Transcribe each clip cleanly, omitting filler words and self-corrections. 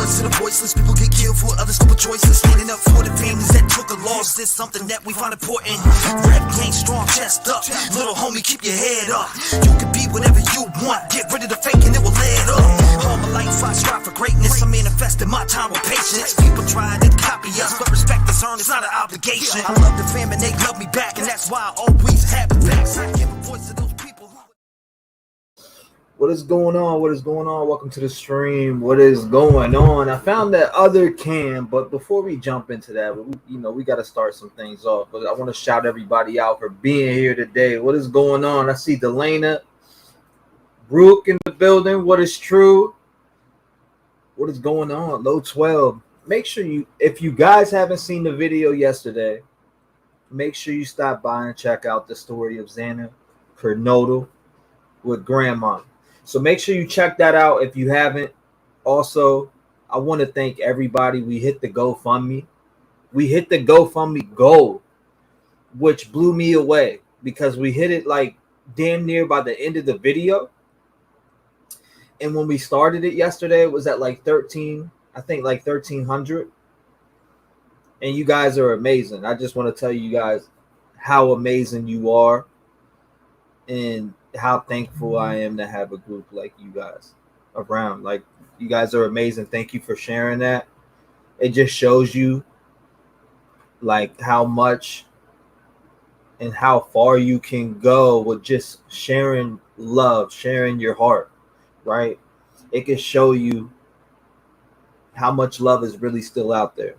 voice of the voiceless. People get killed for other stupid choices. Standing up for the families that took a loss is something that we find important. Rap gang strong, chest up. Little homie, keep your head up. You can be whatever you want. Get rid of the fake and it will add up. All my life I strive for greatness. I manifested my time with patience. People try to copy us, but respect is earned. It's not an obligation. I love the fam and they love me back, and that's why I always have it back. So I give a voice to those people who... What is going on? What is going on? Welcome to the stream. What is going on? I found that other cam, but before we jump into that, we got to start some things off. But I want to shout everybody out for being here today. What is going on? I see Delana, Brooke in the building. What is true? What is going on? Low 12. Make sure if you guys haven't seen the video yesterday, make sure you stop by and check out the story of Xana Kernodle with Grandma. So make sure you check that out if you haven't. Also, I want to thank everybody. We hit the GoFundMe. We hit the GoFundMe goal, which blew me away because we hit it like damn near by the end of the video. And when we started it yesterday, it was at like 1,300. And you guys are amazing. I just want to tell you guys how amazing you are and how thankful I am to have a group like you guys around. Like, you guys are amazing. Thank you for sharing that. It just shows you like how much and how far you can go with just sharing love, sharing your heart, right? It can show you how much love is really still out there.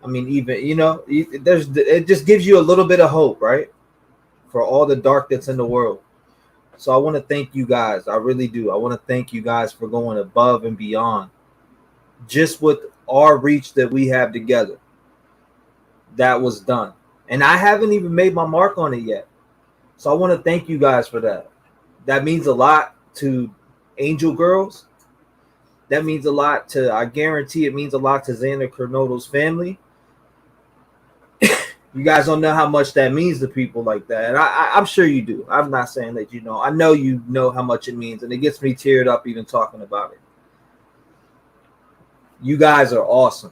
I mean, even, it just gives you a little bit of hope, right? For all the dark that's in the world. So I want to thank you guys. I really do. I want to thank you guys for going above and beyond. Just with our reach that we have together. That was done. And I haven't even made my mark on it yet. So I want to thank you guys for that. That means a lot to Angel Girls. That means a lot to, I guarantee it means a lot to Xana Kernodle's family. You guys don't know how much that means to people like that. And I'm sure you do. I'm not saying that you know. I know you know how much it means. And it gets me teared up even talking about it. You guys are awesome.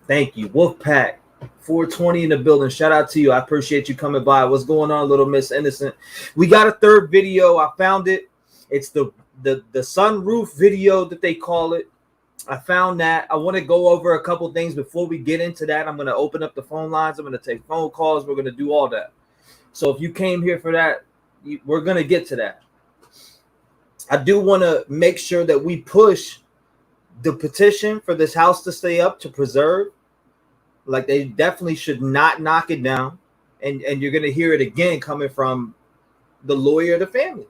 Thank you. Wolfpack, 420 in the building. Shout out to you. I appreciate you coming by. What's going on, little Miss Innocent? We got a third video. I found it. It's the sunroof video that they call it. I found that. I want to go over a couple things before we get into that. I'm going to open up the phone lines. I'm going to take phone calls. We're going to do all that. So if you came here for that, we're going to get to that. I do want to make sure that we push the petition for this house to stay up, to preserve. Like, they definitely should not knock it down. And you're going to hear it again coming from the lawyer of the family.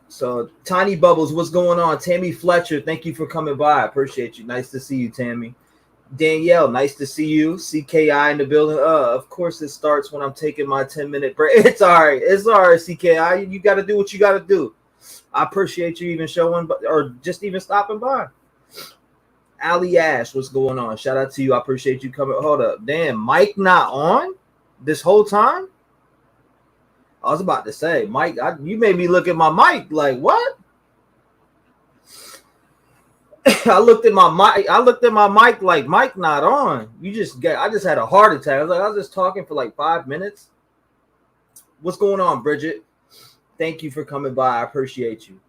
So, Tiny Bubbles, what's going on? Tammy Fletcher, thank you for coming by. I appreciate you. Nice to see you, Tammy. Danielle, nice to see you. CKI in the building. Of course, it starts when I'm taking my 10-minute break. It's all right. It's all right, CKI. You got to do what you got to do. I appreciate you even showing, or just even stopping by. Ali Ash, what's going on? Shout out to you. I appreciate you coming. Hold up. Damn, Mike not on this whole time? I was about to say, Mike, you made me look at my mic like, what? I looked at my mic like, Mike not on. I just had a heart attack. I was just talking for like 5 minutes. What's going on, Bridget? Thank you for coming by. I appreciate you.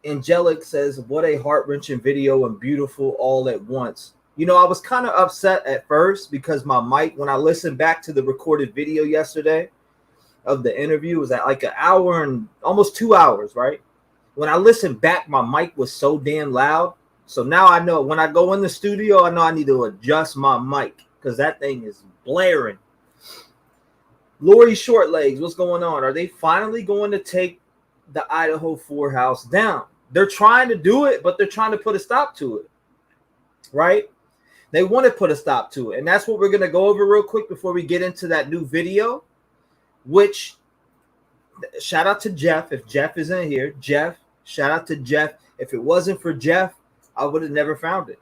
Angelic says, what a heart-wrenching video and beautiful all at once. I was kind of upset at first because my mic, when I listened back to the recorded video yesterday of the interview, was at like an hour and almost 2 hours, right? When I listened back, my mic was so damn loud. So now I know when I go in the studio, I know I need to adjust my mic because that thing is blaring. Lori Shortlegs, what's going on? Are they finally going to take the Idaho 4 house down? They're trying to do it, but they're trying to put a stop to it, right? They want to put a stop to it. And that's what we're going to go over real quick before we get into that new video. Which, shout out to Jeff. If Jeff is in here, Jeff, shout out to Jeff. If it wasn't for Jeff, I would have never found it.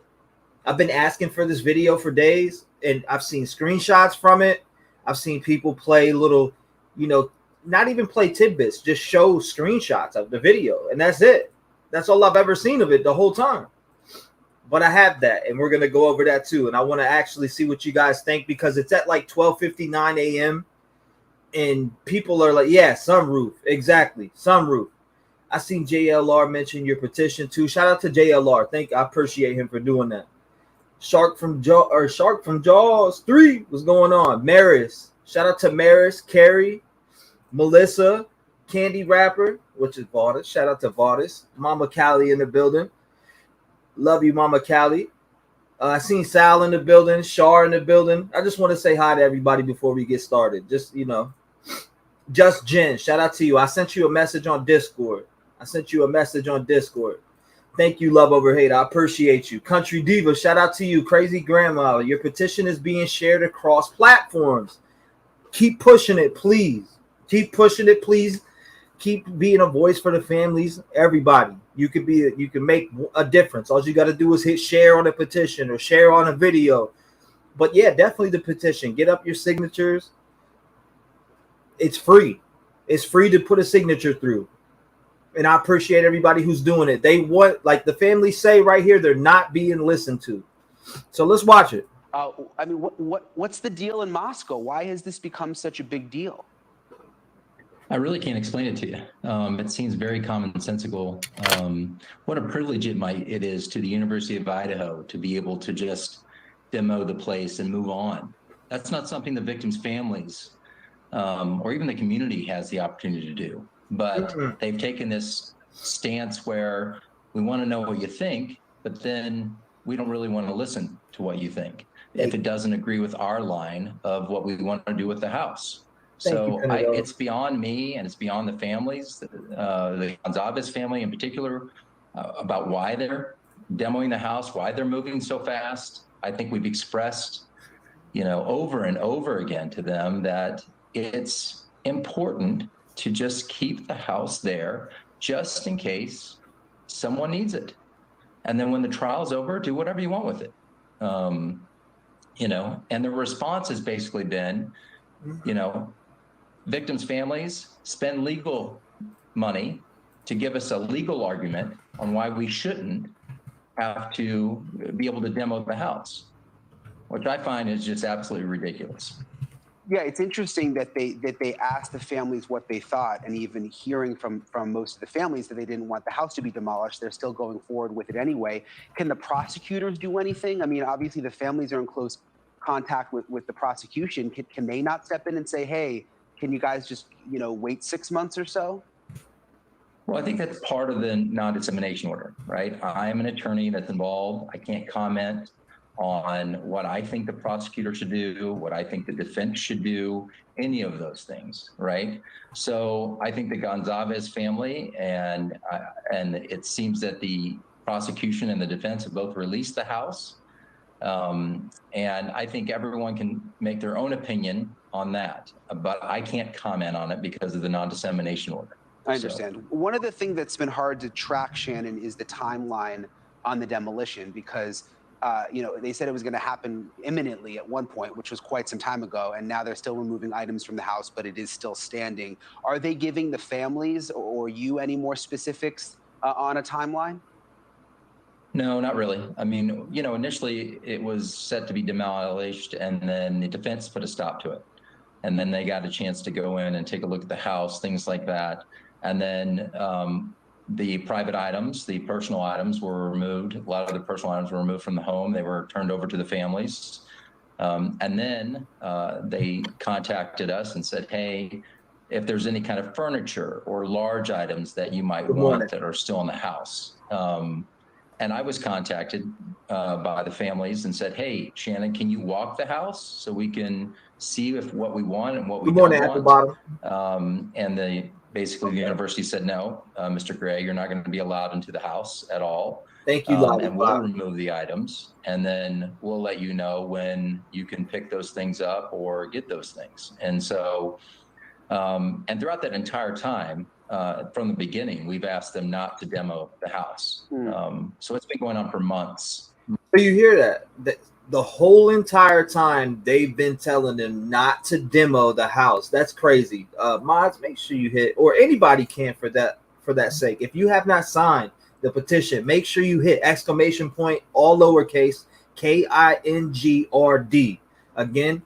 I've been asking for this video for days, and I've seen screenshots from it. I've seen people play little, not even play tidbits, just show screenshots of the video, and that's it. That's all I've ever seen of it the whole time. but I have that, and we're gonna go over that too. And I want to actually see what you guys think, because it's at like 12:59 a.m. and people are like, "Yeah, sunroof, exactly, sunroof." I seen JLR mention your petition too. Shout out to JLR. I appreciate him for doing that. Shark from Jaws 3. What's going on? Maris. Shout out to Maris, Carrie, Melissa, Candy Rapper, which is Vardis. Shout out to Vardis. Mama Callie in the building. Love you, Mama Callie. I seen Sal in the building, Shar in the building. I just want to say hi to everybody before we get started. Just Jen. Shout out to you. I sent you a message on Discord. Thank you, love over hate. I appreciate you. Country Diva, shout out to you. Crazy Grandma, your petition is being shared across platforms. Keep pushing it, please. Keep pushing it, please. Keep being a voice for the families. Everybody, you can make a difference. All you got to do is hit share on a petition or share on a video. But yeah, definitely the petition. Get up your signatures. It's free. It's free to put a signature through. And I appreciate everybody who's doing it. They want, like the families say right here, they're not being listened to. So let's watch it. I mean, what's the deal in Moscow? Why has this become such a big deal? I really can't explain it to you. It seems very commonsensical. What a privilege it is to the University of Idaho to be able to just demo the place and move on. That's not something the victims' families or even the community has the opportunity to do. But they've taken this stance where we want to know what you think, but then we don't really want to listen to what you think if it doesn't agree with our line of what we want to do with the house. So it's beyond me, and it's beyond the families, the Gonzalez family in particular, about why they're demoing the house, why they're moving so fast. I think we've expressed, over and over again to them that it's important to just keep the house there just in case someone needs it. And then when the trial's over, do whatever you want with it. And the response has basically been, victims' families spend legal money to give us a legal argument on why we shouldn't have to be able to demo the house, which I find is just absolutely ridiculous. Yeah, it's interesting that they asked the families what they thought, and even hearing from most of the families that they didn't want the house to be demolished, they're still going forward with it anyway. Can the prosecutors do anything? I mean, obviously the families are in close contact with the prosecution. Can they not step in and say, hey, can you guys just wait 6 months or so? Well, I think that's part of the non-dissemination order, right? I'm an attorney that's involved. I can't comment on what I think the prosecutor should do, what I think the defense should do, any of those things, right? So I think the Gonzalez family and it seems that the prosecution and the defense have both released the house. And I think everyone can make their own opinion on that, but I can't comment on it because of the non-dissemination order. I understand. So, one of the things that's been hard to track, Shannon, is the timeline on the demolition, because they said it was going to happen imminently at one point, which was quite some time ago, and now they're still removing items from the house, but it is still standing. Are they giving the families or you any more specifics on a timeline? No, not really. I mean, initially it was set to be demolished, and then the defense put a stop to it. And then they got a chance to go in and take a look at the house, things like that. And then the private items, the personal items were removed. A lot of the personal items were removed from the home. They were turned over to the families. And then they contacted us and said, hey, if there's any kind of furniture or large items that you might want that are still in the house. And I was contacted by the families and said, hey, Shannon, can you walk the house so we can see if what we want and what we don't want? And basically the university said, no, Mr. Gray, you're not going to be allowed into the house at all. Thank you, and we'll remove the items, and then we'll let you know when you can pick those things up or get those things. And so, and throughout that entire time, from the beginning, we've asked them not to demo the house. So it's been going on for months. So you hear that the whole entire time they've been telling them not to demo the house. That's crazy. Mods, make sure you hit, or anybody can for that sake. If you have not signed, the petition. Make sure you hit exclamation point, all lowercase, KINGRD. Again,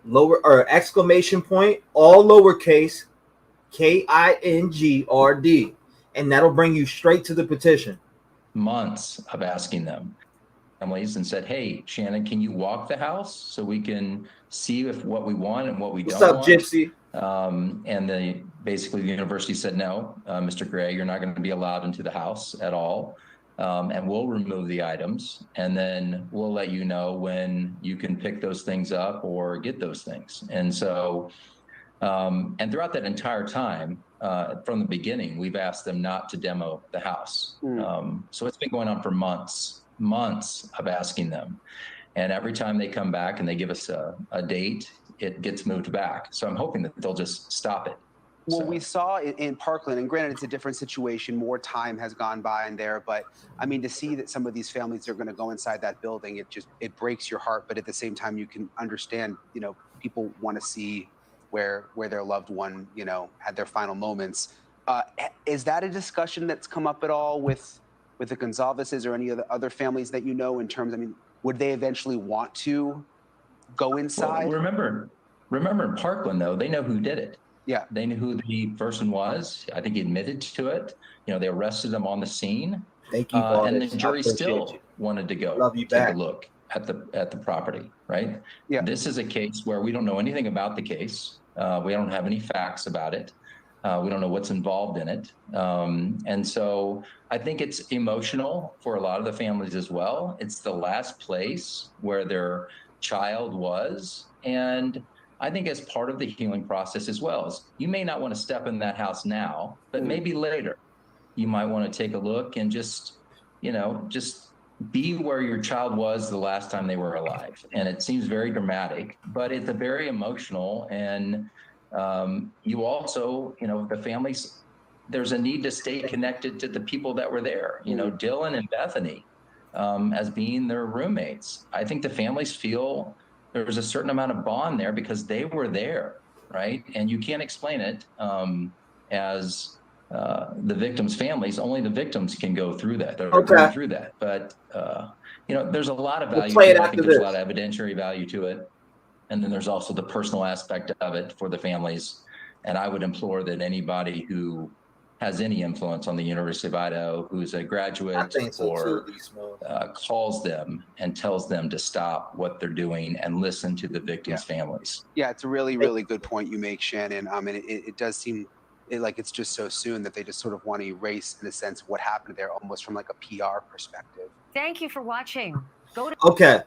lower or exclamation point, all lowercase, KINGRD. And that'll bring you straight to the petition. Months of asking them families and said, hey, Shannon, can you walk the house so we can see if what we want and what we don't want? What's up, Gypsy? And basically the university said, no, Mr. Gray, you're not going to be allowed into the house at all. And we'll remove the items, and then we'll let you know when you can pick those things up or get those things. And so, and throughout that entire time, from the beginning, we've asked them not to demo the house. So it's been going on for months of asking them. And every time they come back and they give us a date, it gets moved back. So I'm hoping that they'll just stop it. Well, we saw in Parkland, and granted, it's a different situation. More time has gone by in there, but I mean, to see that some of these families are going to go inside that building, it breaks your heart. But at the same time, you can understand, people want to see where their loved one, had their final moments. Is that a discussion that's come up at all with the Gonzalez's or any of the other families that in terms? I mean, would they eventually want to go inside? Well, remember in Parkland though, they know who did it. Yeah, they knew who the person was. I think he admitted to it. They arrested him on the scene. Thank you. And the jury still wanted to go take a look at the property. Right. Yeah. This is a case where we don't know anything about the case. We don't have any facts about it. We don't know what's involved in it. And so I think it's emotional for a lot of the families as well. It's the last place where their child was. And I think as part of the healing process as well, is you may not want to step in that house now, but maybe later you might want to take a look and just be where your child was the last time they were alive. And it seems very dramatic, but it's a very emotional. And you also, the families, there's a need to stay connected to the people that were there, Dylan and Bethany as being their roommates. I think the families feel there's a certain amount of bond there because they were there, right? And you can't explain it as the victims' families. Only the victims can go through that. They're going through that. But, there's a lot of value to it. I think there's a lot of evidentiary value to it. And then there's also the personal aspect of it for the families. And I would implore that anybody who has any influence on the University of Idaho, who's a graduate or calls them and tells them to stop what they're doing and listen to the victims' families. Yeah, it's a really, really good point you make, Shannon. And it does seem like it's just so soon that they just sort of want to erase, in a sense, what happened there, almost from like a PR perspective. Thank you for watching. Okay.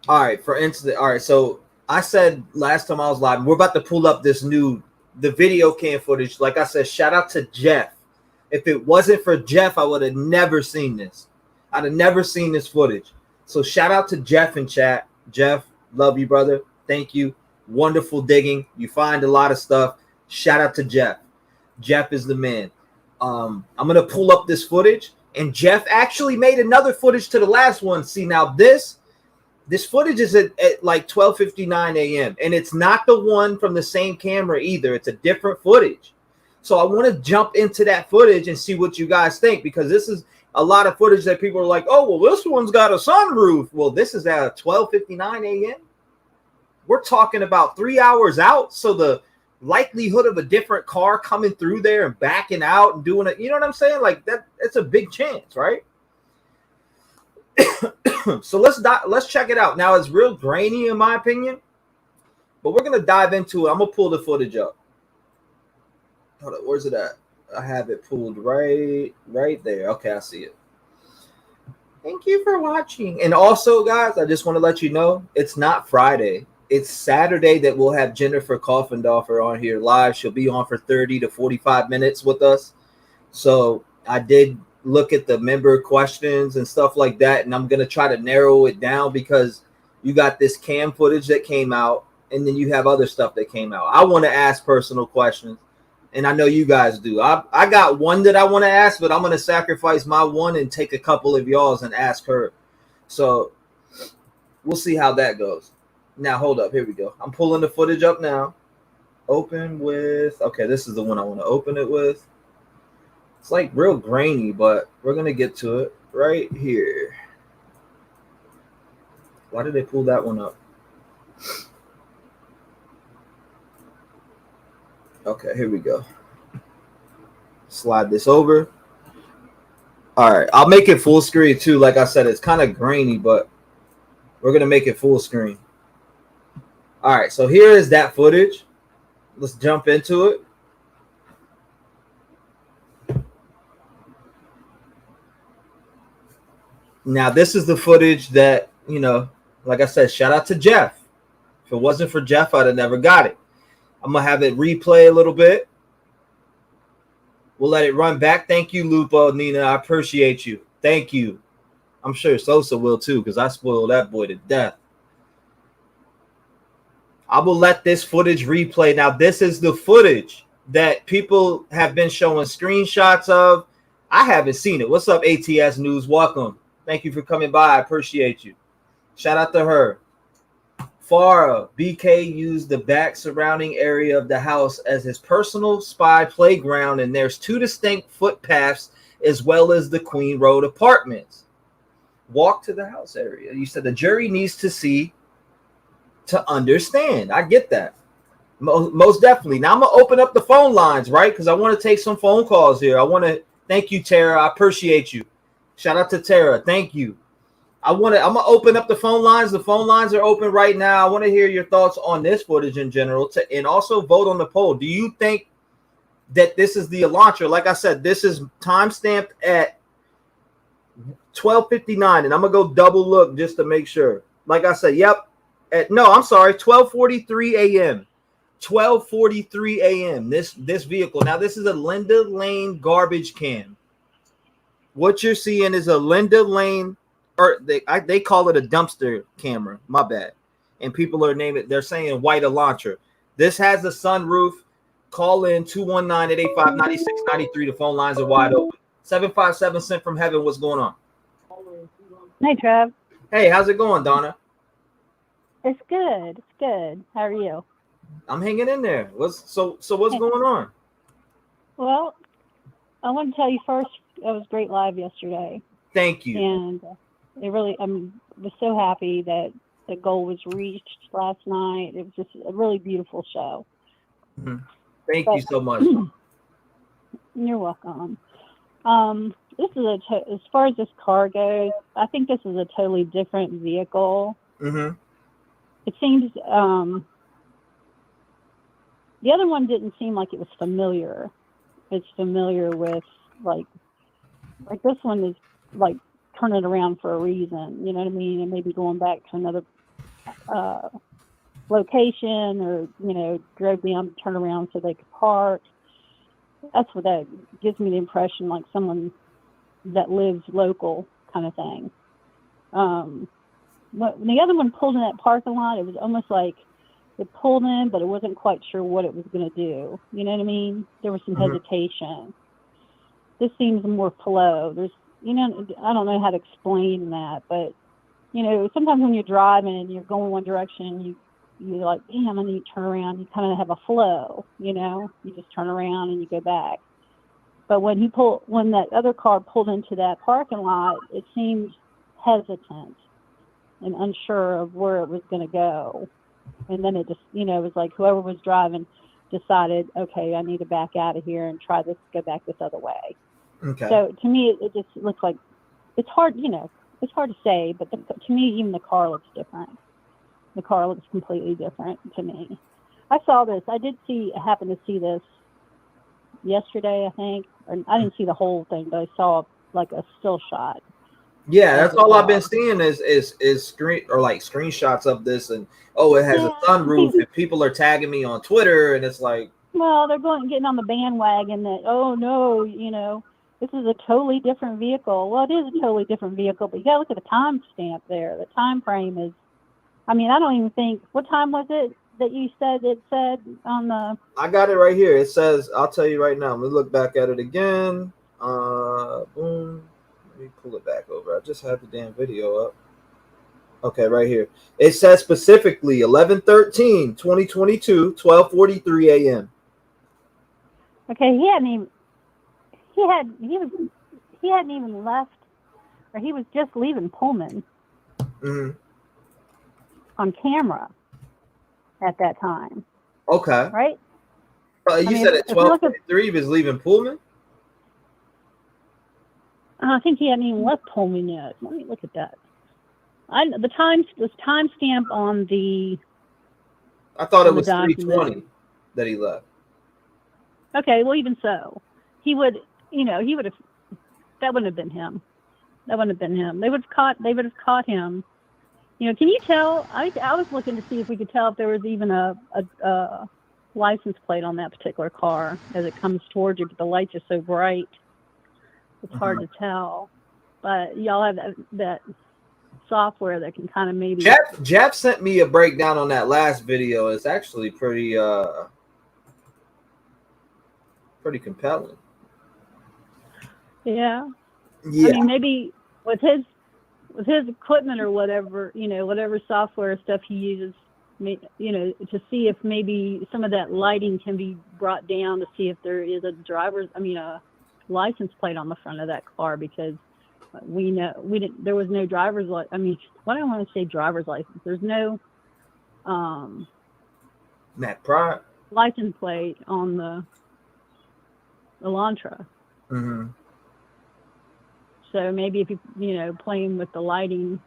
All right. For instance, all right. So I said last time I was live, we're about to pull up the video cam footage. Like I said, shout out to Jeff. If it wasn't for Jeff, I would have never seen this. I'd have never seen this footage. So shout out to Jeff in chat. Jeff, love you, brother. Thank you. Wonderful digging. You find a lot of stuff. Shout out to Jeff. Jeff is the man. I'm going to pull up this footage. And Jeff actually made another footage to the last one. See, now this footage is at like 12:59 a.m. And it's not the one from the same camera either. It's a different footage. So I want to jump into that footage and see what you guys think, because this is a lot of footage that people are like, oh, well, this one's got a sunroof. Well, this is at 12:59 a.m. We're talking about 3 hours out. So the likelihood of a different car coming through there and backing out and doing it, you know what I'm saying? Like that, it's a big chance, right? So let's check it out. Now it's real grainy in my opinion, but we're gonna dive into it. I'm gonna pull the footage up. Hold on, where's it at? I have it pulled right there. Okay, I see it. Thank you for watching. And also, guys, I just want to let you know it's not Friday. It's Saturday that we'll have Jennifer Coffendorfer on here live. She'll be on for 30 to 45 minutes with us. So I did look at the member questions and stuff like that, and I'm going to try to narrow it down because you got this cam footage that came out, and then you have other stuff that came out. I want to ask personal questions, and I know you guys do. I got one that I want to ask, but I'm going to sacrifice my one and take a couple of y'all's and ask her. So we'll see how that goes. Now, hold up. Here we go. I'm pulling the footage up now. Open with, okay, this is the one I want to open it with. It's like real grainy, but we're gonna get to it right here. Why did they pull that one up? Okay, here we go. Slide this over. All right, I'll make it full screen too. Like I said, it's kind of grainy, but we're gonna make it full screen. All right, so here is that footage. Let's jump into it. Now, this is the footage that, you know, like I said, shout out to Jeff. If it wasn't for Jeff, I'd have never got it. I'm going to have it replay a little bit. We'll let it run back. Thank you, Lupo, Nina. I appreciate you. Thank you. I'm sure Sosa will too, because I spoiled that boy to death. I will let this footage replay. Now, this is the footage that people have been showing screenshots of. I haven't seen it. What's up, ATS News? Welcome. Thank you for coming by. I appreciate you. Shout out to her. Farah, BK used the back surrounding area of the house as his personal spy playground, and there's 2 distinct footpaths as well as the Queen Road apartments. Walk to the house area. You said the jury needs to see to understand. I get that. Most definitely. Now I'm going to open up the phone lines, right? Because I want to take some phone calls here. I want to thank you, Tara. I appreciate you. Shout out to Tara. Thank you. I'm going to open up the phone lines. The phone lines are open right now. I want to hear your thoughts on this footage in general and also vote on the poll. Do you think that this is the Elantra? Like I said, this is timestamped at 12:59, and I'm going to go double look just to make sure. Like I said, yep. No, I'm sorry, 12:43 a.m. 12:43 a.m. This vehicle. Now, this is a Linda Lane garbage can. What you're seeing is a Linda Lane, or they call it a dumpster camera. My bad. And people are naming it. They're saying white Elantra. This has a sunroof. Call in 219-885-9693. The phone lines are wide open. 757 sent from heaven. What's going on? Hey, Trev. Hey, how's it going, Donna? It's good. It's good. How are you? I'm hanging in there. What's going on? Well, I want to tell you first, it was great live yesterday. Thank you. And it really, I was so happy that the goal was reached last night. It was just a really beautiful show. Mm-hmm. Thank you so much. You're welcome. This is as far as this car goes, I think this is a totally different vehicle. Mm-hmm. It seems the other one didn't seem like it was familiar. It's familiar with like this one is like turning around for a reason, you know what I mean? And maybe going back to another location, or, you know, drove down to turn around so they could park. That's what that gives me the impression, like someone that lives local kind of thing. When the other one pulled in that parking lot, it was almost like it pulled in, but it wasn't quite sure what it was going to do. You know what I mean? There was some hesitation. This seems more flow. There's, you know, I don't know how to explain that, but, you know, sometimes when you're driving and you're going one direction, you're like, damn, I need to turn around. You kind of have a flow, you know? You just turn around and you go back. But when that other car pulled into that parking lot, it seemed hesitant and unsure of where it was going to go. And then it just, you know, it was like whoever was driving decided, okay, I need to back out of here and try this, go back this other way. Okay. So to me, it just looks like, it's hard, you know, it's hard to say, but to me, even the car looks different. The car looks completely different to me. I saw this. I happened to see this yesterday, I think. Or I didn't see the whole thing, but I saw like a still shot. Yeah, that's all I've been seeing is screenshots of this, and it has a sunroof, and people are tagging me on Twitter, and it's like, well, they're getting on the bandwagon that, oh no, you know, this is a totally different vehicle. Well, it is a totally different vehicle, but you gotta look at the time stamp there. The time frame is, I mean, I don't even think, what time was it that you said it said on the? I got it right here. It says, I'll tell you right now. Let me look back at it again. Boom. Let me pull it back over. I just had the damn video up. Okay, right here. It says specifically 11/13/2022, 12:43 a.m. Okay, he hadn't even left, or he was just leaving Pullman on camera at that time. Okay. Right? You said at 12:53 he was leaving Pullman? I think he hadn't even left Pullman yet. Let me look at that. The timestamp on the. I thought it was 3:20 that he left. Okay, well, even so, he would have. That wouldn't have been him. They would have caught him. You know, can you tell? I was looking to see if we could tell if there was even a license plate on that particular car as it comes towards you, but the lights are so bright, it's hard to tell. But y'all have that software that can kind of maybe. Jeff sent me a breakdown on that last video. It's actually pretty compelling. Yeah. I mean, maybe with his equipment or whatever, whatever software stuff he uses, to see if maybe some of that lighting can be brought down to see if there is a license plate on the front of that car, because there was no driver's license. I mean, what I want to say driver's license. There's no license plate on the Elantra. Mm-hmm. So maybe if you playing with the lighting,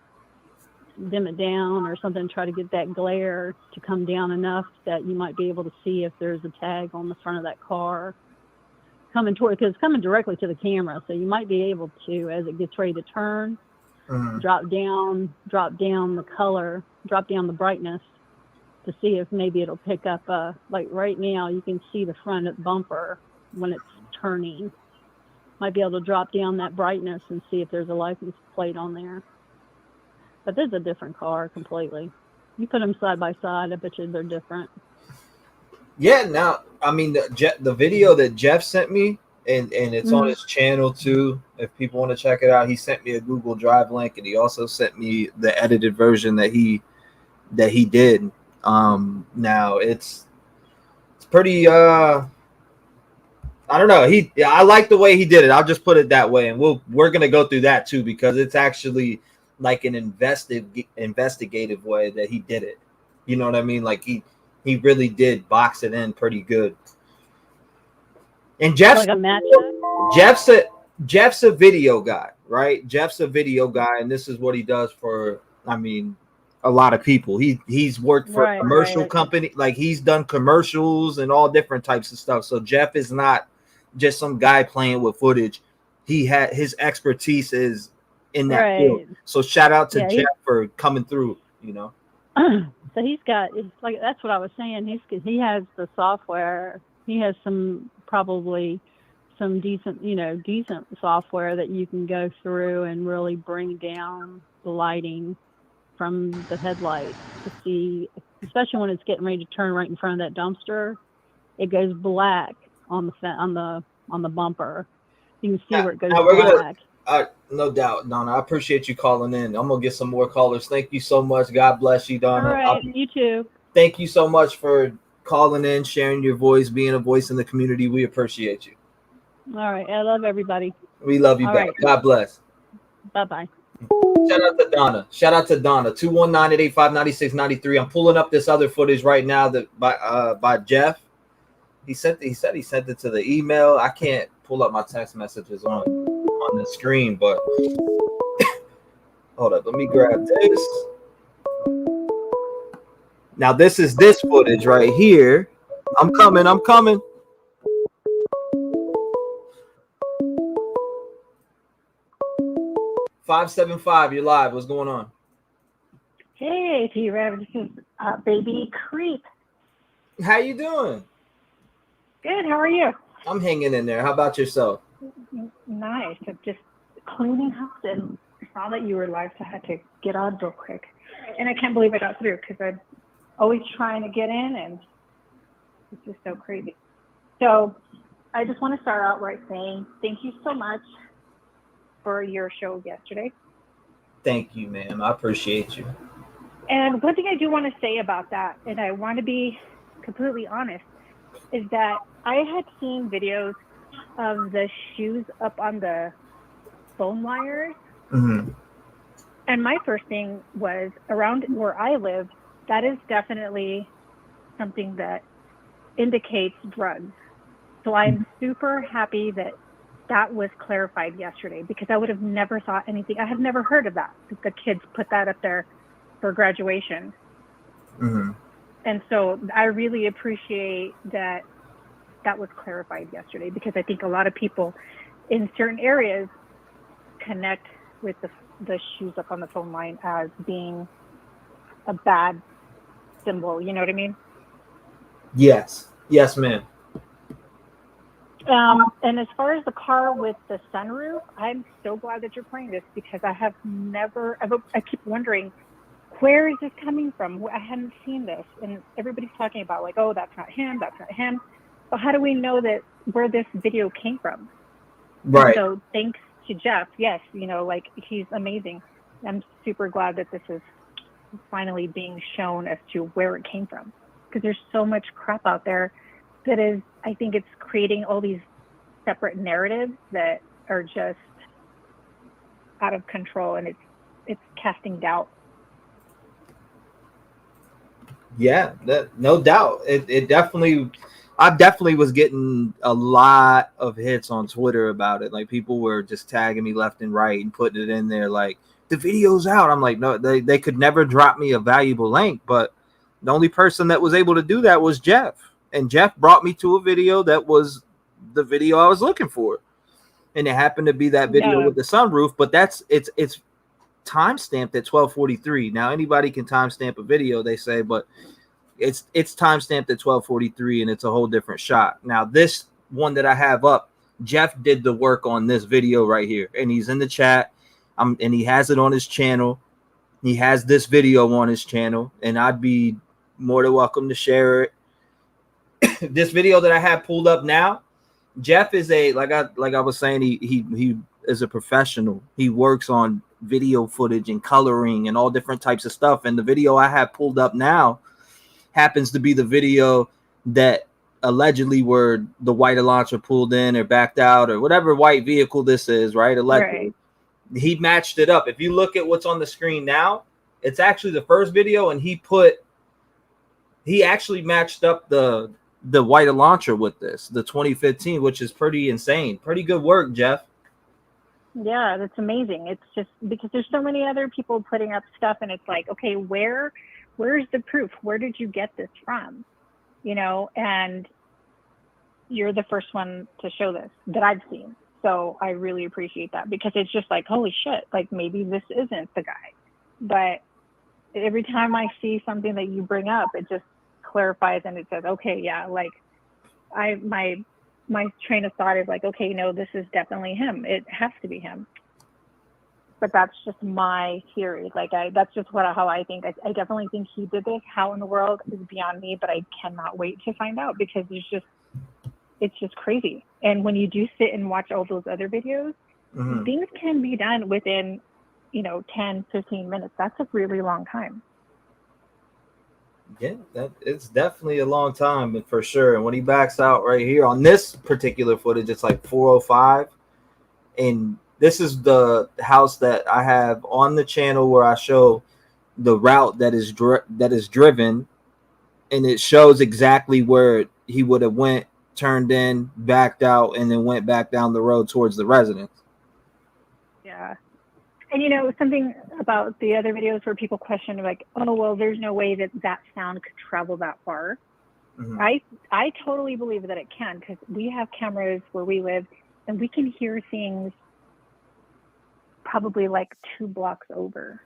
dim it down or something, try to get that glare to come down enough that you might be able to see if there's a tag on the front of that car coming toward, because it's coming directly to the camera. So you might be able to, as it gets ready to turn, drop down the color, drop down the brightness to see if maybe it'll pick up. Like right now, you can see the front bumper when it's turning. Might be able to drop down that brightness and see if there's a license plate on there. But this is a different car completely. You put them side by side, I bet you they're different. Yeah, now, I mean, the video that Jeff sent me, and it's on his channel too, if people want to check it out. He sent me a Google Drive link, and he also sent me the edited version that he did. Now, it's pretty... I don't know. I like the way he did it. I'll just put it that way, and we're gonna go through that too, because it's actually like an investigative way that he did it. You know what I mean? Like he really did box it in pretty good. And Jeff's a video guy, right? Jeff's a video guy, and this is what he does for, I mean, a lot of people. He's worked for a commercial company, like he's done commercials and all different types of stuff. So Jeff is not just some guy playing with footage. His expertise is in that field. So shout out to Jeff for coming through, So he's got, it's like, that's what I was saying. He has the software. He has probably some decent software that you can go through and really bring down the lighting from the headlights to see, especially when it's getting ready to turn right in front of that dumpster. It goes black on the bumper. You can see where it goes black. No doubt, Donna. I appreciate you calling in. I'm gonna get some more callers. Thank you so much. God bless you, Donna. All right, you too. Thank you so much for calling in, sharing your voice, being a voice in the community. We appreciate you. All right, I love everybody. We love you back. Right. God bless. Bye-bye. Shout out to Donna. 219-885-9693. I'm pulling up this other footage right now that by Jeff. He said he sent it to the email. I can't pull up my text messages on the screen, but hold up. Let me grab this. Now this is this footage right here. I'm coming. 575, you're live. What's going on? Hey, T-REV. This is Baby Creep. How you doing? Good. How are you? I'm hanging in there. How about yourself? Nice. I'm just cleaning house and saw that you were live, so I had to get on real quick. And I can't believe I got through because I'm always trying to get in, and it's just so crazy. So I just want to start out by saying thank you so much for your show yesterday. Thank you, ma'am. I appreciate you. And one thing I do want to say about that, and I want to be completely honest, is that I had seen videos of the shoes up on the phone wires. Mm-hmm. And my first thing was, around where I live, that is definitely something that indicates drugs. So I'm super happy that that was clarified yesterday, because I would have never thought anything. I had never heard of that. The kids put that up there for graduation. Mm-hmm. And so I really appreciate that that was clarified yesterday, because I think a lot of people in certain areas connect with the shoes up on the phone line as being a bad symbol. You know what I mean? Yes, ma'am. And as far as the car with the sunroof, I'm so glad that you're playing this, because I keep wondering, where is this coming from? I hadn't seen this, and everybody's talking about like, oh, that's not him. But how do we know that where this video came from? Right. And so thanks to Jeff, yes, like, he's amazing. I'm super glad that this is finally being shown as to where it came from, because there's so much crap out there that is, I think it's creating all these separate narratives that are just out of control, and it's casting doubt. Yeah, no doubt. It definitely, I definitely was getting a lot of hits on Twitter about it. Like, people were just tagging me left and right and putting it in there like, the video's out. I'm like, no, they could never drop me a valuable link, but the only person that was able to do that was Jeff. And Jeff brought me to a video that was the video I was looking for. And it happened to be that video with the sunroof, but it's timestamped at 12:43. Now anybody can timestamp a video, they say, but it's timestamped at 12:43, and it's a whole different shot. Now this one that I have up, Jeff did the work on this video right here, and he's in the chat. And he has it on his channel. He has this video on his channel, and I'd be more than welcome to share it. This video that I have pulled up now, Jeff is like I was saying, he is a professional. He works on video footage and coloring and all different types of stuff. And the video I have pulled up now happens to be the video that allegedly where the white Elantra pulled in or backed out or whatever white vehicle this is, right? Allegedly. Right. He matched it up. If you look at what's on the screen now, it's actually the first video, and he actually matched up the white Elantra with this, the 2015, which is pretty insane. Pretty good work, Jeff. Yeah, that's amazing. It's just because there's so many other people putting up stuff, and it's like, okay, where's the proof? Where did you get this from? And you're the first one to show this that I've seen. So I really appreciate that, because it's just like, holy shit, like maybe this isn't the guy. But every time I see something that you bring up, it just clarifies, and it says, okay, yeah, like my train of thought is like, okay, no, this is definitely him. It has to be him. But that's just my theory. Like, that's just how I think. I definitely think he did this. How in the world is beyond me, but I cannot wait to find out, because it's just crazy. And when you do sit and watch all those other videos, mm-hmm. things can be done within, 10, 15 minutes. That's a really long time. Yeah, it's definitely a long time, for sure. And when he backs out right here on this particular footage, it's like 4:05, and this is the house that I have on the channel where I show the route that is driven, and it shows exactly where he would have went, turned in, backed out, and then went back down the road towards the residence. Yeah. And something about the other videos where people question, like, oh, well, there's no way that sound could travel that far. Mm-hmm. I totally believe that it can, because we have cameras where we live, and we can hear things probably like 2 blocks over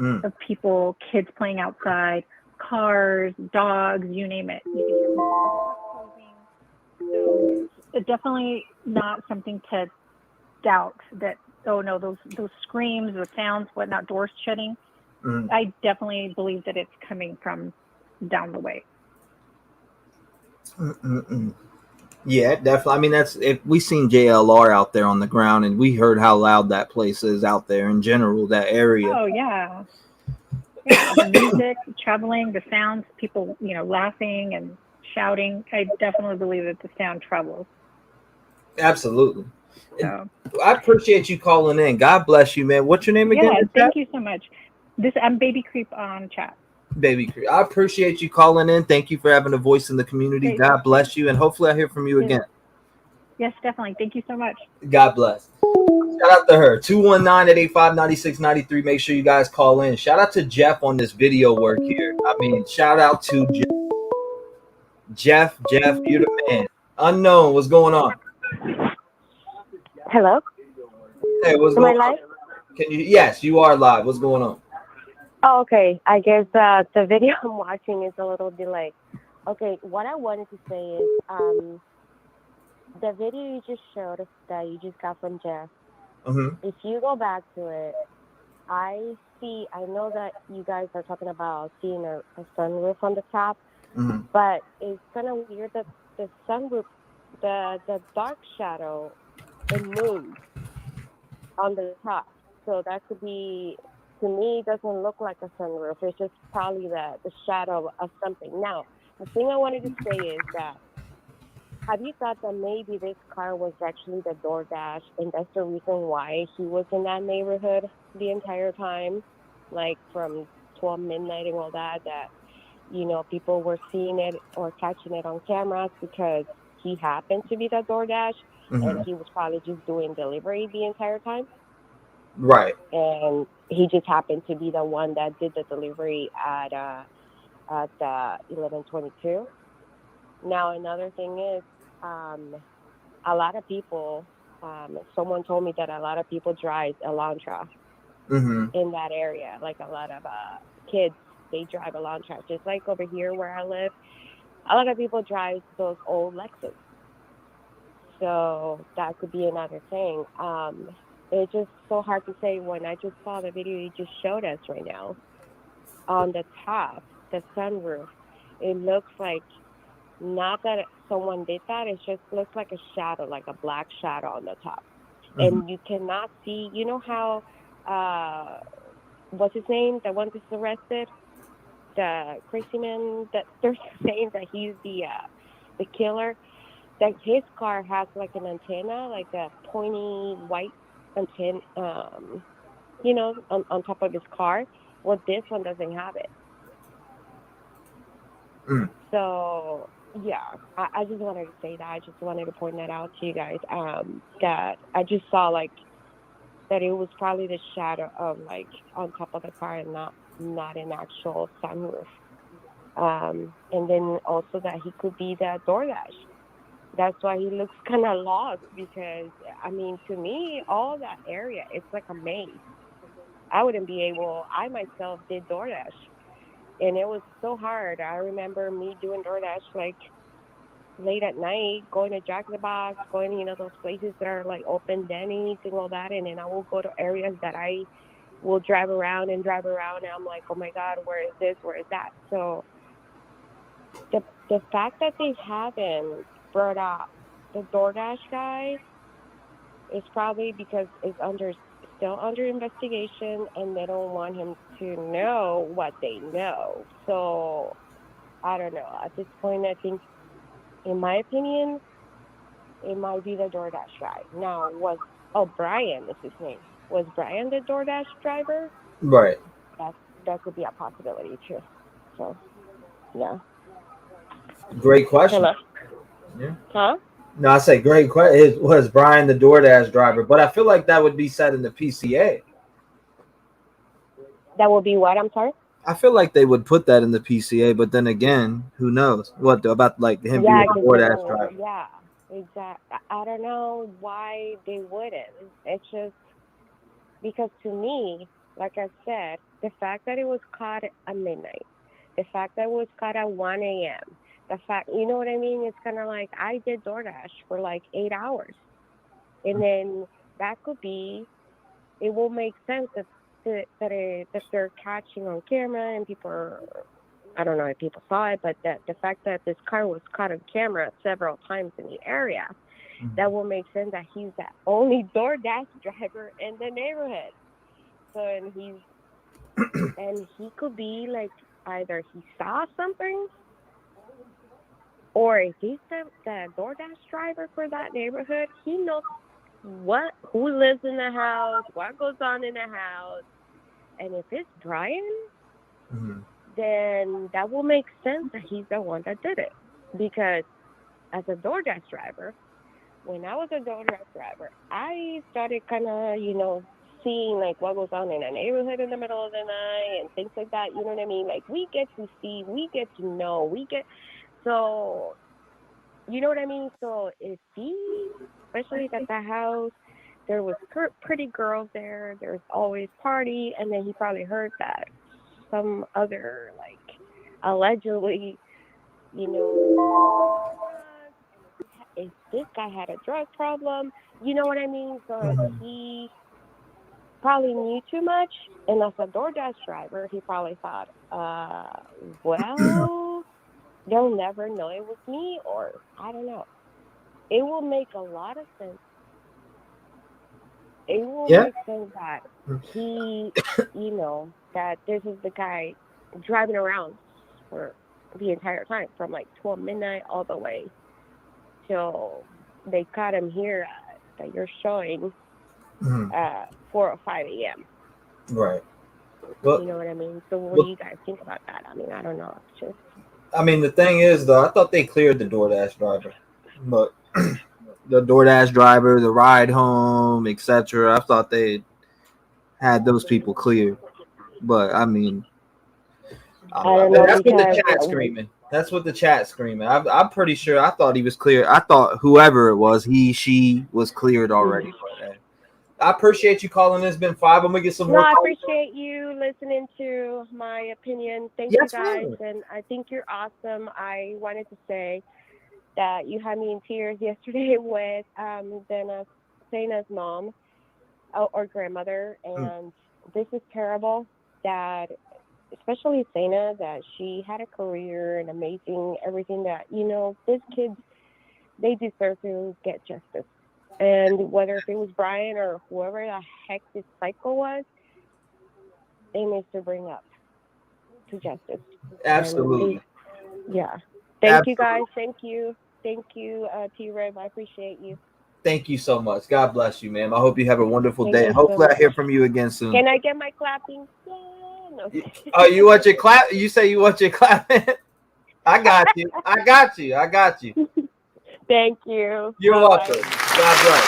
of people, kids playing outside, cars, dogs, you name it. You can hear people closing. So it's definitely not something to doubt that, oh no, those screams, the sounds, whatnot, doors shutting. I definitely believe that it's coming from down the way. Yeah, definitely. I mean, that's if we seen JLR out there on the ground, and we heard how loud that place is out there in general, that area. Oh yeah. Yeah, the music, traveling, the sounds, people, laughing and shouting. I definitely believe that the sound travels. Absolutely. So I appreciate you calling in. God bless you, man. What's your name again? yeah, thank you so much. I'm Baby Creep on chat. Baby Creep. I appreciate you calling in. Thank you for having a voice in the community. Great. God bless you, and hopefully I hear from you again. Yes, definitely. Thank you so much. God bless. Shout out to her. 219-885-9693. Make sure you guys call in. Shout out to Jeff on this video work here. I mean, shout out to Jeff. Jeff, you're the man. Unknown, what's going on? Hello? Hey, what's Am I going live? on? Can you? Yes, you are live. What's going on? Oh, okay. I guess the video I'm watching is a little delayed. Okay, what I wanted to say is the video you just showed us that you just got from Jeff, if you go back to it, I know that you guys are talking about seeing a sunroof on the top, but it's kind of weird that the sunroof, the dark shadow, it moves on the top. So that could be, to me, it doesn't look like a sunroof. It's just probably the shadow of something. Now, the thing I wanted to say is that, have you thought that maybe this car was actually the DoorDash, and that's the reason why he was in that neighborhood the entire time, like from 12 midnight and all that, people were seeing it or catching it on cameras because he happened to be the DoorDash, and he was probably just doing delivery the entire time? Right. And he just happened to be the one that did the delivery at 11:22. Now, another thing is, a lot of people, someone told me that a lot of people drive Elantra in that area. Like a lot of kids, they drive Elantra. Just like over here where I live, a lot of people drive those old Lexus. So that could be another thing. It's just so hard to say when I just saw the video you just showed us right now. On the top, the sunroof, it looks like, not that someone did that, it just looks like a shadow, like a black shadow on the top. And you cannot see, you know how, what's his name, the one that's arrested? The crazy man that they're saying that he's the killer? That his car has like an antenna, like a pointy white antenna, on top of his car. Well, this one doesn't have it. So, yeah, I just wanted to say that. I just wanted to point that out to you guys. That I just saw that it was probably the shadow of on top of the car and not an actual sunroof. And then also that he could be the DoorDash. That's why he looks kind of lost, because, I mean, to me, all that area, it's like a maze. I wouldn't be able, I myself did DoorDash, and it was so hard. I remember me doing DoorDash late at night, going to Jack in the Box, going to, those places that are open Denny's and all that, and then I will go to areas that I will drive around, and I'm like, oh my God, where is this, where is that? So the fact that they haven't brought up the DoorDash guy is probably because it's still under investigation, and they don't want him to know what they know. So I don't know. At this point, I think, in my opinion, it might be the DoorDash guy. Now, Brian is his name. Was Brian the DoorDash driver? Right. That could be a possibility too. So, yeah. Great question. Hello? Yeah. Huh? No, I say great question. Was Brian the DoorDash driver? But I feel like that would be said in the PCA. That would be what? I'm sorry? I feel like they would put that in the PCA, but then again, who knows? What about him being a DoorDash driver? Yeah, exactly. I don't know why they wouldn't. It's just because, to me, like I said, the fact that it was caught at midnight, the fact that it was caught at 1 a.m., the fact, you know what I mean? It's kind of like, I did DoorDash for 8 hours. And then that could be, it will make sense that they're catching on camera, and people are, I don't know if people saw it, but the fact that this car was caught on camera several times in the area, that will make sense that he's the only DoorDash driver in the neighborhood. So, and he could be either he saw something, or if he's the DoorDash driver for that neighborhood, he knows who lives in the house, what goes on in the house. And if it's Brian, then that will make sense that he's the one that did it. Because as a DoorDash driver, when I was a DoorDash driver, I started kind of, seeing like what goes on in a neighborhood in the middle of the night and things like that. You know what I mean? Like we get to see, we get to know, so you know what I mean? So if especially at the house, there was pretty girls there, there's always party, and then he probably heard that some other, like, allegedly, if this guy had a drug problem, you know what I mean? So he probably knew too much, and as a DoorDash driver, he probably thought, well, they'll never know it was me, or I don't know. It will make a lot of sense. It will make sense that he, that this is the guy driving around for the entire time, from like 12 midnight all the way till they caught him here that you're showing 4 or 5 a.m. Right. Well, you know what I mean? So what do you guys think about that? I mean, I don't know. It's just... I mean, the thing is, though, I thought they cleared the DoorDash driver. But the DoorDash driver, the ride home, etc., I thought they had those people cleared. But, I mean, that's what the chat's screaming. That's what the chat's screaming. I'm pretty sure. I thought he was clear. I thought whoever it was, she was cleared already. But, I appreciate you calling. It's been 5. I'm going to get some more. I appreciate you listening to my opinion. Thank you, guys. And I think you're awesome. I wanted to say that you had me in tears yesterday with Zena's mom or grandmother. And this is terrible that, especially Zena, that she had a career and amazing everything that, these kids, they deserve to get justice. And whether if it was Brian or whoever the heck this psycho was, they need to bring up to justice. Absolutely. Thank you, guys. Thank you, T-REV. I appreciate you. Thank you so much. God bless you, ma'am. I hope you have a wonderful day. Hopefully I hear from you again soon. Can I get my clapping? Yeah, no. Oh, you want your clap? You say you want your clap? I got you. Thank you. You're welcome. God bless.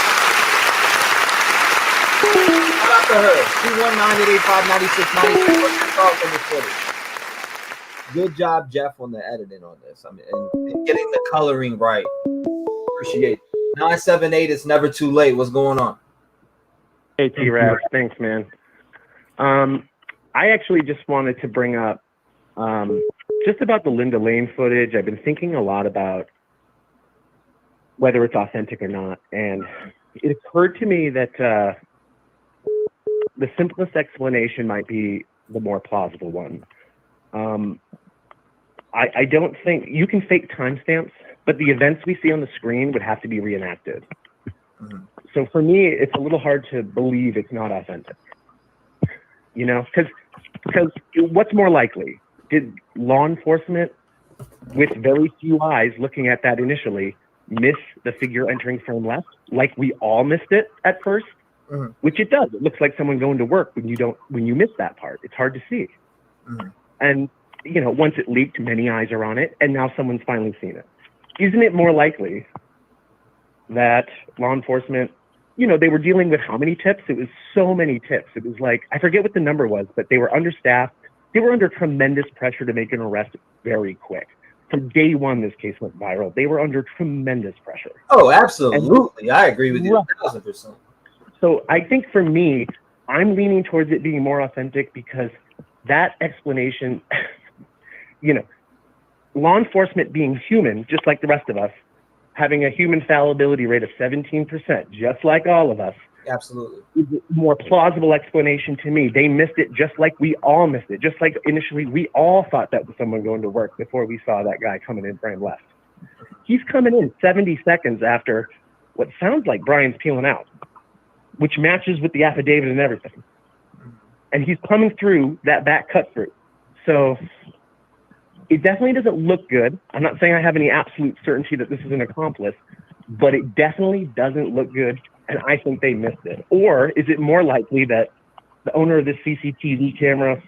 Shout out to her. 219-885-9696. What's your thoughts on the footage? Good job, Jeff, on the editing on this. I mean, and getting the coloring right. Appreciate it. 978. It's never too late. What's going on? Hey, T-REV. Thanks, man. I actually just wanted to bring up just about the Linda Lane footage. I've been thinking a lot about whether it's authentic or not. And it occurred to me that the simplest explanation might be the more plausible one. I don't think you can fake timestamps, but the events we see on the screen would have to be reenacted. So for me, it's a little hard to believe it's not authentic. Because what's more likely? Did law enforcement, with very few eyes looking at that initially, miss the figure entering frame left, like we all missed it at first? Which it does. It looks like someone going to work when you miss that part. It's hard to see. And once it leaked, many eyes are on it, and now someone's finally seen it. Isn't it more likely that law enforcement, they were dealing with how many tips? It was so many tips. It was like, I forget what the number was, but they were understaffed. They were under tremendous pressure to make an arrest very quick. From day one, this case went viral. They were under tremendous pressure. Oh, absolutely. I agree with you 1,000%. So I think for me, I'm leaning towards it being more authentic because that explanation, law enforcement being human, just like the rest of us, having a human fallibility rate of 17%, just like all of us. Absolutely. Is a more plausible explanation to me. They missed it just like we all missed it. Just like initially we all thought that was someone going to work before we saw that guy coming in frame left. He's coming in 70 seconds after what sounds like Brian's peeling out, which matches with the affidavit and everything. And he's coming through that back cut through. So it definitely doesn't look good. I'm not saying I have any absolute certainty that this is an accomplice, but it definitely doesn't look good, and I think they missed it. Or is it more likely that the owner of this CCTV camera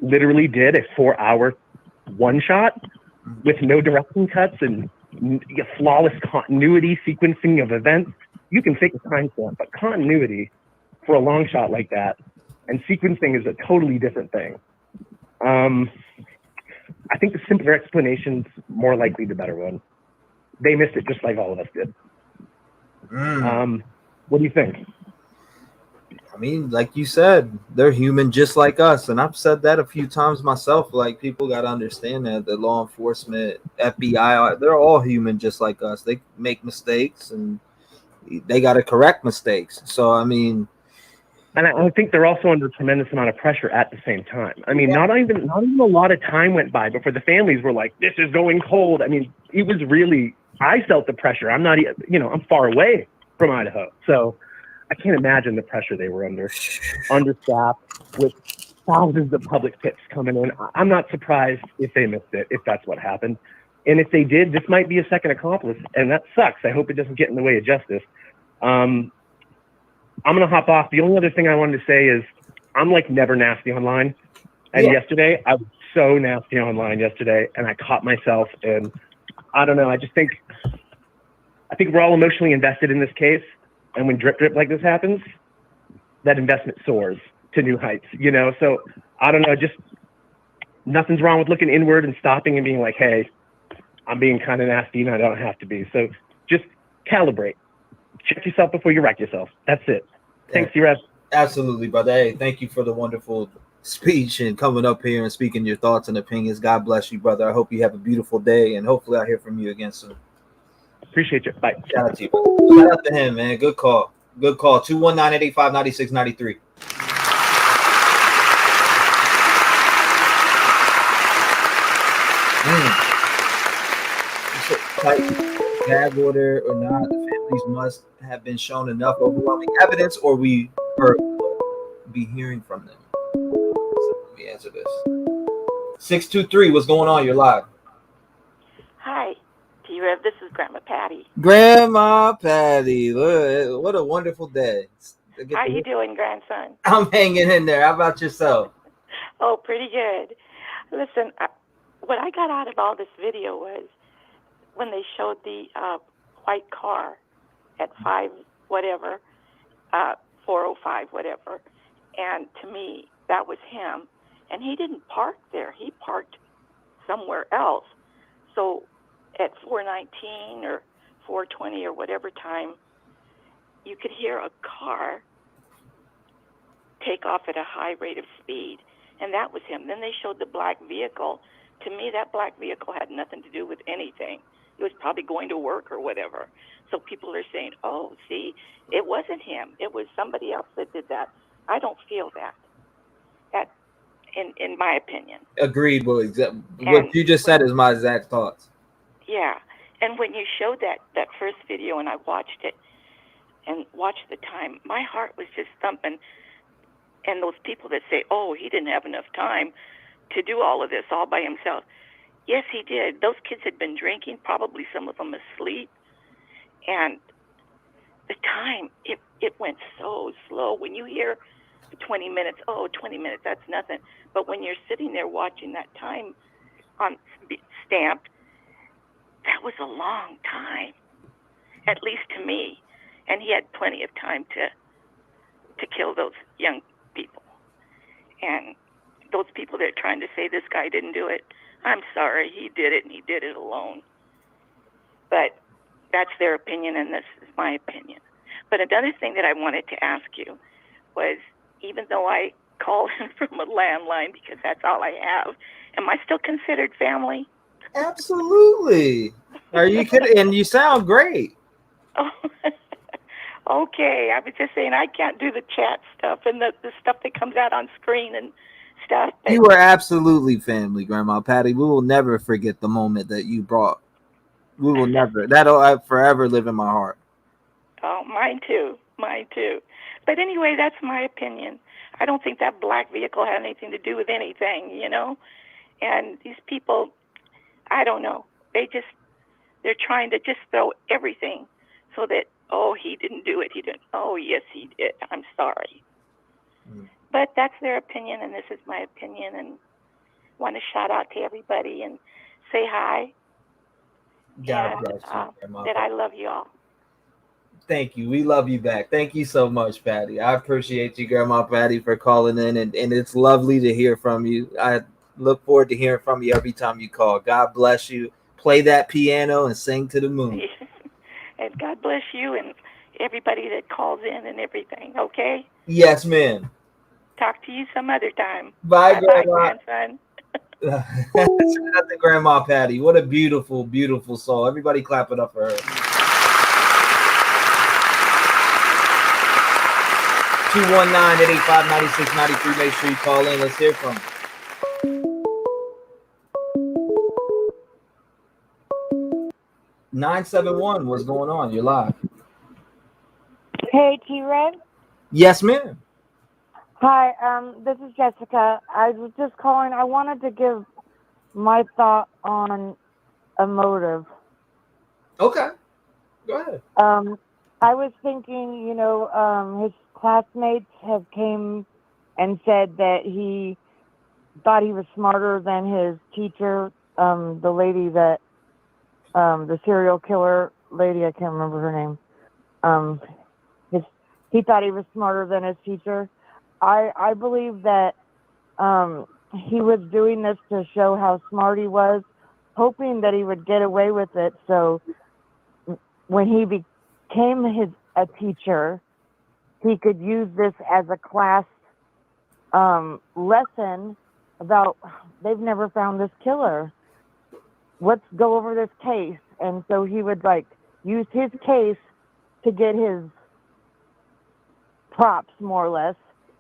literally did a 4-hour one shot with no direction cuts and flawless continuity sequencing of events? You can fake a timestamp, but continuity for a long shot like that and sequencing is a totally different thing. I think the simpler explanation's more likely the better one. They missed it just like all of us did. What do you think? I mean, like you said, they're human just like us. And I've said that a few times myself. Like, people got to understand that the law enforcement, FBI, they're all human just like us. They make mistakes and they got to correct mistakes. So, I mean, and I think they're also under a tremendous amount of pressure at the same time. I mean, not even a lot of time went by before the families were like, this is going cold. I mean, it was really, I felt the pressure. I'm not, I'm far away from Idaho. So I can't imagine the pressure they were understaffed with thousands of public tips coming in. I'm not surprised if they missed it, if that's what happened. And if they did, this might be a second accomplice, and that sucks. I hope it doesn't get in the way of justice. I'm going to hop off. The only other thing I wanted to say is I'm like never nasty online. And yesterday, I was so nasty online yesterday, and I caught myself. And I don't know. I think we're all emotionally invested in this case. And when drip like this happens, that investment soars to new heights, So I don't know. Just nothing's wrong with looking inward and stopping and being like, hey, I'm being kind of nasty and I don't have to be. So just calibrate. Check yourself before you wreck yourself. That's it. Thanks, T-REV. Absolutely, brother. Hey, thank you for the wonderful speech and coming up here and speaking your thoughts and opinions. God bless you, brother. I hope you have a beautiful day, and hopefully I'll hear from you again soon. Appreciate you. Bye. Shout out to you. Shout out to him, man. Good call. Good call. 219-885-9693. Gag order or not, the families must have been shown enough overwhelming evidence, or we be hearing from them. So let me answer this. 623, what's going on? You're live. Hi, T-REV. This is Grandma Patty. Grandma Patty, look, what a wonderful day. How you doing, grandson? I'm hanging in there. How about yourself? Oh, pretty good. Listen, what I got out of all this video was when they showed the white car at 405, whatever. And to me, that was him. And he didn't park there. He parked somewhere else. So at 419 or 420 or whatever time, you could hear a car take off at a high rate of speed. And that was him. Then they showed the black vehicle. To me, that black vehicle had nothing to do with anything. It was probably going to work or whatever. So people are saying, oh, see, it wasn't him. It was somebody else that did that. I don't feel that. That, in my opinion. Agreed. Well, what you just said is my exact thoughts. Yeah. And when you showed that first video and I watched it and watched the time, my heart was just thumping. And those people that say, oh, he didn't have enough time to do all of this all by himself. Yes, he did. Those kids had been drinking, probably some of them asleep. And the time, it went so slow. When you hear 20 minutes, 20 minutes, that's nothing. But when you're sitting there watching that time on stamped, that was a long time, at least to me. And he had plenty of time to kill those young people. And those people that are trying to say this guy didn't do it, I'm sorry, he did it, and he did it alone. But that's their opinion, and this is my opinion. But another thing that I wanted to ask you was, even though I called in from a landline because that's all I have, am I still considered family? Absolutely. Are you kidding? And you sound great. Oh, okay. I was just saying I can't do the chat stuff and the stuff that comes out on screen and stuff. You were absolutely family, Grandma Patty. We will never forget the moment that you brought. We will never. That'll forever live in my heart. Oh, mine too. Mine too. But anyway, that's my opinion. I don't think that black vehicle had anything to do with anything, And these people, I don't know. They're trying to just throw everything so that, oh, he didn't do it. He didn't. Oh, yes, he did. I'm sorry. But that's their opinion, and this is my opinion. And want to shout out to everybody and say hi. God And bless you, Grandma. that I love you all. Thank you. We love you back. Thank you so much, Patty. I appreciate you, Grandma Patty, for calling in, and it's lovely to hear from you. I look forward to hearing from you every time you call. God bless you. Play that piano and sing to the moon. And God bless you and everybody that calls in and everything, okay? Yes, ma'am. Talk to you some other time. Bye, Grandma. Grandson. Shout out to Grandma Patty. What a beautiful, beautiful soul. Everybody clap it up for her. 219-885-9693. Make sure you call in. Let's hear from you. 971, what's going on? You're live. Hey, T-REV. Yes, ma'am. Hi, this is Jessica. I was just calling. I wanted to give my thought on a motive. Okay. Go ahead. I was thinking, his classmates have came and said that he thought he was smarter than his teacher, the lady that, the serial killer lady, I can't remember her name. He thought he was smarter than his teacher. I believe that he was doing this to show how smart he was, hoping that he would get away with it. So when he became a teacher, he could use this as a class lesson about, they've never found this killer. Let's go over this case. And so he would use his case to get his props, more or less,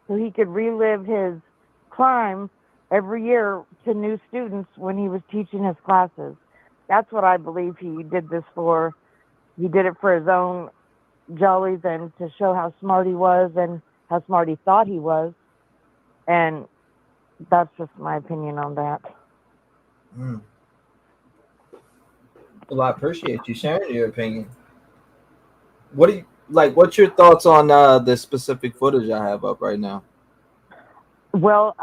so he could relive his crime every year to new students when he was teaching his classes. That's what I believe he did this for. He did it for his own jollies and to show how smart he was and how smart he thought he was. And that's just my opinion on that. Well, I appreciate you sharing your opinion. What do you what's your thoughts on the specific footage I have up right now? Well,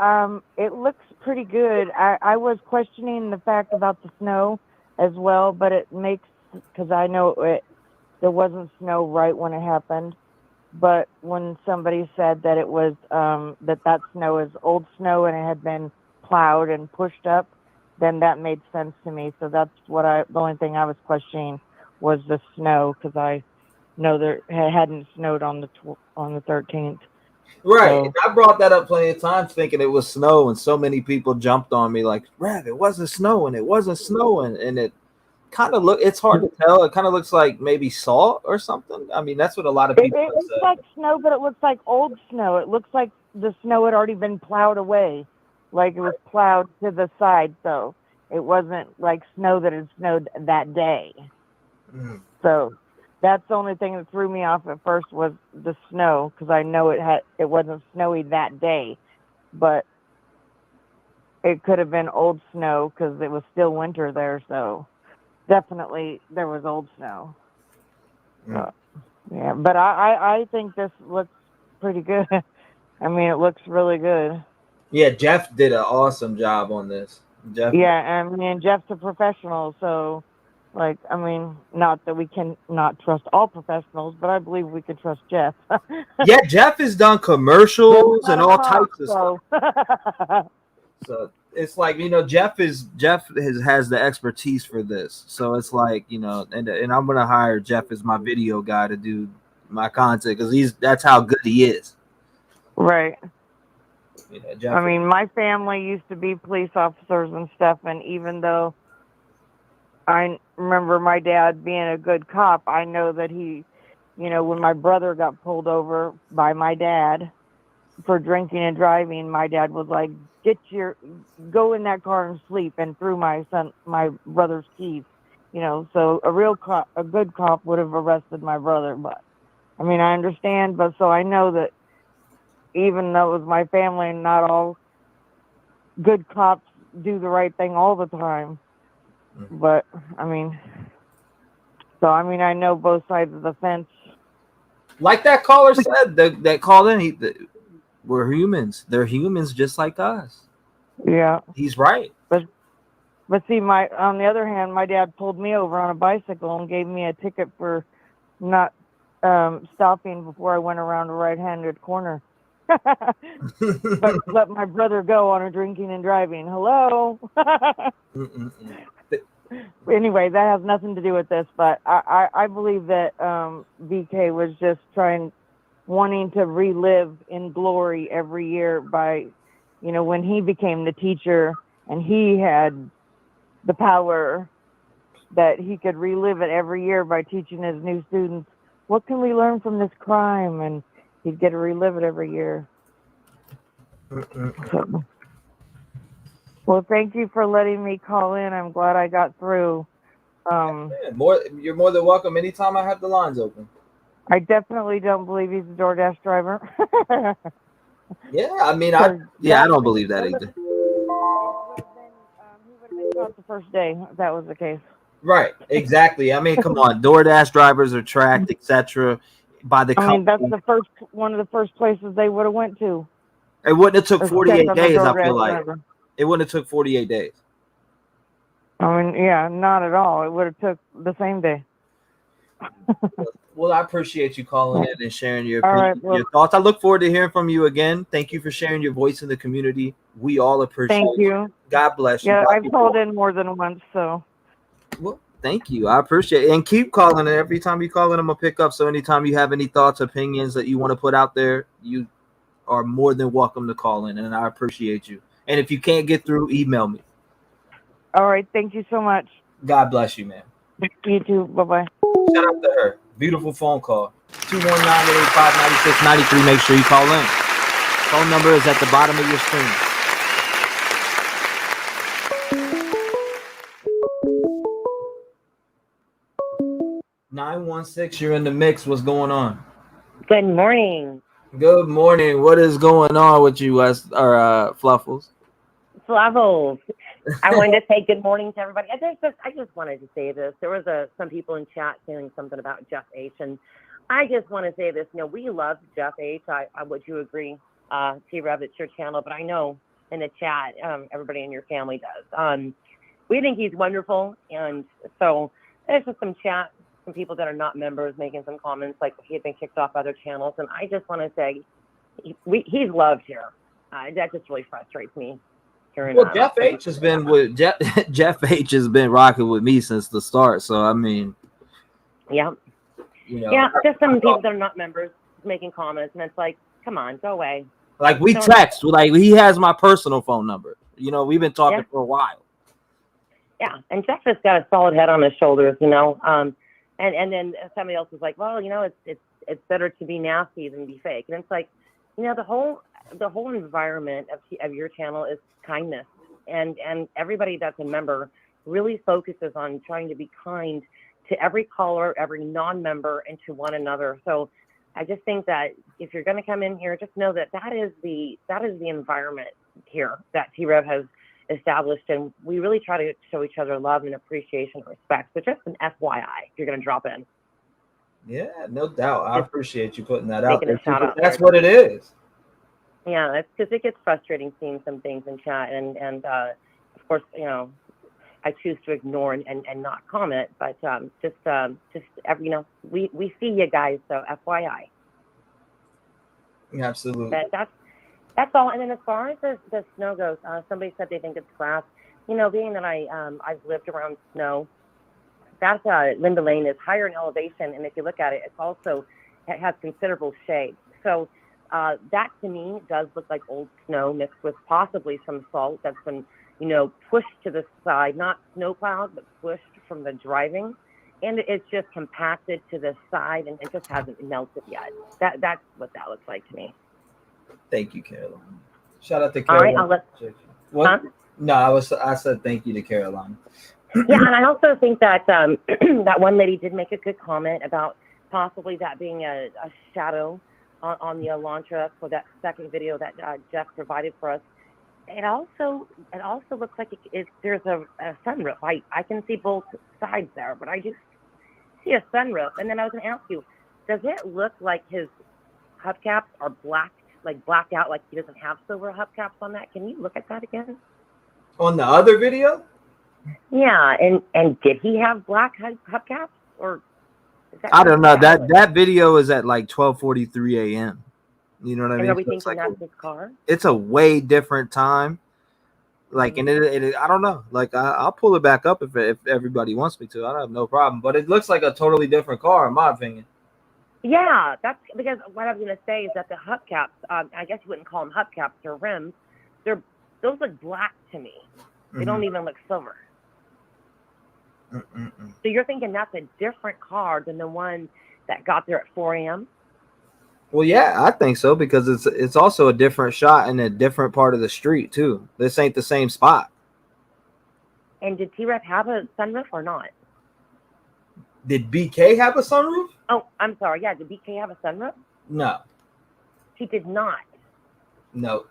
it looks pretty good. I was questioning the fact about the snow as well, but it makes, because I know there wasn't snow right when it happened. But when somebody said that it was that snow is old snow and it had been plowed and pushed up, then that made sense to me. So that's the only thing I was questioning was the snow, because I know there hadn't snowed on the 13th. Right. So, I brought that up plenty of times thinking it was snow, and so many people jumped on me like, Rev, it wasn't snowing. It wasn't snowing. And it kind of it's hard to tell. It kind of looks like maybe salt or something. I mean, that's what a lot of people it looks like snow, but it looks like old snow. It looks like the snow had already been plowed away. Like it was plowed to the side. So it wasn't like snow that had snowed that day. So that's the only thing that threw me off at first was the snow, because I know it wasn't snowy that day, but it could have been old snow because it was still winter there. So definitely there was old snow. So, yeah, but I think this looks pretty good. I mean, it looks really good. Yeah, Jeff did an awesome job on this. Jeff. Yeah, I mean, Jeff's a professional, so. I mean, not that we can not trust all professionals, but I believe we can trust Jeff. Yeah, Jeff has done commercials and all types of stuff. So it's like, Jeff has the expertise for this. So it's like, and I'm gonna hire Jeff as my video guy to do my content because that's how good he is. Right. Jeff, I mean, my family used to be police officers and stuff, and even though I remember my dad being a good cop, I know that he, when my brother got pulled over by my dad for drinking and driving, my dad was like, go in that car and sleep, and threw my brother's keys, so a good cop would have arrested my brother. But I mean, I understand, but so I know that even though it was my family, not all good cops do the right thing all the time. But I mean, I know both sides of the fence. Like that caller said, that called in, we're humans. They're humans just like us. Yeah. He's right. But see, on the other hand, my dad pulled me over on a bicycle and gave me a ticket for not stopping before I went around a right-handed corner. But let my brother go on a drinking and driving. Hello. Anyway, that has nothing to do with this, but I believe that BK was just wanting to relive in glory every year by, when he became the teacher and he had the power that he could relive it every year by teaching his new students, what can we learn from this crime? And he'd get to relive it every year. So, well, thank you for letting me call in. I'm glad I got through. You're more than welcome anytime I have the lines open. I definitely don't believe he's a DoorDash driver. Yeah, I mean, I don't believe that either. He would have been caught the first day if that was the case. Right, exactly. I mean, come on, DoorDash drivers are tracked, etc. by the company. That's one of the first places they would have went to. It wouldn't have took 48 days. I feel like it wouldn't have took 48 days. I mean, yeah, not at all. It would have took the same day. Well, I appreciate you calling in and sharing your thoughts. I look forward to hearing from you again. Thank you for sharing your voice in the community. We all appreciate it. Thank you. God bless you. Yeah, I've called in more than once, so. Well, thank you. I appreciate it. And keep calling. Every time you call in, I'm going to pick up. So anytime you have any thoughts, opinions that you want to put out there, you are more than welcome to call in, and I appreciate you. And if you can't get through, email me. All right. Thank you so much. God bless you, man. You too. Bye-bye. Shout out to her. Beautiful phone call. 219-885-9693. Make sure you call in. Phone number is at the bottom of your screen. (916), you're in the mix. What's going on? Good morning. Good morning. What is going on with you, Fluffles? Fluffles. I wanted to say good morning to everybody. I just wanted to say this. There was some people in chat saying something about Jeff H. And I just want to say this. We love Jeff H. Would you agree? T-REV, it's your channel. But I know in the chat, everybody in your family does. We think he's wonderful. And so there's just some chat, some people that are not members making some comments like he had been kicked off other channels. And I just want to say he's loved here. That just really frustrates me. Well, Jeff H has been with Jeff H has been rocking with me since the start. So I mean, yeah, just some people that are not members making comments, and it's like, come on, go away. Like we text, like he has my personal phone number. We've been talking for a while. Yeah, and Jeff has got a solid head on his shoulders, and then somebody else was like, well, it's better to be nasty than be fake, and it's like, the whole environment of your channel is kindness, and everybody that's a member really focuses on trying to be kind to every caller, every non-member, and to one another. So I just think that if you're going to come in here, just know that is the environment here that T-REV has established, and we really try to show each other love and appreciation and respect. So just an FYI, if you're going to drop in. Yeah, no doubt. I appreciate you putting that out there. That's there. What it is. Yeah, it's because it gets frustrating seeing some things in chat, and of course, I choose to ignore and not comment, but we see you guys, so FYI. Absolutely. But that's all. And then as far as the snow goes, somebody said they think it's grass. Being that I've lived around snow, that's Linda Lane is higher in elevation, and if you look at it, it has considerable shade. So. That to me does look like old snow mixed with possibly some salt that's been, pushed to the side, not snow plowed, but pushed from the driving. And it's just compacted to the side and it just hasn't melted yet. That's what that looks like to me. Thank you, Caroline. Shout out to Caroline. All right, what? Huh? No, I said thank you to Caroline. Yeah, and I also think that that one lady did make a good comment about possibly that being a shadow on the Elantra for that second video that Jeff provided for us. it also looks like there's a sunroof. I can see both sides there, but I just see a sunroof. And then I was going to ask you, does it look like his hubcaps are blacked out, like he doesn't have silver hubcaps on that? Can you look at that again? On the other video? Yeah, and did he have black hubcaps, or is that I don't know. That video is at like 12:43 a.m. You know what I mean? And are we So it's thinking like that's his car? it's a way different time. Like, and it I don't know. Like, I'll pull it back up if everybody wants me to. I have no problem. But it looks like a totally different car, in my opinion. Yeah, that's because what I was going to say is that the hubcaps, I guess you wouldn't call them hubcaps or rims. Those look black to me. They don't even look silver. So you're thinking that's a different car than the one that got there at 4 a.m.? Well, yeah, I think so, because it's also a different shot in a different part of the street too. This ain't the same spot. And did T-REV have a sunroof or not? Did BK have a sunroof? Oh, I'm sorry. Yeah, did BK have a sunroof? No. He did not. No.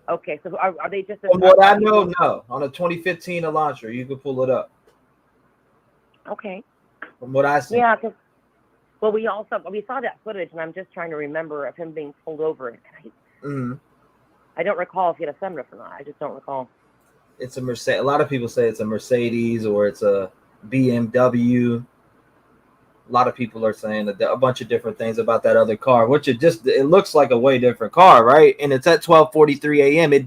Okay, so are they just? From what I know, no. On a 2015 Elantra, you can pull it up. Okay. From what I see. Yeah, because we saw that footage, and I'm just trying to remember of him being pulled over. I don't recall if he had a sunroof or not. I just don't recall. It's a Mercedes. A lot of people say it's a Mercedes or it's a BMW. A lot of people are saying a bunch of different things about that other car, which it looks like a way different car, right? And it's at 12:43 a.m. It'd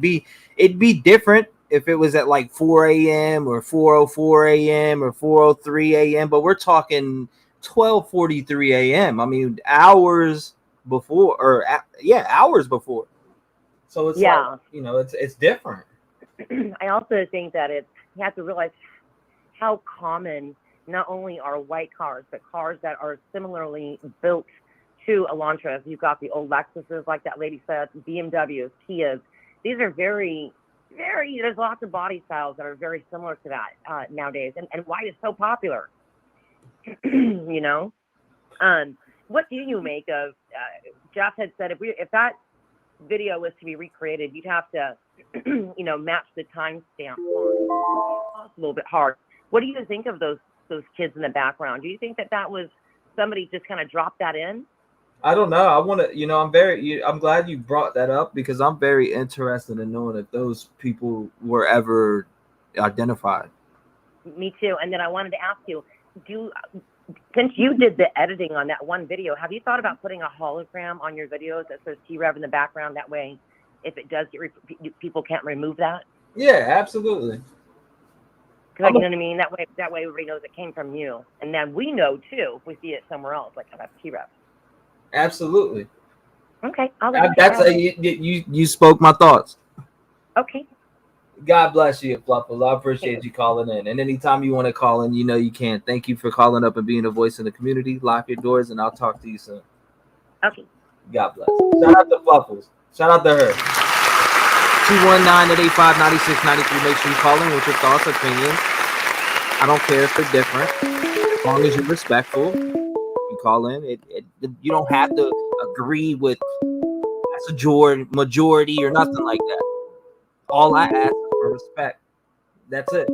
be different if it was at like 4 a.m. or 4:04 a.m. or 4:03 a.m. But we're talking 12:43 a.m. I mean, hours before, hours before. So it's like, it's different. I also think that you have to realize how common not only are white cars, but cars that are similarly built to Elantras. You've got the old Lexuses, like that lady said, BMWs, Kias. These are very, very, there's lots of body styles that are very similar to that nowadays. And white is so popular, What do you make of, Jeff had said, if that video was to be recreated, you'd have to, match the timestamp. It's a little bit hard. What do you think of those kids in the background? Do you think that was somebody just kind of dropped that in? I don't know. I want to, I'm glad you brought that up, because I'm very interested in knowing if those people were ever identified. Me too. And then I wanted to ask you, since you did the editing on that one video, have you thought about putting a hologram on your videos that says T-REV in the background? That way, if it does get people can't remove that? Yeah, absolutely. Because you know what I mean? That way everybody knows it came from you. And then we know too if we see it somewhere else, like that's T-REV. Absolutely. Okay. You spoke my thoughts. Okay. God bless you, Fluffles. I appreciate you calling in. And anytime you want to call in, you can. Thank you for calling up and being a voice in the community. Lock your doors, and I'll talk to you soon. Okay. God bless. Shout out to Fluffles. Shout out to her. 219-885-9693. Make sure you call in with your thoughts, opinions. I don't care if they're different. As long as you're respectful, you call in. You don't have to agree with that's a majority or nothing like that. All I ask is for respect. That's it.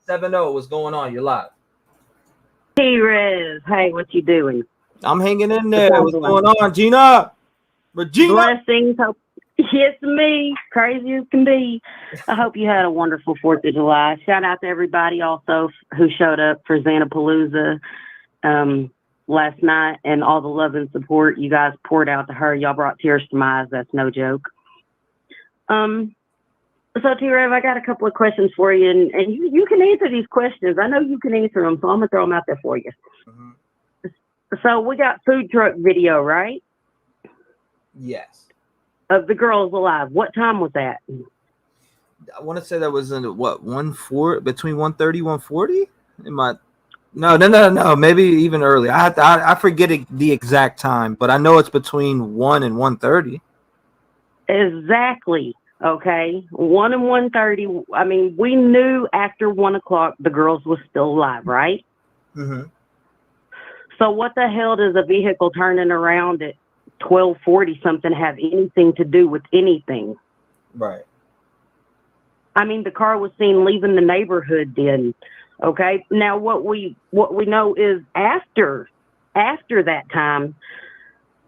7-0, what's going on? You're live. T-REV, hey, what you doing? I'm hanging in there. What's going on, Gina? Regina? Blessings. It's me, crazy as can be. I hope you had a wonderful 4th of July. Shout out to everybody also who showed up for Xanapalooza last night, and all the love and support you guys poured out to her. Y'all brought tears to my eyes. That's no joke. So, T-REV, I got a couple of questions for you, and you can answer these questions. I know you can answer them, so I'm going to throw them out there for you. So, we got food truck video, right? Yes. Of the girls alive. What time was that? I want to say that was in, between 1:30 1:40? No. Maybe even early. I forget the exact time, but I know it's between 1 and 1:30. Exactly. Okay, 1 and 1:30. I mean, we knew after 1 o'clock the girls was still alive, right? Mm-hmm. So what the hell does a vehicle turning around at 12:40 something have anything to do with anything? Right. I mean, the car was seen leaving the neighborhood then. Okay. Now what we know is after that time,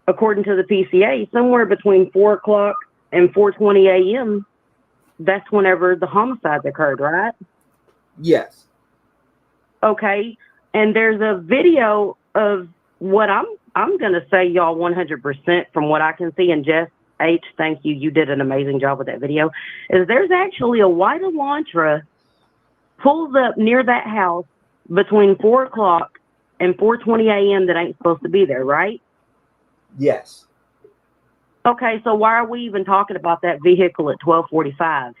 according to the PCA, somewhere between 4 o'clock and 4:20 a.m., that's whenever the homicide occurred, right? Yes. Okay. And there's a video of what I'm gonna say, y'all, 100% from what I can see, and Jeff H, thank you. You did an amazing job with that video. Is there's actually a white Elantra pulls up near that house between 4 o'clock and 4:20 a.m. that ain't supposed to be there, right? Yes. Okay, so why are we even talking about that vehicle at 12:45?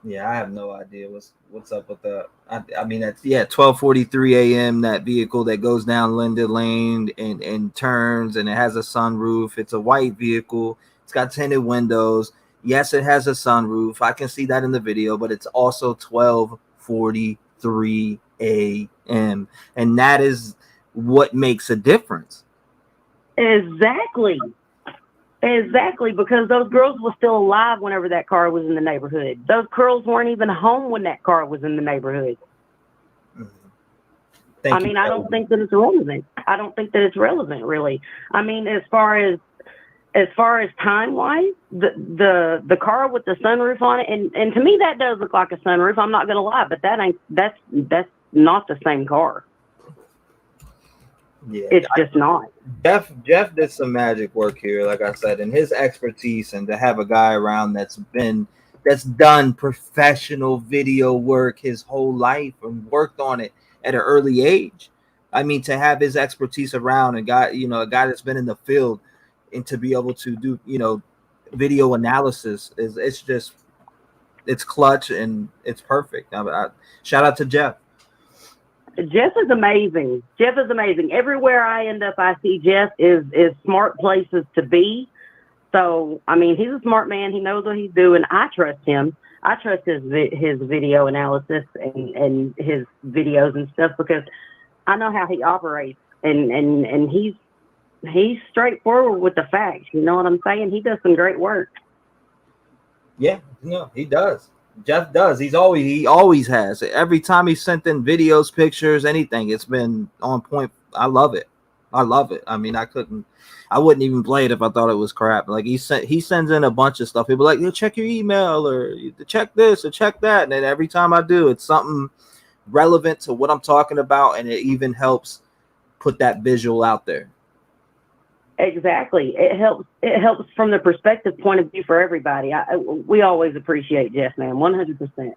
Yeah, I have no idea what's up with that. I mean, that's 12:43 a.m. That vehicle that goes down Linda Lane and turns, and it has a sunroof. It's a white vehicle. It's got tinted windows. Yes, it has a sunroof. I can see that in the video, but it's also 12:43 a.m. and that is what makes a difference. Exactly, because those girls were still alive whenever that car was in the neighborhood. Those girls weren't even home when that car was in the neighborhood. I mean, I don't think that it's relevant. I don't think that it's relevant, really. I mean, as far as time wise, the car with the sunroof on it, and to me that does look like a sunroof. I'm not gonna lie, but that's not the same car. Yeah, it's just not. Jeff did some magic work here, like I said, and his expertise, and to have a guy around that's done professional video work his whole life and worked on it at an early age. I mean, to have his expertise around and a guy that's been in the field, and to be able to do, video analysis it's clutch and it's perfect. Shout out to Jeff. Jeff is amazing. Everywhere I end up, I see Jeff is smart places to be. So, I mean, he's a smart man. He knows what he's doing. I trust him. I trust his video analysis and his videos and stuff, because I know how he operates, and he's straightforward with the facts. You know what I'm saying? He does some great work. Yeah, no, he does. Jeff does. He always has. Every time he sent in videos, pictures, anything, it's been on point. I love it. I mean, I wouldn't even play it if I thought it was crap. Like he sends in a bunch of stuff. People like, check your email or check this or check that. And then every time I do, it's something relevant to what I'm talking about, and it even helps put that visual out there. Exactly. It helps from the perspective point of view for everybody. We always appreciate Jeff, man. 100%.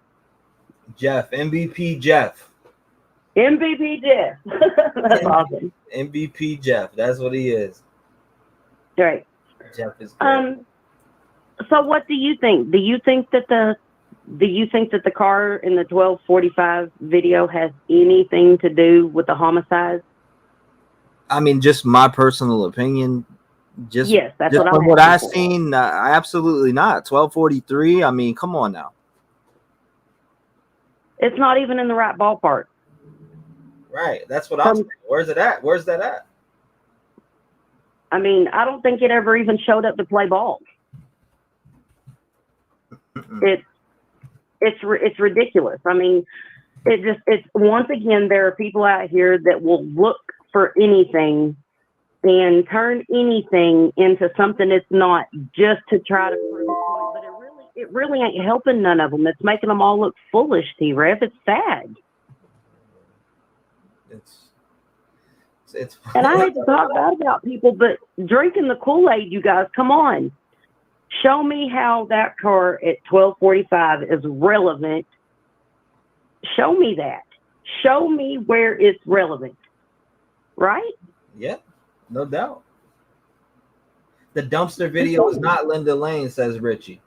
Jeff, MVP Jeff. MVP Jeff. That's awesome. MVP Jeff. That's what he is. Right. Jeff is great. So what do you think? Do you think that the car in the 12:45 video has anything to do with the homicide? I mean, just my personal opinion. Yes, that's just what from I'm what I've for. seen, absolutely not. 12:43. I mean, come on now. It's not even in the right ballpark. Right. That's what I'm saying. Where's it at? Where's that at? I mean, I don't think it ever even showed up to play ball. It's ridiculous. I mean, it's once again, there are people out here that will look for anything and turn anything into something it's not, just to try to prove a point. But it really ain't helping none of them. It's making them all look foolish, T-REV. It's sad. It's and I hate to talk bad about people, but drinking the Kool-Aid, you guys, come on. Show me how that car at 12:45 is relevant. Show me that. Show me where it's relevant. Right? Yeah, no doubt. The dumpster video is not Linda Lane, says Richie.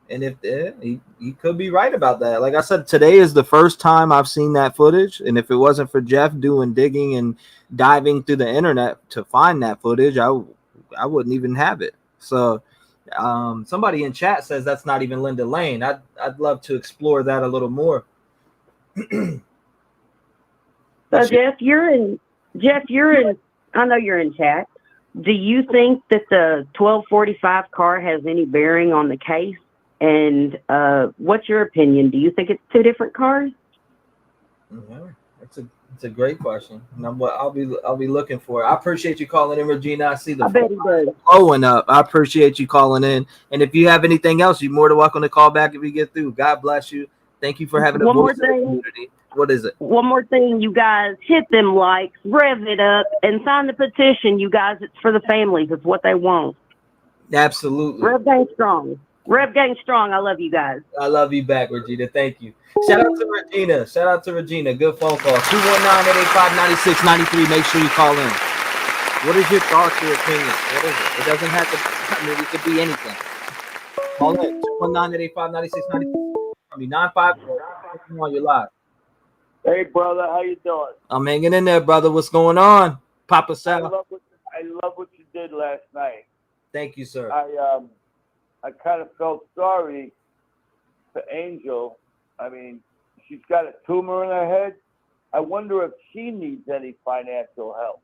And if he could be right about that. Like I said, today is the first time I've seen that footage. And if it wasn't for Jeff doing digging and diving through the internet to find that footage, I wouldn't even have it. So somebody in chat says that's not even Linda Lane. I'd love to explore that a little more. So Jeff, you're in. I know you're in chat. Do you think that the 1245 car has any bearing on the case? And what's your opinion? Do you think it's two different cars? Yeah, it's a great question. And I'll be looking for it. I appreciate you calling in, Regina. I see the I bet he does. blowing up. I appreciate you calling in. And if you have anything else, you're more than welcome to call back if we get through. God bless you. Thank you for having a One more voice in the thing. community. What is it? One more thing, you guys, hit them likes, rev it up, and sign the petition, you guys. It's for the families. It's what they want. Absolutely. Rev Gang Strong. Rev Gang Strong. I love you guys. I love you back, Regina. Thank you. Shout out to Regina. Shout out to Regina. Good phone call. 219-885-9693. Make sure you call in. What is your thoughts, your opinion? What is it? It doesn't have to, I mean, it could be anything. Call in. 219-885-9693. I mean, 954 on your live. Hey, brother, how you doing? I'm hanging in there, brother. What's going on? Papa Sal. I love what you did last night. Thank you, sir. I kind of felt sorry for Angel. I mean, she's got a tumor in her head. I wonder if she needs any financial help.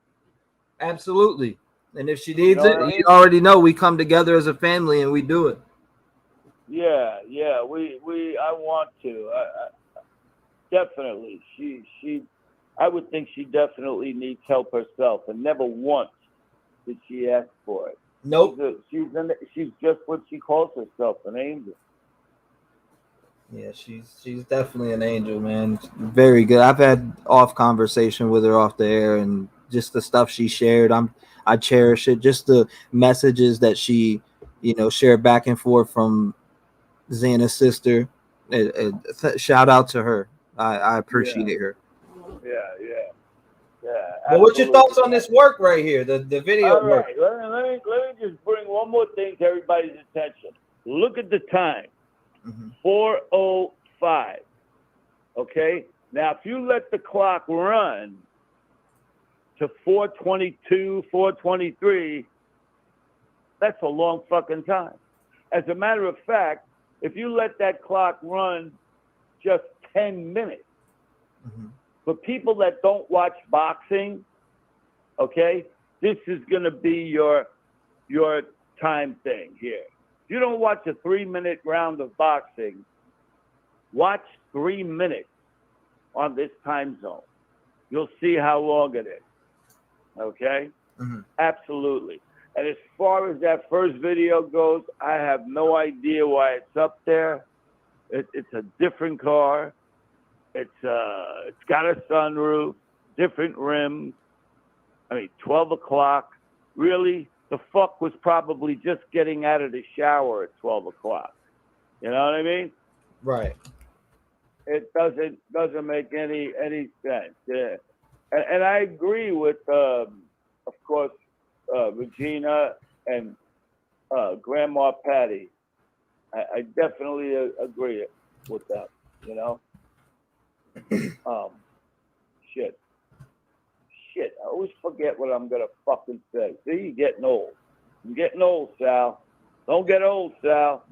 Absolutely. And if she needs You know what I it, mean? you already know we come together as a family and we do it. Yeah, I want to. Definitely. I would think she definitely needs help herself, and never once did she ask for it. Nope. She's just what she calls herself, an angel. Yeah, she's definitely an angel, man. Very good. I've had off conversation with her off the air, and just the stuff she shared, I cherish it. Just the messages that she, shared back and forth from Xana's sister. Shout out to her. I appreciate her. Yeah. Well, what's your thoughts on this work right here? The video All work. right, let me just bring one more thing to everybody's attention. Look at the time. 4:05. Okay? Now, if you let the clock run to 4:22, 4:23, that's a long fucking time. As a matter of fact, if you let that clock run just 10 minutes, for people that don't watch boxing, okay, this is going to be your time thing here. If you don't watch a 3-minute round of boxing, watch 3 minutes on this time zone. You'll see how long it is. Okay? Absolutely. And as far as that first video goes, I have no idea why it's up there. It's a different car. It's got a sunroof, different rims. I mean, 12 o'clock. Really, the fuck was probably just getting out of the shower at 12 o'clock. You know what I mean? Right. It doesn't make any sense. Yeah. And I agree with, of course, Regina and Grandma Patty. I definitely agree with that. Shit. I always forget what I'm gonna fucking say. See, you're getting old. I'm getting old, Sal. Don't get old, Sal.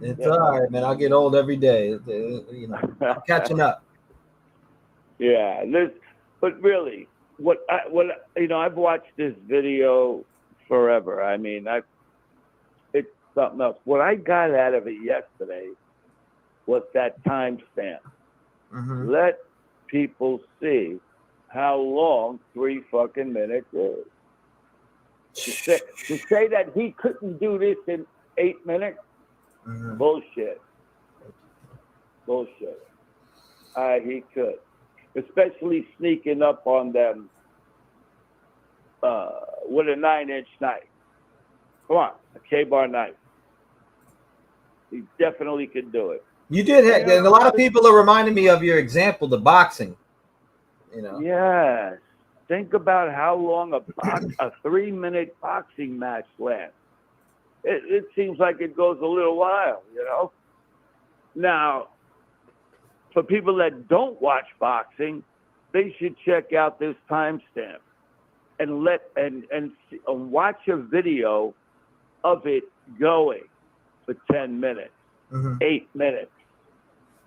It's all right, man. I'll get old every day. I'm catching up. Yeah, but really, I've watched this video forever. I mean, it's something else. What I got out of it yesterday was that timestamp. Let people see how long 3 fucking minutes is. To say that he couldn't do this in 8 minutes, bullshit. He could, especially sneaking up on them with a 9-inch knife. Come on, a K-bar knife. He definitely could do it. You did, and a lot of people are reminding me of your example, the boxing. Yes. Think about how long a 3-minute boxing match lasts. It seems like it goes a little while, Now, for people that don't watch boxing, they should check out this timestamp and watch a video of it going for 10 minutes, 8 minutes.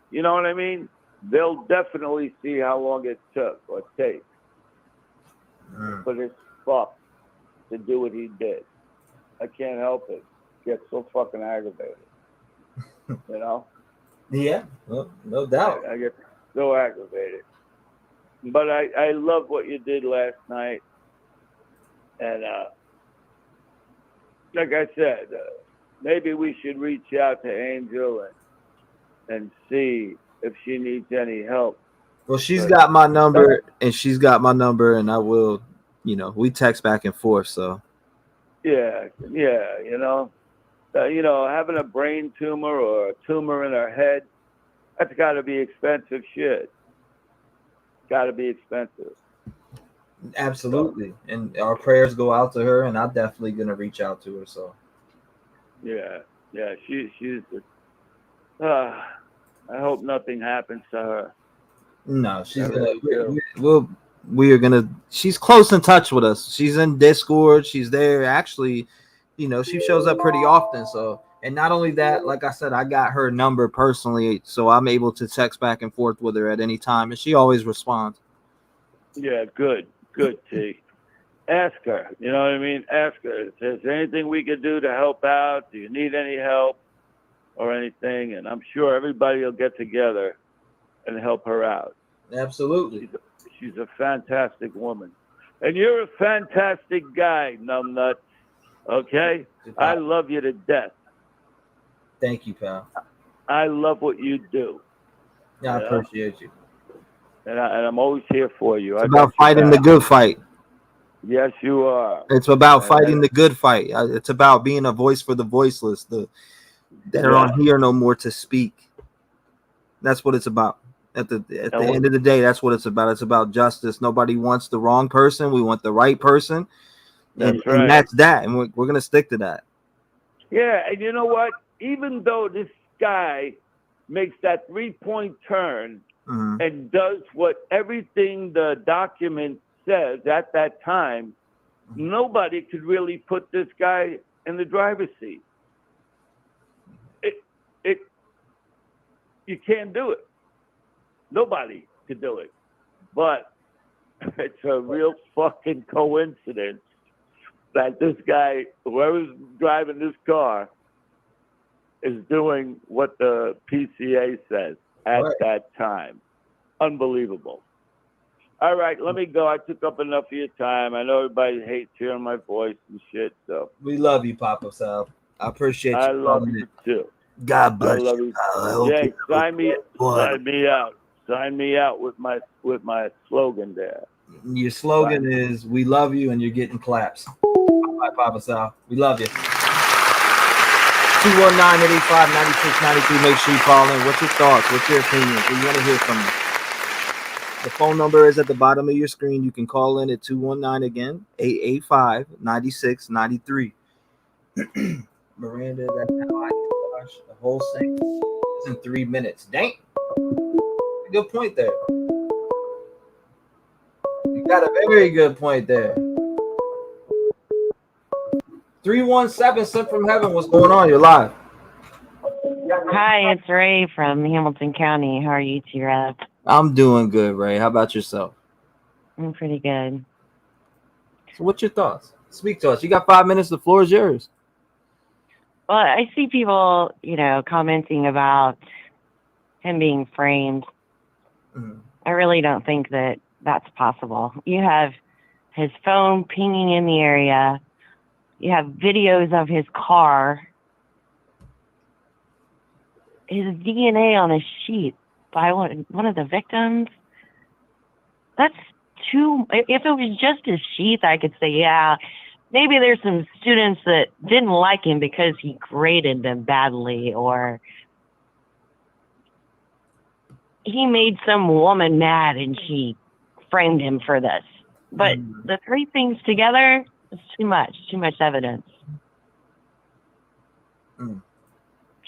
You know what I mean? They'll definitely see how long it took or takes. But it's fucked. to do what he did. I can't help it. Get so fucking aggravated. You know? Yeah, no doubt. I get so aggravated. But I love what you did last night. And like I said, maybe we should reach out to Angel and see if she needs any help. Well, she's got my number, and I will, we text back and forth. So Yeah, having a brain tumor or a tumor in her head, that's got to be expensive shit. Got to be expensive. absolutely, and our prayers go out to her, and I'm definitely gonna reach out to her. So Yeah, she's. I hope nothing happens to her. no, she's I gonna. really do. We are gonna. She's close in touch with us. She's in Discord. She's there. Actually, she shows up pretty often. So, and not only that, like I said, I got her number personally, so I'm able to text back and forth with her at any time, and she always responds. Yeah, good, T. Ask her. You know what I mean? Ask her. If there's anything we could do to help out, do you need any help or anything? And I'm sure everybody will get together and help her out. Absolutely. She's a fantastic woman. And you're a fantastic guy, numbnut. Okay? I love you to death. Thank you, pal. I love what you do. Yeah, I appreciate you. And I'm always here for you. It's about fighting the good fight. Yes, you are. It's about fighting the good fight. It's about being a voice for the voiceless, that aren't here no more to speak. That's what it's about. At the end of the day, that's what it's about. It's about justice. Nobody wants the wrong person. We want the right person. And that's that. And we're going to stick to that. Yeah, and you know what? Even though this guy makes that 3-point turn and does what everything the document says at that time, nobody could really put this guy in the driver's seat. You can't do it. Nobody could do it. But it's a real fucking coincidence that this guy, whoever's driving this car, is doing what the PCA says at that time. Unbelievable. All right, let me go. I took up enough of your time. I know everybody hates hearing my voice and shit, so. We love you, Papa Sal. I appreciate you. I love you too. God bless you. Yeah, sign me out. Sign me out with my slogan there. Your slogan is "We love you," and you're getting claps. All right, Papa Sal. We love you. 219-885-9693. Make sure you call in. What's your thoughts? What's your opinions? We want to hear from you. The phone number is at the bottom of your screen. You can call in at 219 again, 885-9693. Miranda, that's how I watch the whole thing in 3 minutes. Dang. Good point there. You got a very good point there. 317 sent from heaven. What's going on? You're live. Hi, it's Ray from Hamilton County. How are you, T-REV? I'm doing good, Ray. How about yourself? I'm pretty good. So what's your thoughts? Speak to us. You got 5 minutes. The floor is yours. Well, I see people, commenting about him being framed. I really don't think that that's possible. You have his phone pinging in the area. You have videos of his car. His DNA on a sheet by one of the victims. That's too. If it was just his sheath, I could say, yeah, maybe there's some students that didn't like him because he graded them badly, or he made some woman mad and she framed him for this. But the three things together is too much evidence.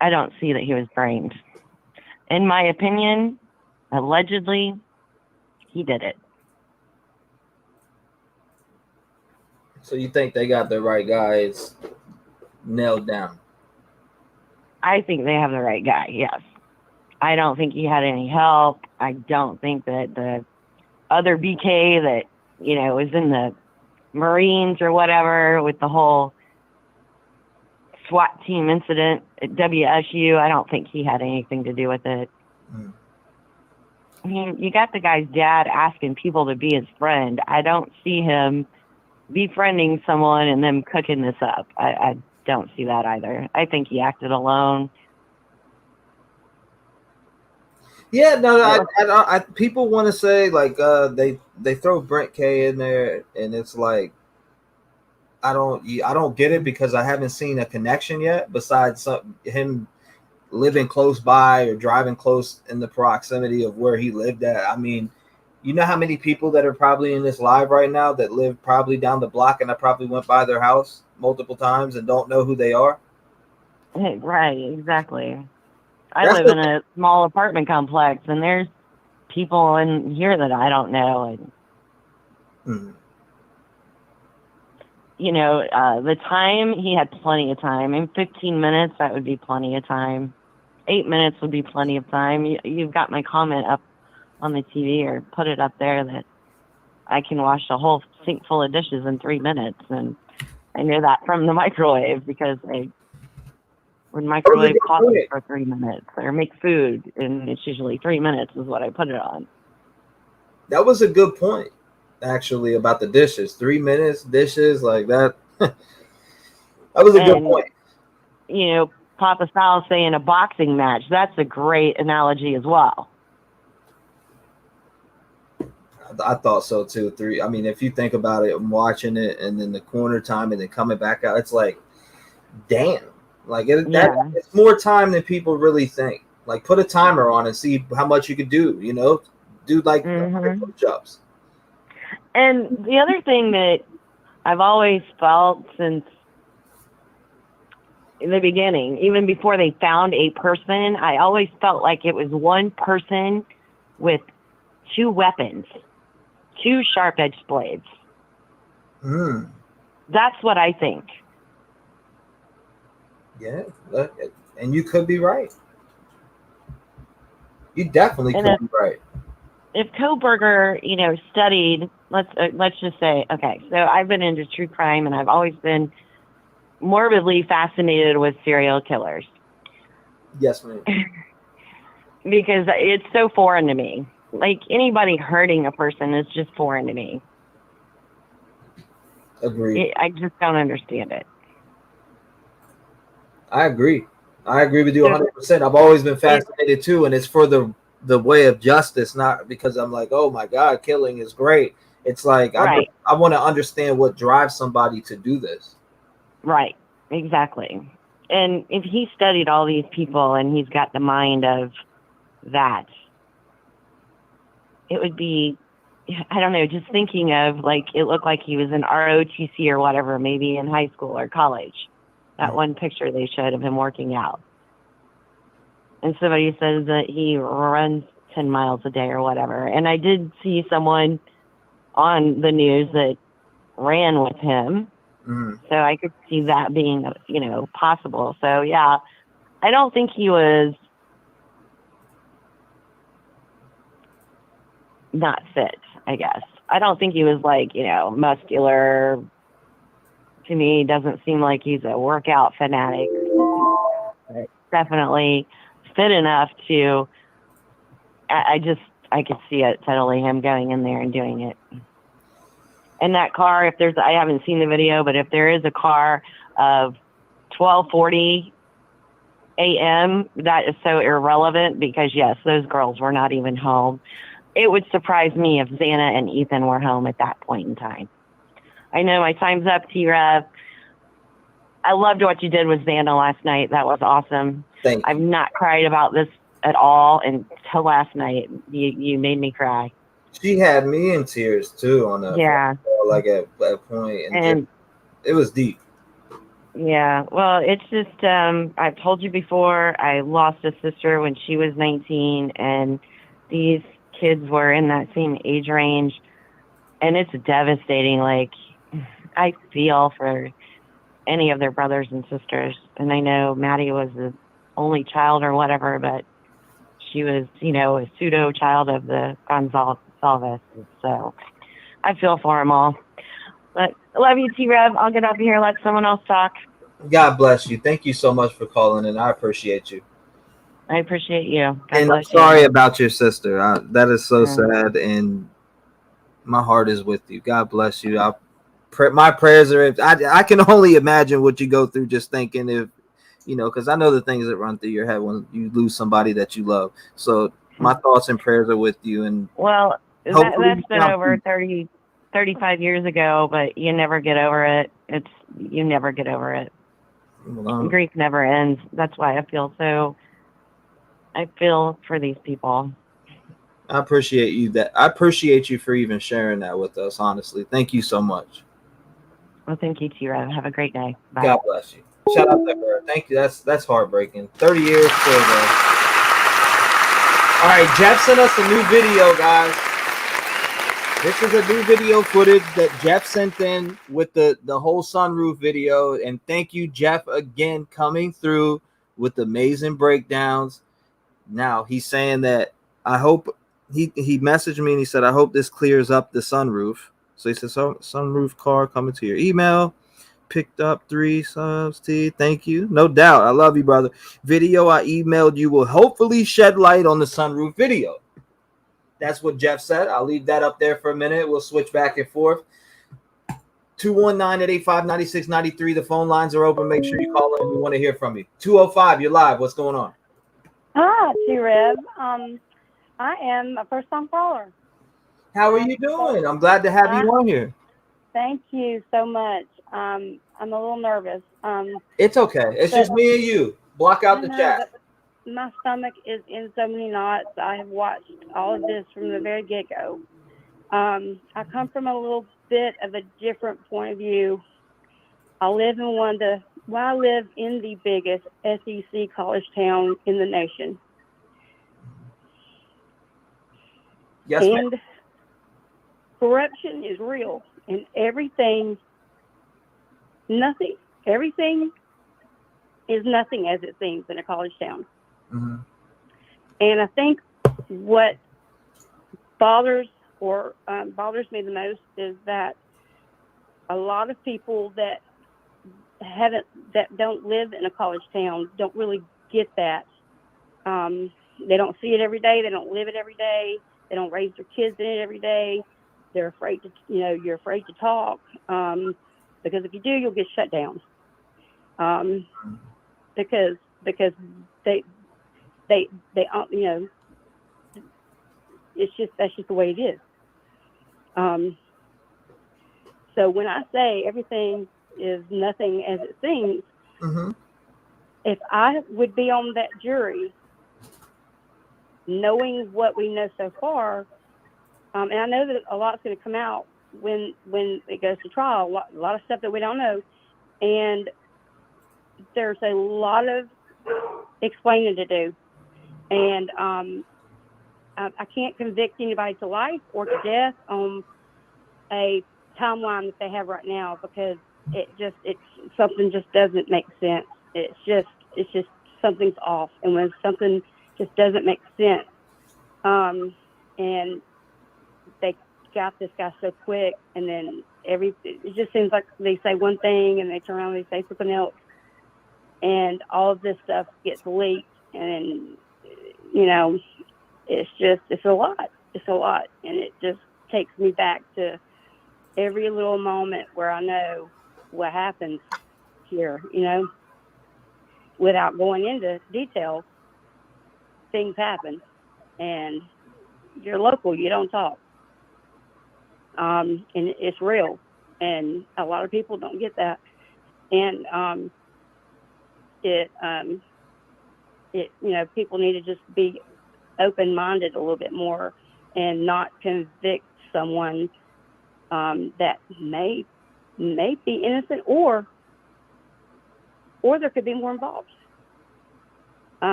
I don't see that he was framed. In my opinion, allegedly, he did it. So you think they got the right guys nailed down? I think they have the right guy, yes. I don't think he had any help. I don't think that the other BK that, was in the Marines or whatever with the whole SWAT team incident at WSU. I don't think he had anything to do with it. I mean, you got the guy's dad asking people to be his friend. I don't see him befriending someone and them cooking this up. I don't see that either. I think he acted alone. Yeah, no, I people want to say like they throw Brent K in there, and it's like I don't get it because I haven't seen a connection yet. Besides him living close by or driving close in the proximity of where he lived at. I mean, you know how many people that are probably in this live right now that live probably down the block, and I probably went by their house multiple times and don't know who they are. Right, exactly. I live in a small apartment complex, and there's people in here that I don't know. And, you know, the time, he had plenty of time. In 15 minutes, that would be plenty of time. 8 minutes would be plenty of time. You've got my comment up on the TV, or put it up there, that I can wash a whole sink full of dishes in 3 minutes. And I know that from the microwave because I would microwave coffee for 3 minutes, or make food, and it's usually 3 minutes is what I put it on. That was a good point, actually, about the dishes. 3 minutes, dishes, like that. That was a good point. You know, Papa Sal saying a boxing match. That's a great analogy as well. I thought so too. I mean, if you think about it, I'm watching it, and then the corner time, and then coming back out, it's like, damn. Like it's more time than people really think. Like, put a timer on and see how much you could do. You know, do like 100 push-ups. And the other thing that I've always felt since the beginning, even before they found a person, I always felt like it was one person with two weapons, two sharp-edged blades. That's what I think. Yeah, and you could be right. You definitely could be right. If Koberger, you know, studied, let's just say, okay, so I've been into true crime, and I've always been morbidly fascinated with serial killers. Yes, ma'am. Because it's so foreign to me. Like, anybody hurting a person is just foreign to me. Agreed. I just don't understand it. I agree with you 100%. I've always been fascinated too, and it's for the way of justice, not because I'm like, oh my God, killing is great. It's like I want to understand what drives somebody to do this. Right, exactly. And if he studied all these people and he's got the mind of that, it would be, I don't know, just thinking of, like, it looked like he was in ROTC or whatever, maybe in high school or college. That one picture they showed of him working out. And somebody says that he runs 10 miles a day or whatever. And I did see someone on the news that ran with him. So I could see that being, you know, possible. So, yeah, I don't think he was not fit, I guess. I don't think he was, like, you know, muscular. To me, it doesn't seem like he's a workout fanatic. But definitely fit enough to, I could see it totally, him going in there and doing it. And that car, I haven't seen the video, but if there is a car of 12:40 a.m., that is so irrelevant because, yes, those girls were not even home. It would surprise me if Xana and Ethan were home at that point in time. I know my time's up, T-REV. I loved what you did with Xana last night. That was awesome. Thank you. I've not cried about this at all until last night. You made me cry. She had me in tears too on a like at a point, and it was deep. Yeah, well, it's just I've told you before, I lost a sister when she was 19, and these kids were in that same age range, and it's devastating. Like, I feel for any of their brothers and sisters, and I know Maddie was the only child or whatever, but she was, you know, a pseudo child of the Gonzalez. So I feel for them all. But Love you, T-Rev. I'll get up here and let someone else talk. God bless you. Thank you so much for calling in. I appreciate you. I appreciate you. God and bless I'm sorry you. about your sister. That is so sad, and my heart is with you. God bless you. My prayers are. I can only imagine what you go through just thinking if, because I know the things that run through your head when you lose somebody that you love. So my thoughts and prayers are with you. And well, that's been over 35 years ago, but you never get over it. You never get over it. Grief never ends. That's why I feel for these people. I appreciate you I appreciate you for even sharing that with us. Honestly, thank you so much. Well, thank you, T-Rev. Have a great day. Bye. God bless you. Shout out to her. Thank you. That's heartbreaking. 30 years still though. All right, Jeff sent us a new video, guys. This is a new video footage that Jeff sent in with the whole sunroof video. And thank you, Jeff, again, coming through with amazing breakdowns. Now, he's saying that I hope he messaged me and he said, I hope this clears up the sunroof. So he said, sunroof car coming to your email. Picked up 3 subs, T. Thank you. No doubt. I love you, brother. Video I emailed you will hopefully shed light on the sunroof video. That's what Jeff said. I'll leave that up there for a minute. We'll switch back and forth. 219-885-9693. The phone lines are open. Make sure you call in. We want to hear from you. 205, you're live. What's going on? Hi, T-Rev. I am a first-time caller. How are you doing? I'm glad to have you on here. Thank you so much. I'm a little nervous. It's okay. It's just me and you. Block out the chat. My stomach is in so many knots. I have watched all of this from the very get-go. I come from a little bit of a different point of view. I live in the biggest SEC college town in the nation. Yes, and ma'am. Corruption is real, and everything is nothing as it seems in a college town. Mm-hmm. And I think what bothers me the most is that a lot of people that don't live in a college town don't really get that. They don't see it every day. They don't live it every day. They don't raise their kids in it every day. They're afraid to, you're afraid to talk because if you do, you'll get shut down. Because they that's just the way it is. So when I say everything is nothing as it seems, mm-hmm. If I would be on that jury, knowing what we know so far, and I know that a lot's going to come out when it goes to trial, a lot of stuff that we don't know, and there's a lot of explaining to do, and I can't convict anybody to life or to death on a timeline that they have right now because something just doesn't make sense. It's just something's off, and when something just doesn't make sense, and they got this guy so quick, and then it just seems like they say one thing and they turn around and they say something else, and all of this stuff gets leaked, and it's a lot, and it just takes me back to every little moment where I know what happens here, without going into detail. Things happen, and you're local, you don't talk, and it's real, and a lot of people don't get that, and people need to just be open-minded a little bit more and not convict someone that may be innocent, or there could be more involved.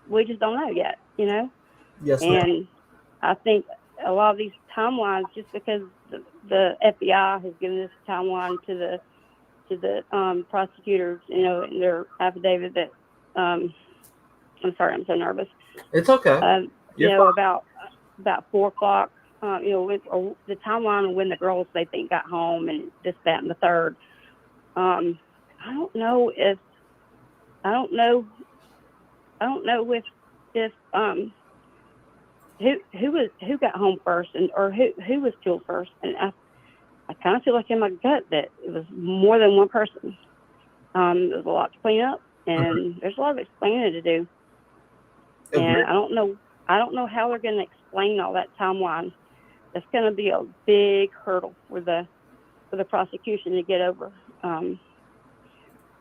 We just don't know yet, Yes, and ma'am. I think a lot of these timelines, just because the FBI has given this timeline to the prosecutors, in their affidavit that I'm sorry, I'm so nervous. It's okay. About 4 o'clock or the timeline of when the girls they think got home and this, that, and the third. I don't know if who got home first or who was killed first, and I kind of feel like in my gut that it was more than one person. There's a lot to clean up, and there's a lot of explaining to do. And I don't know how they're going to explain all that timeline. That's going to be a big hurdle for the prosecution to get over.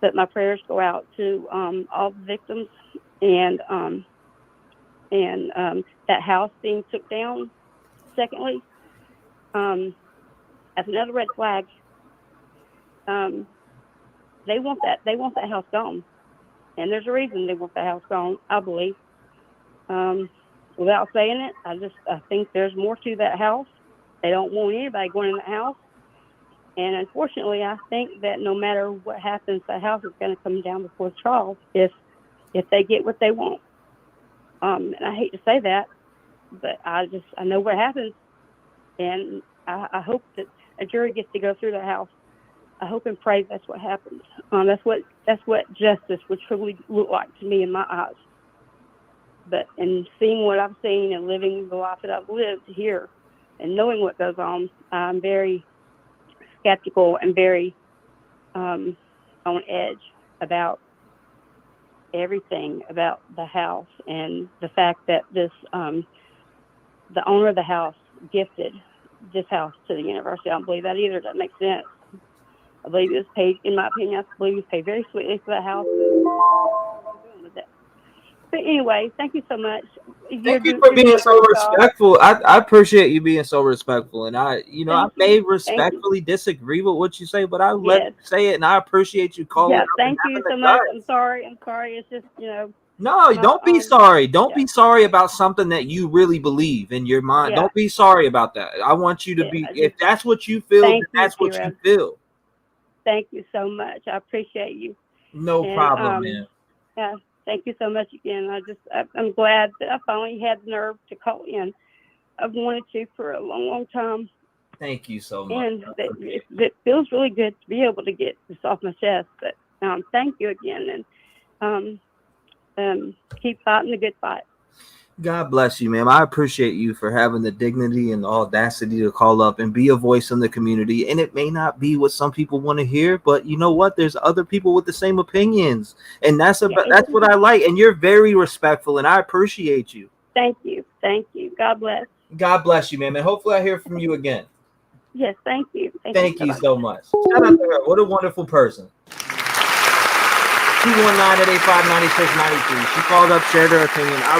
But my prayers go out to all the victims, and that house being took down. Secondly, as another red flag, they want that house gone, and there's a reason they want that house gone, I believe. Without saying it, I think there's more to that house. They don't want anybody going in that house, and unfortunately, I think that no matter what happens, the house is going to come down before the trial if they get what they want. And I hate to say that, but I know what happens, and I hope that a jury gets to go through the house. I hope and pray that's what happens. That's what justice would truly look like to me in my eyes. But in seeing what I've seen and living the life that I've lived here and knowing what goes on, I'm very skeptical and very on edge about everything about the house and the fact that this the owner of the house gifted this house to the university. I don't believe that either. That makes sense. I believe it was paid, in my opinion, I believe it was paid very sweetly for that house. But anyway, thank you so much. Thank you for being so respectful. I appreciate you being so respectful. And I may respectfully disagree with what you say, but I let you say it, and I appreciate you calling. Yeah, thank you so much. I'm sorry. It's just, No, don't be sorry. Don't be sorry about something that you really believe in your mind. Yeah. Don't be sorry about that. I want you to be, if that's what you feel, then that's what you feel. Thank you so much. I appreciate you. No problem, man. Yeah, thank you so much again. I'm glad that I finally had the nerve to call in. I've wanted to for a long, long time. Thank you so much. And it feels really good to be able to get this off my chest. But thank you again, and keep fighting the good fight. God bless you, ma'am. I appreciate you for having the dignity and the audacity to call up and be a voice in the community. And it may not be what some people want to hear, but you know what? There's other people with the same opinions, and that's what I like. And you're very respectful, and I appreciate you. Thank you. God bless. God bless you, ma'am. And hopefully I hear from you again. Yes, thank you. Thank you so much. Shout out to her. What a wonderful person. 219-885-9693. She called up, shared her opinion. I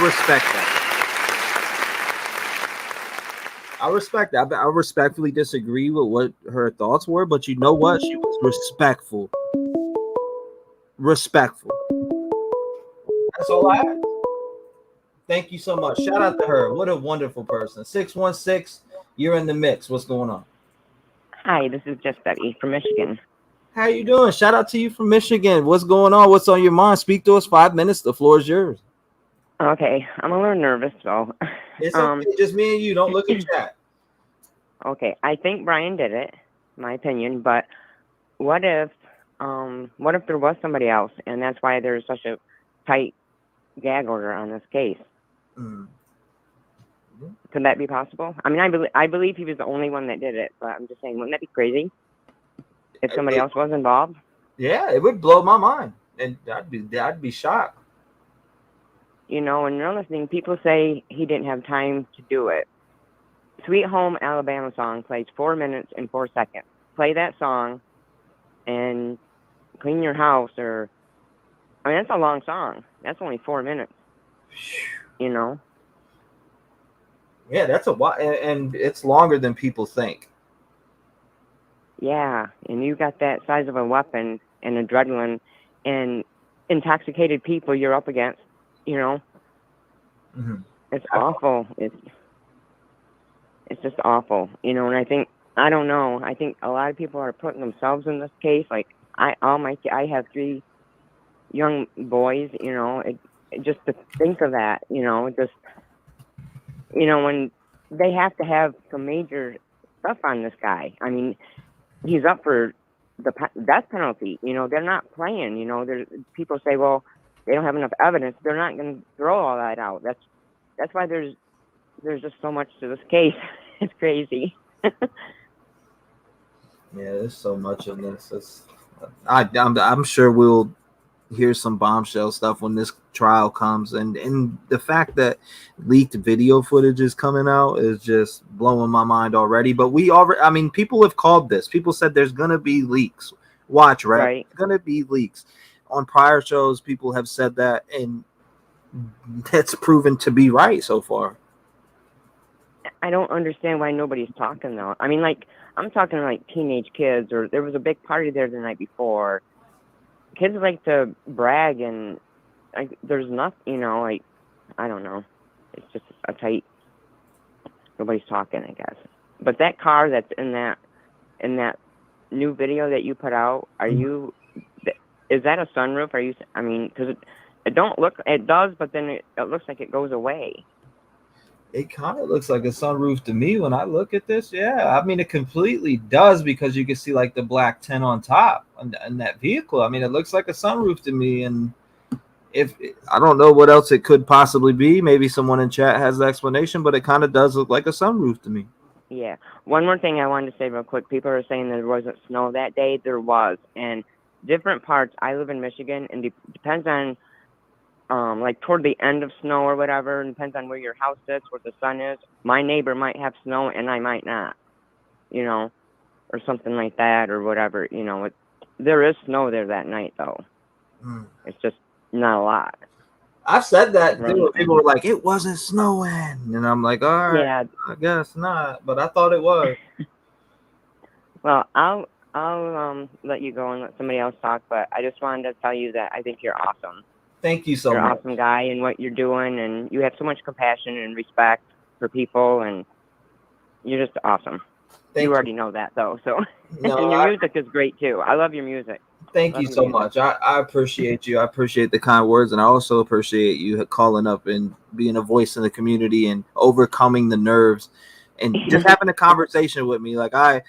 respect that. I respectfully disagree with what her thoughts were, but you know what? She was respectful. That's all I have. Thank you so much. Shout out to her. What a wonderful person. 616, you're in the mix. What's going on? Hi, this is Just Betty from Michigan. How you doing? Shout out to you from Michigan. What's going on? What's on your mind? Speak to us. 5 minutes. The floor is yours. Okay, I'm a little nervous, so. It's okay. Just me and you. Don't look at chat. Okay, I think Brian did it, my opinion. But what if there was somebody else, and that's why there's such a tight gag order on this case? Could that be possible? I mean, I believe he was the only one that did it, but I'm just saying, wouldn't that be crazy if somebody else was involved? Yeah, it would blow my mind, and I'd be shocked. You know, when you're listening, people say he didn't have time to do it. Sweet Home Alabama song plays 4 minutes and 4 seconds. Play that song and clean your house, or I mean, that's a long song. That's only 4 minutes. You know. Yeah, that's a while, and it's longer than people think. Yeah, and you got that size of a weapon and adrenaline and intoxicated people you're up against. You know, It's awful. It's just awful. You know, and I think a lot of people are putting themselves in this case. Like I have 3 young boys. You know, it just to think of that. You know, just when they have to have some major stuff on this guy. I mean, he's up for the death penalty. You know, they're not playing. You know, people say, well, they don't have enough evidence. They're not going to throw all that out. That's why there's just so much to this case. It's crazy. Yeah, there's so much in this. I'm sure we'll hear some bombshell stuff when this trial comes, and the fact that leaked video footage is coming out is just blowing my mind already. But I mean, people have called this. People said there's gonna be leaks. Watch, right? There's gonna be leaks. On prior shows, people have said that, and that's proven to be right so far. I don't understand why nobody's talking though. I mean, like, I'm talking like teenage kids, or there was a big party there the night before. Kids like to brag, and there's nothing, you know, like, I don't know. It's just a tight, nobody's talking, I guess. But that car that's in that new video that you put out, is that a sunroof? I mean, because it does, but then it looks like it goes away. It kind of looks like a sunroof to me when I look at this. Yeah, I mean, it completely does, because you can see like the black tint on top and that vehicle. I mean, it looks like a sunroof to me. And if I don't know what else it could possibly be, maybe someone in chat has the explanation, but it kind of does look like a sunroof to me. Yeah. One more thing I wanted to say real quick. People are saying there wasn't snow that day. There was. And different parts. I live in Michigan, and depends on like toward the end of snow or whatever, and depends on where your house is, where the sun is. My neighbor might have snow and I might not, you know, or something like that, or whatever. You know, there is snow there that night though. It's just not a lot. I've said that too. People were like, it wasn't snowing, and I'm like, all right, yeah, I guess not, but I thought it was. Well, I'll let you go and let somebody else talk, but I just wanted to tell you that I think you're awesome. Thank you so much. You're an much. Awesome guy in what you're doing, and you have so much compassion and respect for people, and you're just awesome. You already know that, though. So, No, and your music is great too. I love your music. Thank you so much. I appreciate you. I appreciate the kind words, and I also appreciate you calling up and being a voice in the community and overcoming the nerves and just having a conversation with me. Like, I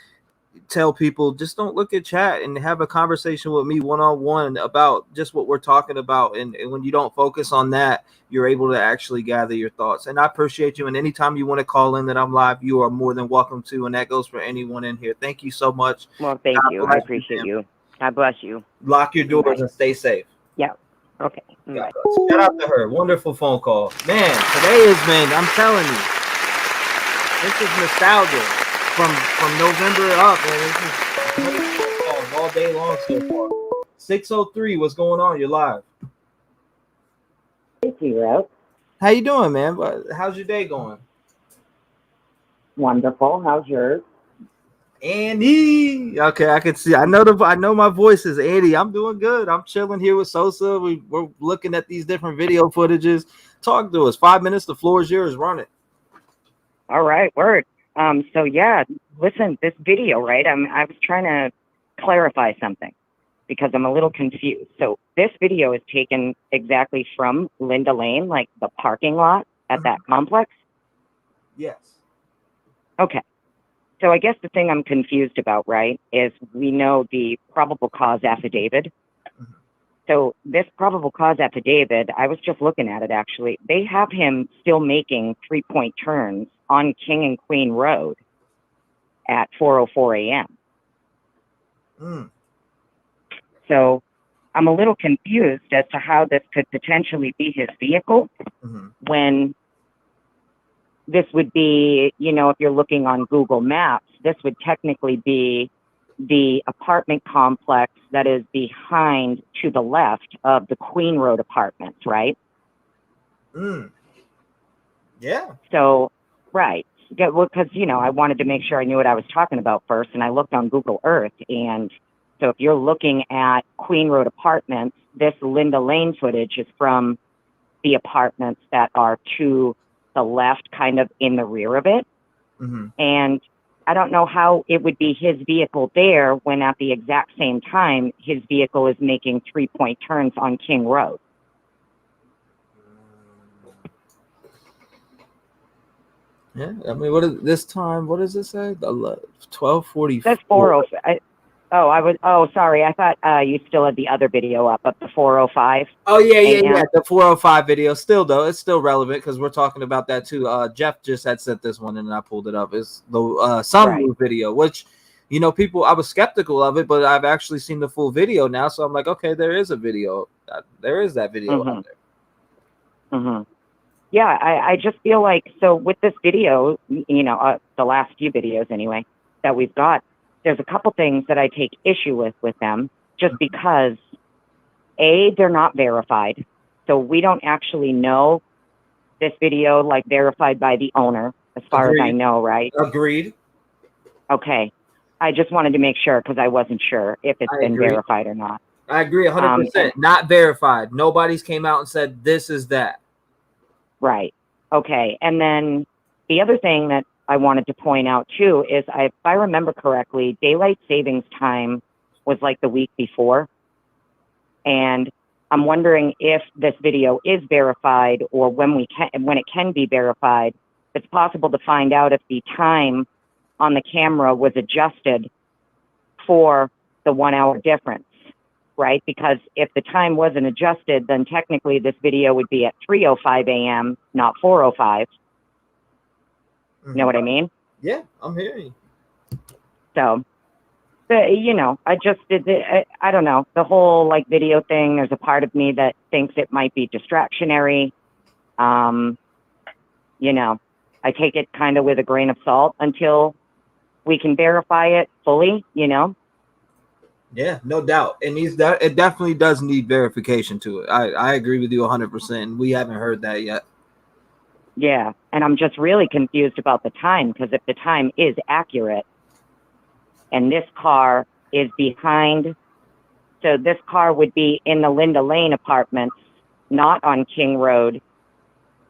tell people, just don't look at chat and have a conversation with me one-on-one about just what we're talking about. And when you don't focus on that, you're able to actually gather your thoughts. And I appreciate you. And anytime you want to call in that I'm live, you are more than welcome to. And that goes for anyone in here. Thank you so much. Well, thank you. I appreciate you. God bless you. Lock your doors and stay safe. Yeah. Okay. Bye. Shout out to her. Wonderful phone call. Man, today has been, I'm telling you, this is nostalgia. From November up, man. This is all day long so far. 603, what's going on? You're live. Hey, T-REV. How you doing, man? How's your day going? Wonderful. How's yours? Andy. Okay, I can see. I know my voice is Andy. I'm doing good. I'm chilling here with Sosa. We're looking at these different video footages. Talk to us. 5 minutes. The floor is yours. Run it. All right. Word. So yeah, listen, this video, right? I was trying to clarify something because I'm a little confused. So this video is taken exactly from Linda Lane, like the parking lot at that complex? Yes. Okay. So I guess the thing I'm confused about, right, is we know the probable cause affidavit. So this probable cause affidavit, I was just looking at it actually. They have him still making 3-point turns on King and Queen Road at 4:04 a.m. So I'm a little confused as to how this could potentially be his vehicle when this would be, you know, if you're looking on Google Maps, this would technically be the apartment complex that is behind to the left of the Queen Road apartments, right? Yeah. So, right. Well, because, you know, I wanted to make sure I knew what I was talking about first, and I looked on Google Earth, and so if you're looking at Queen Road apartments, this Linda Lane footage is from the apartments that are to the left, kind of in the rear of it. And I don't know how it would be his vehicle there when at the exact same time his vehicle is making 3-point turns on King Road. Yeah, I mean, what is this time? What does it say? 12:44. That's 405. Oh, sorry. I thought you still had the other video up the 405. Oh yeah, AM. the 405 video. Still though, it's still relevant because we're talking about that too. Jeff just had sent this one and I pulled it up. It's the sunroof video, which people, I was skeptical of it, but I've actually seen the full video now, so I'm like, okay, there is a video. There is that video out there. Mm-hmm. Yeah, I just feel like, so with this video, the last few videos anyway that we've got, there's a couple things that I take issue with them, just because they're not verified. So we don't actually know this video, like, verified by the owner, as far as I know, right? Agreed. Okay. I just wanted to make sure because I wasn't sure if it's been verified or not. I agree 100%. Not verified. Nobody's came out and said this is that. Right. Okay. And then the other thing that I wanted to point out too is, if I remember correctly, daylight savings time was like the week before. And I'm wondering if this video is verified, or when it can be verified, it's possible to find out if the time on the camera was adjusted for the 1 hour difference, right? Because if the time wasn't adjusted, then technically this video would be at 3:05 a.m., not 4:05. You know what I mean? Yeah, I'm hearing you. So, I just did I don't know, the whole like video thing. There's a part of me that thinks it might be distractionary. I take it kind of with a grain of salt until we can verify it fully, Yeah, no doubt. And it definitely does need verification to it. I agree with you 100%. We haven't heard that yet. Yeah, and I'm just really confused about the time, because if the time is accurate and this car is behind, so this car would be in the Linda Lane apartments, not on King Road,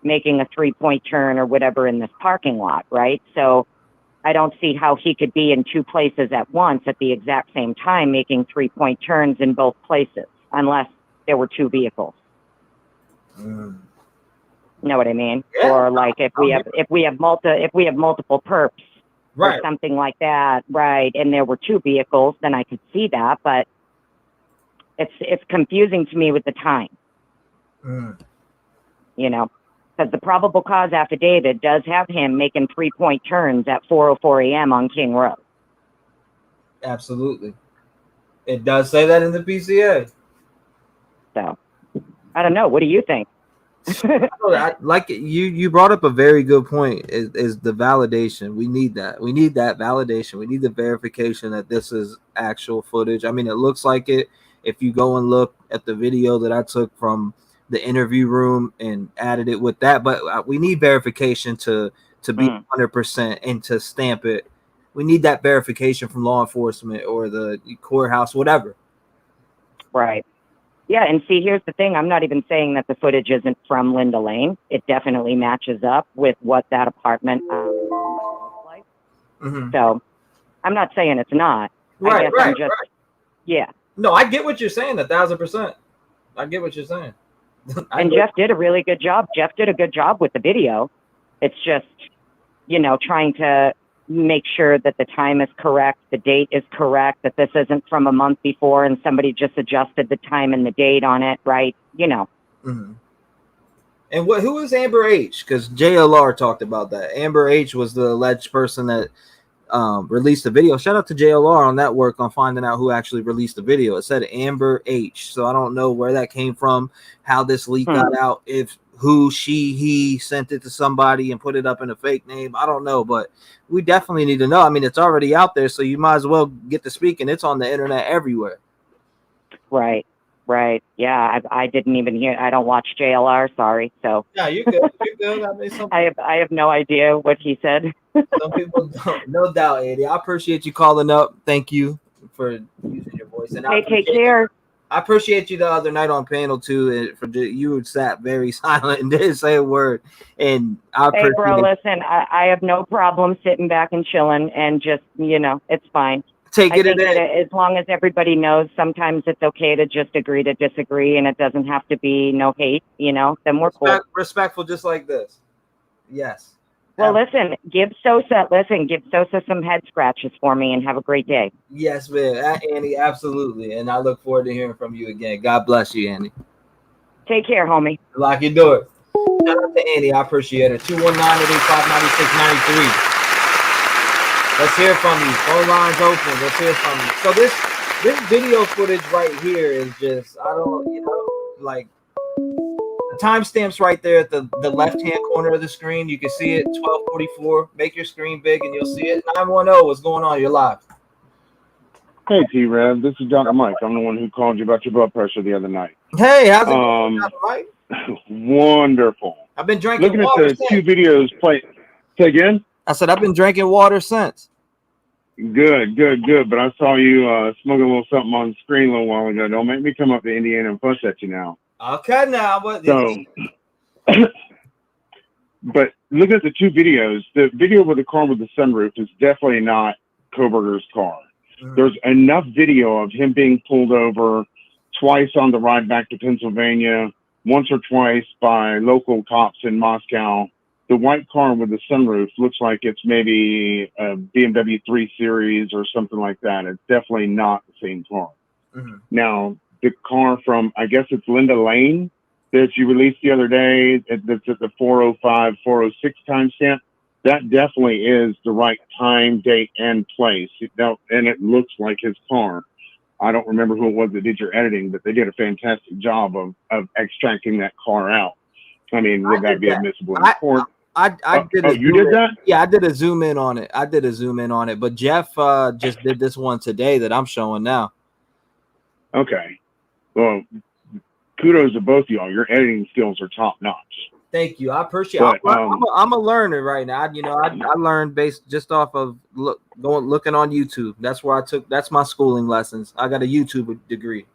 making a 3-point turn or whatever in this parking lot, right? So I don't see how he could be in two places at once at the exact same time, making 3-point turns in both places, unless there were two vehicles. You know what I mean? Yeah. Or like if we have multiple perps, right, or something like that, right? And there were two vehicles, then I could see that, but it's confusing to me with the time. Because the probable cause affidavit does have him making 3-point turns at 4:04 a.m. on King Road. Absolutely, it does say that in the PCA. So I don't know. What do you think? You brought up a very good point, is the validation. We need that validation. We need the verification that this is actual footage. I mean, it looks like it. If you go and look at the video that I took from the interview room and added it with that, but we need verification to be 100% and to stamp it. We need that verification from law enforcement or the courthouse, whatever. Right. Yeah, and see, here's the thing. I'm not even saying that the footage isn't from Linda Lane. It definitely matches up with what that apartment looks like. So I'm not saying it's not. Right, right. Yeah. No, I get what you're saying, 1,000%. I get what you're saying. And Jeff did a really good job. Jeff did a good job with the video. It's just, trying to make sure that the time is correct, the date is correct, that this isn't from a month before and somebody just adjusted the time and the date on it, right? And who is Amber H? Because JLR talked about that. Amber H was the alleged person that released the video. Shout out to JLR on that work on finding out who actually released the video. It said Amber H. So I don't know where that came from, how this leak got out, if he sent it to somebody and put it up in a fake name. I don't know, but we definitely need to know. I mean, it's already out there, so you might as well get to speaking. It's on the internet everywhere. Right. Yeah, I didn't even hear. I don't watch JLR. Sorry. So yeah, you're good. You're good. I mean, I have no idea what he said. Some people don't. No doubt, Eddie. I appreciate you calling up. Thank you for using your voice. And hey, take care. I appreciate you the other night on panel too. You sat very silent and didn't say a word. And hey, bro, listen. I have no problem sitting back and chilling, and just it's fine. I think that as long as everybody knows, sometimes it's okay to just agree to disagree, and it doesn't have to be no hate. Then we're cool. Respectful, just like this. Yes. Well, listen, give Sosa some head scratches for me and have a great day. Yes, man. Annie, absolutely. And I look forward to hearing from you again. God bless you, Annie. Take care, homie. Lock your door. Shout out to Annie. I appreciate it. 219-885-9693. Let's hear from you. Phone lines open. Let's hear from you. So this video footage right here is just, I don't, like, the timestamps right there at the left-hand corner of the screen. You can see it, 12:44. Make your screen big and you'll see it. 910, what's going on? You're live. Hey, T-REV, this is Dr. Mike. I'm the one who called you about your blood pressure the other night. Hey, how's it going, Dr. Mike? Wonderful. I've been drinking Looking water at the since. two videos play. Say again? I said I've been drinking water since. Good. But I saw you smoking a little something on the screen a little while ago. Don't make me come up to Indiana and fuss at you now. Okay, now. What? So, but look at the two videos. The video with the car with the sunroof is definitely not Koberger's car. There's enough video of him being pulled over twice on the ride back to Pennsylvania, once or twice by local cops in Moscow. The white car with the sunroof looks like it's maybe a BMW 3 Series or something like that. It's definitely not the same car. Now, the car from, I guess it's Linda Lane that you released the other day, that's at the 4:05, 4:06 timestamp. That definitely is the right time, date, and place. And it looks like his car. I don't remember who it was that did your editing, but they did a fantastic job of extracting that car out. I mean, would that be admissible in court? I did. You did that? Yeah, I did a zoom in on it. But Jeff just did this one today that I'm showing now. Okay. Well, kudos to both of y'all. Your editing skills are top notch. Thank you. I appreciate it. I'm a learner right now. I learned based just off of looking on YouTube. That's where that's my schooling lessons. I got a YouTube degree,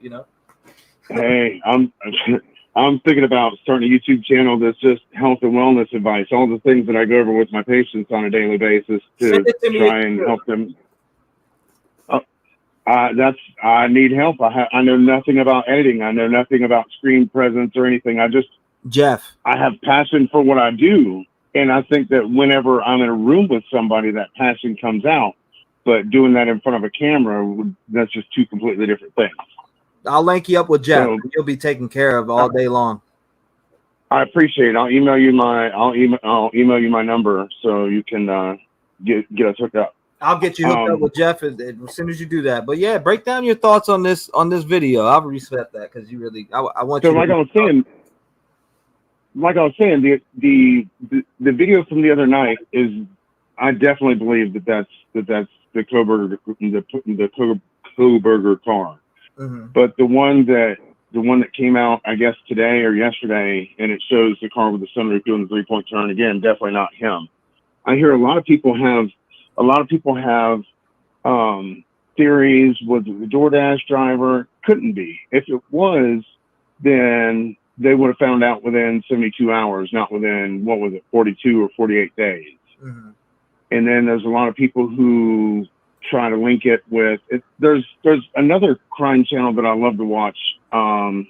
Hey, I'm thinking about starting a YouTube channel that's just health and wellness advice, all the things that I go over with my patients on a daily basis to try and help them. I need help. I know nothing about editing. I know nothing about screen presence or anything. I have passion for what I do. And I think that whenever I'm in a room with somebody, that passion comes out. But doing that in front of a camera, that's just two completely different things. I'll link you up with Jeff. You'll be taken care of all day long. I appreciate it. I'll email you my number so you can get us hooked up. I'll get you hooked up with Jeff as soon as you do that. But yeah, break down your thoughts on this video. I'll respect that because you really. I want so you. Like I was saying, the video from the other night is. I definitely believe that's the Koberger car. But the one that came out, I guess today or yesterday, and it shows the car with the sunroof doing the 3-point turn again, definitely not him. I hear a lot of people have theories. Was it the DoorDash driver? Couldn't be. If it was, then they would have found out within 72 hours, not within 42 or 48 days. And then there's a lot of people who try to link it with it. There's another crime channel that I love to watch. I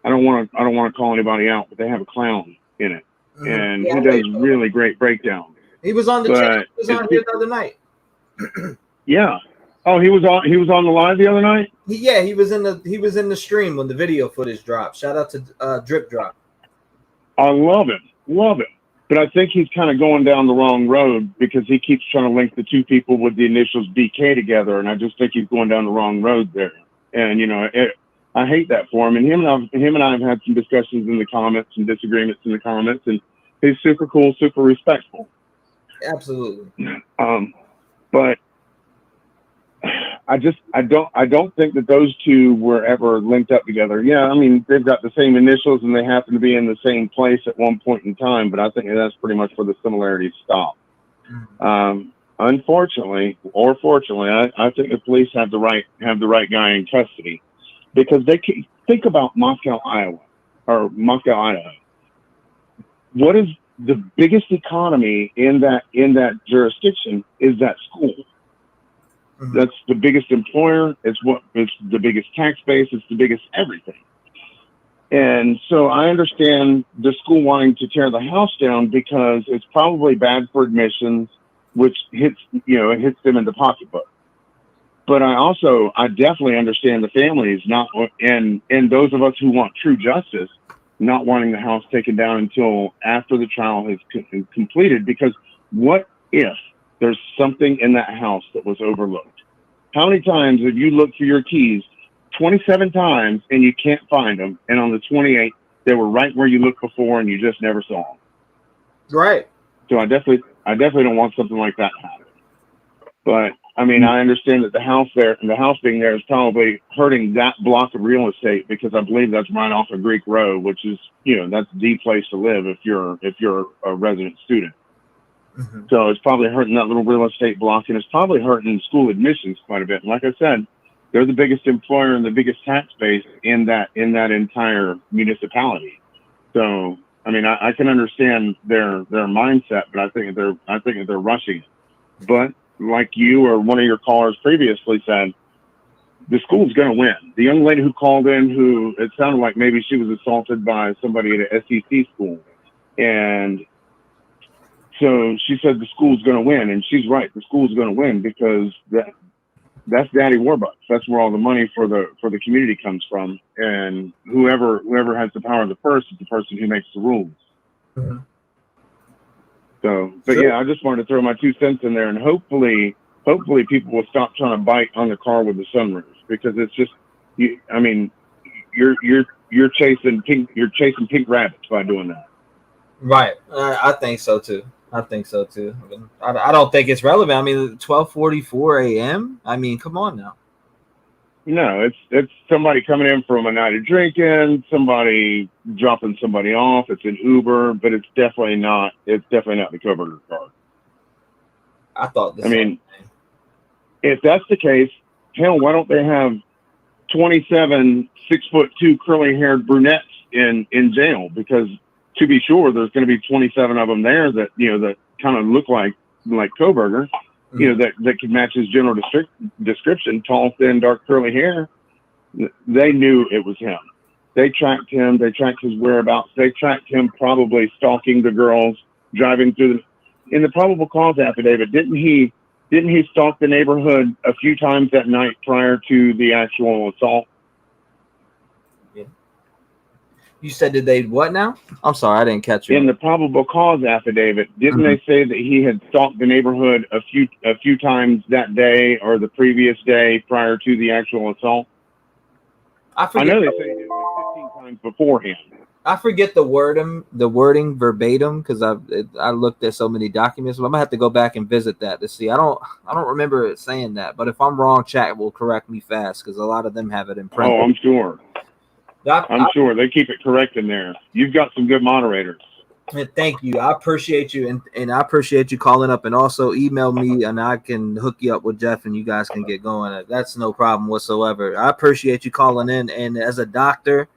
don't want to call anybody out, but they have a clown in it, and he does really great breakdowns. He was on the channel. He was on here the other night. Yeah. Oh, he was on the live the other night. He was in the stream when the video footage dropped. Shout out to Drip Drop. I love it. But I think he's kind of going down the wrong road because he keeps trying to link the two people with the initials BK together, and I just think he's going down the wrong road there. And I hate that for him. And him and I have had some discussions in the comments and disagreements in the comments, and he's super cool, super respectful. Absolutely. But I don't think that those two were ever linked up together. Yeah, I mean, they've got the same initials and they happen to be in the same place at one point in time, but I think that's pretty much where the similarities stop. Unfortunately, or fortunately, I think the police have the right guy in custody because they can think about Moscow, Idaho. What is the biggest economy in that jurisdiction is that school. That's the biggest employer. It's the biggest tax base. It's the biggest everything. And so I understand the school wanting to tear the house down because it's probably bad for admissions, which hits, it hits them in the pocketbook. But I definitely understand the families not, and those of us who want true justice, not wanting the house taken down until after the trial has completed. Because what if there's something in that house that was overlooked? How many times have you looked for your keys 27 times and you can't find them, and on the 28th they were right where you looked before and you just never saw them? Right. So I definitely don't want something like that to happen. But I mean, I understand that the house being there is probably hurting that block of real estate, because I believe that's right off of Greek Road, which is, that's the place to live if you're a resident student. Mm-hmm. So it's probably hurting that little real estate block, and it's probably hurting school admissions quite a bit. And like I said, they're the biggest employer and the biggest tax base in that entire municipality. So I mean, I can understand their mindset, but I think they're rushing it. But like you or one of your callers previously said, the school's going to win. The young lady who called in, who it sounded like maybe she was assaulted by somebody at an SEC school, and so she said the school's going to win, and she's right. The school's going to win because that's Daddy Warbucks. That's where all the money for the community comes from, and whoever has the power of the purse is the person who makes the rules. Mm-hmm. So, but yeah, I just wanted to throw my 2 cents in there, and hopefully people will stop trying to bite on the car with the sunroof, because it's just, you're chasing pink rabbits by doing that. Right. I think so too. I mean, I don't think it's relevant. I mean, 12:44 a.m. I mean, come on now. No, it's somebody coming in from a night of drinking, somebody dropping somebody off. It's an Uber, but it's definitely not the Koberger car. I thought this. I mean, if that's the case, hell, why don't they have 27 6'2" curly-haired brunettes in jail? Because to be sure, there's going to be 27 of them there that that kind of look like Koberger. That could match his general description: tall, thin, dark, curly hair. They knew it was him. They tracked him. They tracked his whereabouts. They tracked him probably stalking the girls, driving through in the probable cause affidavit. Didn't he stalk the neighborhood a few times that night prior to the actual assault? You said, did they what now? I'm sorry, I didn't catch you. In the probable cause affidavit, didn't they say that he had stalked the neighborhood a few times that day or the previous day prior to the actual assault? I know they say it was 15 times beforehand. I forget the wording verbatim, because I looked at so many documents. But I'm gonna have to go back and visit that to see. I don't remember it saying that, but if I'm wrong, chat will correct me fast, because a lot of them have it in print. Oh, I'm sure. I'm sure they keep it correct in there. You've got some good moderators. Thank you. I appreciate you, and I appreciate you calling up, and also email me, and I can hook you up with Jeff, and you guys can get going. That's no problem whatsoever. I appreciate you calling in, and as a doctor,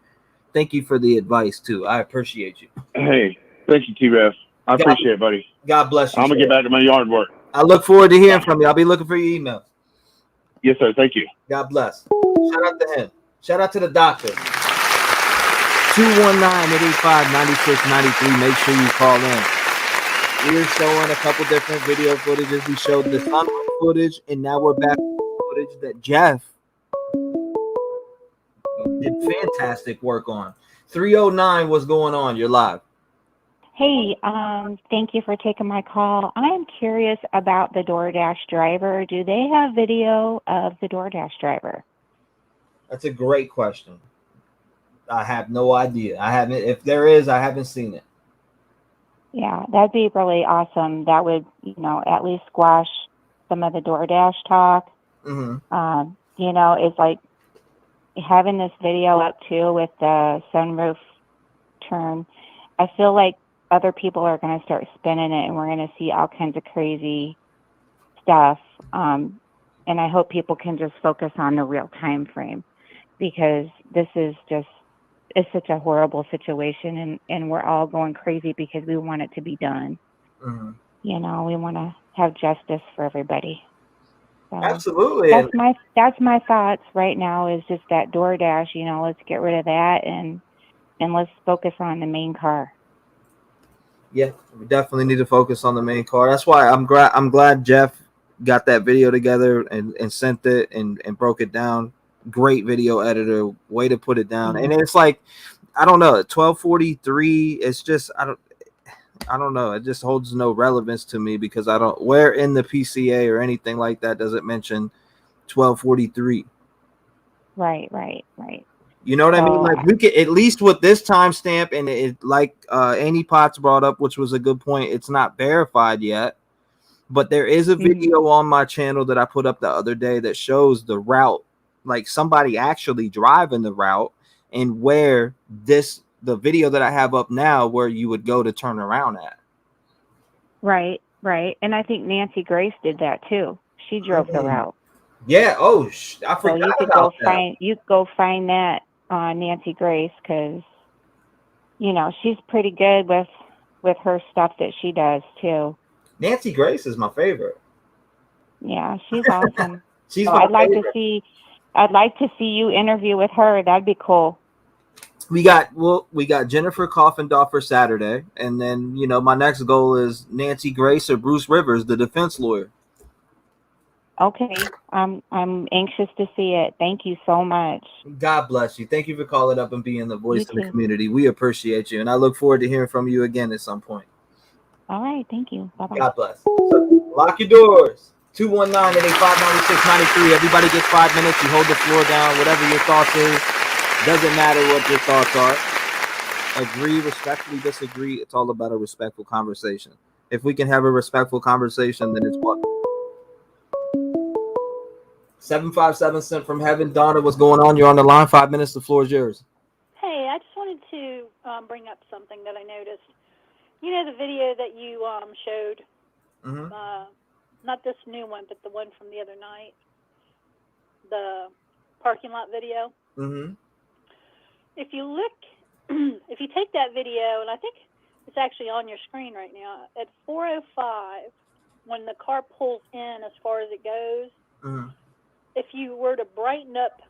thank you for the advice too. I appreciate you. Hey, thank you, T-REV. I appreciate it, buddy. God bless you. I'm gonna get back to my yard work. I look forward to hearing from you. I'll be looking for your emails. Yes, sir. Thank you. God bless. Shout out to him. Shout out to the doctor. 219-885-9693. Make sure you call in. We're showing a couple different video footages. We showed the sunroof footage, and now we're back to footage that Jeff did fantastic work on. 309, what's going on? You're live. Hey, thank you for taking my call. I'm curious about the DoorDash driver. Do they have video of the DoorDash driver? That's a great question. I have no idea. I haven't. If there is, I haven't seen it. Yeah, that'd be really awesome. That would, at least squash some of the DoorDash talk. Mm-hmm. It's like having this video up too with the sunroof turn. I feel like other people are going to start spinning it, and we're going to see all kinds of crazy stuff. And I hope people can just focus on the real time frame, because this is it's such a horrible situation, and we're all going crazy because we want it to be done. Mm-hmm. We want to have justice for everybody. So absolutely. That's my thoughts right now, is just that DoorDash, let's get rid of that and and let's focus on the main car. Yeah, we definitely need to focus on the main car. That's why I'm glad Jeff got that video together and sent it and broke it down. Great video editor, way to put it down. And it's like, I don't know, 1243. It's just I don't know. It just holds no relevance to me because I don't, where in the PCA or anything like that does it mention 1243. Right. You know what I mean? Like, we could at least with this timestamp, and it like Annie Potts brought up, which was a good point. It's not verified yet, but there is a video on my channel that I put up the other day that shows the route, like somebody actually driving the route, and where the video that I have up now, where you would go to turn around at. Right. And I think Nancy Grace did that too. She drove the route. Yeah. Oh, I forgot so you could about go that. You could go find that on Nancy Grace, because she's pretty good with her stuff that she does too. Nancy Grace is my favorite. Yeah, she's awesome. She's so my I'd like favorite. to see you interview with her. That'd be cool. We got Jennifer Coffindoffer Saturday, and then my next goal is Nancy Grace or Bruce Rivers, the defense lawyer. Okay, I'm anxious to see it. Thank you so much. God bless you. Thank you for calling up and being the voice You of the too. community. We appreciate you, and I look forward to hearing from you again at some point. All right, thank you. Bye-bye. God bless. So, lock your doors. 219-885-9693. Everybody gets 5 minutes. You hold the floor down. Whatever your thoughts is, doesn't matter what your thoughts are. Agree, respectfully disagree. It's all about a respectful conversation. If we can have a respectful conversation, then it's what? 757 sent from heaven. Donna, what's going on? You're on the line. 5 minutes. The floor is yours. Hey, I just wanted to bring up something that I noticed. You know the video that you showed? Not this new one, but the one from the other night. The parking lot video. If you look, if you take that video, and I think it's actually on your screen right now, at 4:05, when the car pulls in as far as it goes, if you were to brighten up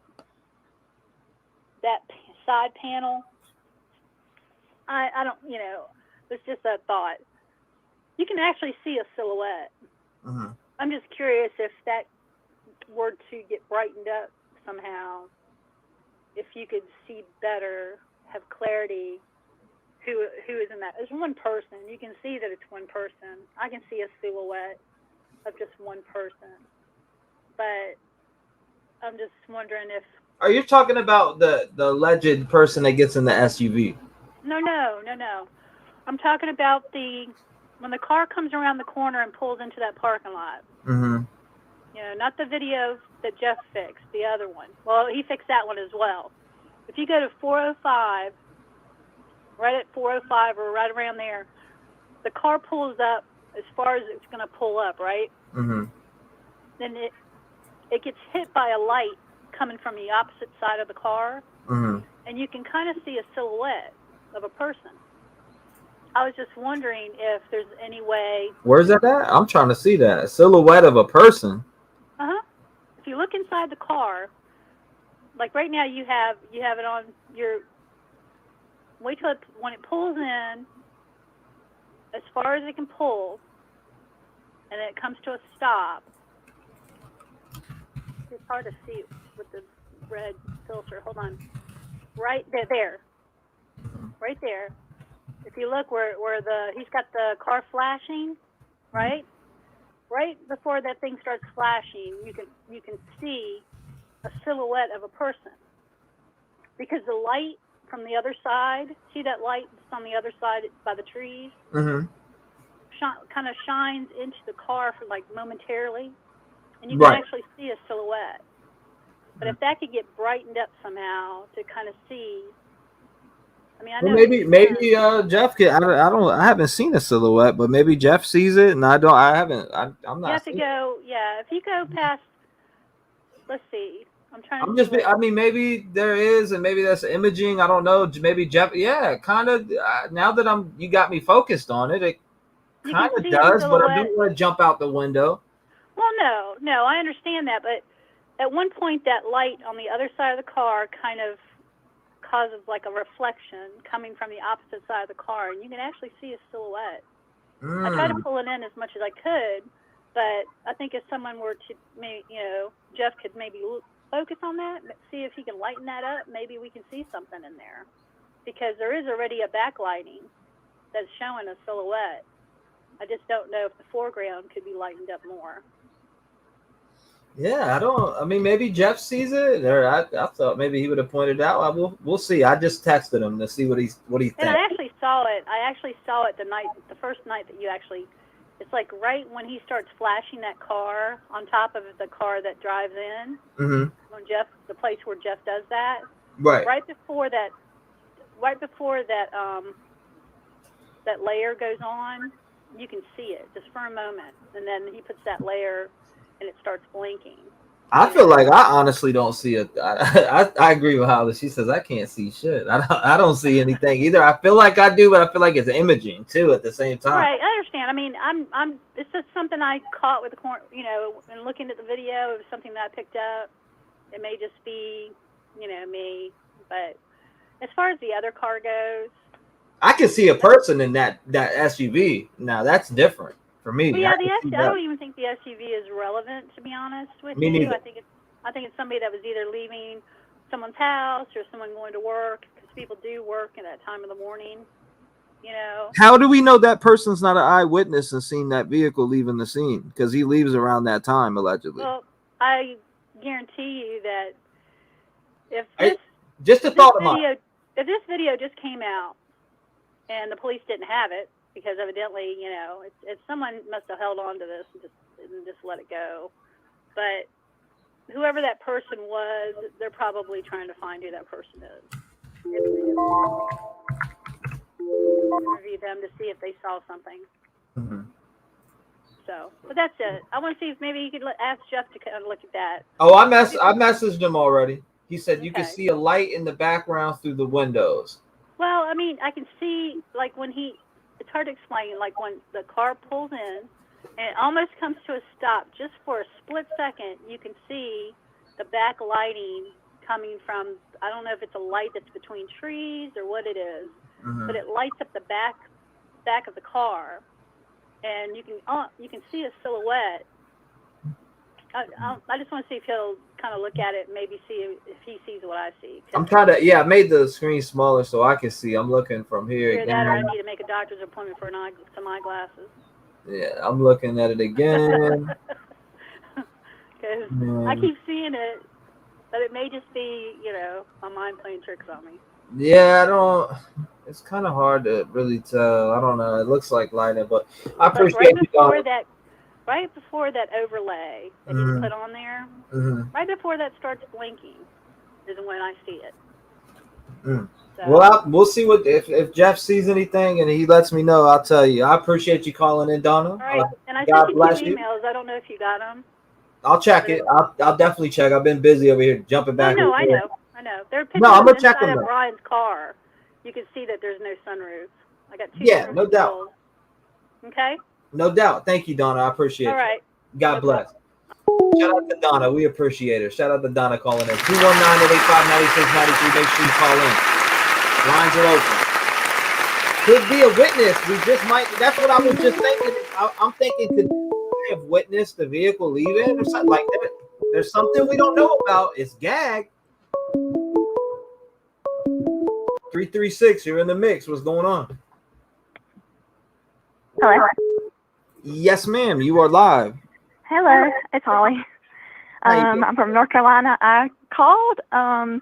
that side panel, I don't, it's just a thought. You can actually see a silhouette. I'm just curious if that were to get brightened up somehow, if you could see better, have clarity, who is in that. It's one person. You can see that it's one person. I can see a silhouette of just one person. But I'm just wondering if... Are you talking about the alleged person that gets in the SUV? No. I'm talking about when the car comes around the corner and pulls into that parking lot. Not the video that Jeff fixed, the other one. Well, he fixed that one as well. If you go to 405, right at 405 or right around there, the car pulls up as far as it's going to pull up, right? Then it gets hit by a light coming from the opposite side of the car, and you can kind of see a silhouette of a person. I was just wondering if there's any way... Where's that at? I'm trying to see that. A silhouette of a person. If you look inside the car, like right now you have it on your... Wait till when it pulls in, as far as it can pull, and then it comes to a stop. It's hard to see with the red filter. Hold on. Right there. Right there. If you look where he's got the car flashing, right? Right before that thing starts flashing, you can see a silhouette of a person. Because the light from the other side, see that light that's on the other side by the trees? Kind of shines into the car for like momentarily, and you can actually see a silhouette. But if that could get brightened up somehow to kind of see, I mean, I know maybe Jeff could. I haven't seen a silhouette, but maybe Jeff sees it, and I'm not. You have to go. Yeah, if you go past, let's see. Maybe there is, and maybe that's imaging. I don't know. Maybe Jeff. Yeah, kind of. Now that you got me focused on it, it kind of does. But I do want to jump out the window. Well, no, I understand that, but at one point that light on the other side of the car kind of because of like a reflection coming from the opposite side of the car, and you can actually see a silhouette. I tried to pull it in as much as I could, but I think if someone were to, Jeff could maybe focus on that, see if he can lighten that up, maybe we can see something in there. Because there is already a backlighting that's showing a silhouette. I just don't know if the foreground could be lightened up more. Yeah, I mean, maybe Jeff sees it, or I thought maybe he would have pointed out. We'll see. I just texted him to see what he thinks. And I actually saw it. The first night that you actually. It's like right when he starts flashing that car on top of the car that drives in. Mm-hmm. When the place where Jeff does that. Right. Right before that that layer goes on, you can see it just for a moment, and then he puts that layer, and it starts blinking. I feel like I honestly don't see it. I agree with Holly. She says I can't see shit. I don't see anything either. I feel like I do, but I feel like it's imaging too at the same time. Right, I understand. I mean, it's just something I caught with and looking at the video. It was something that I picked up. It may just be, me, but as far as the other car goes, I can see a person in that SUV. Now that's different for me. Well, yeah, I don't even think the SUV is relevant, to be honest with Me you. neither. I think it's somebody that was either leaving someone's house or someone going to work, because people do work at that time of the morning. How do we know that person's not an eyewitness and seen that vehicle leaving the scene? Because he leaves around that time, allegedly. Well, I guarantee you that if this video just came out and the police didn't have it, because evidently, it's someone must have held on to this and just let it go. But whoever that person was, they're probably trying to find who that person is. Interview them to see if they saw something. Mm-hmm. So, but that's it. I want to see if maybe you could ask Jeff to kind of look at that. Oh, I messaged him already. He said you can Okay. see a light in the background through the windows. Well, I mean, I can see, like, it's hard to explain, like, when the car pulls in, and it almost comes to a stop just for a split second, you can see the back lighting coming from, I don't know if it's a light that's between trees or what it is, but it lights up the back of the car, and you can see a silhouette. I just want to see if he'll kind of look at it and maybe see if he sees what I see. I'm trying to, I made the screen smaller so I can see. I'm looking from here Either again. that or I need to make a doctor's appointment for some eyeglasses. Yeah, I'm looking at it again. Because Man. I keep seeing it, but it may just be, my mind playing tricks on me. Yeah, it's kind of hard to really tell. I don't know. It looks like lighting, but I Like appreciate you, Donna. right before that overlay that you put on there, right before that starts blinking is when I see it. Mm. So, Well, we'll see if Jeff sees anything and he lets me know. I'll tell you. I appreciate you calling in, Donna. all right, and I God sent bless you you. 2 emails. I don't know if you got them. I'll check it. I'll definitely check. I've been busy over here jumping back. I know. They're pictures I'm gonna check inside them of out. Brian's car. You can see that there's no sunroof. I got 2 Yeah, different no doubt. bills. Okay. No doubt. Thank you, Donna. I appreciate All you. right. God bless. Shout out to Donna. We appreciate her. Shout out to Donna calling in. 219-885-9693. Make sure you call in. Lines are open. Could be a witness. We just might. That's what I was just thinking. I'm thinking, could we have witnessed the vehicle leaving or something like that? There's something we don't know about. It's gag. 336, you're in the mix. What's going on? Hello. Yes, ma'am. You are live. Hello, it's Holly. I'm from North Carolina. I called, I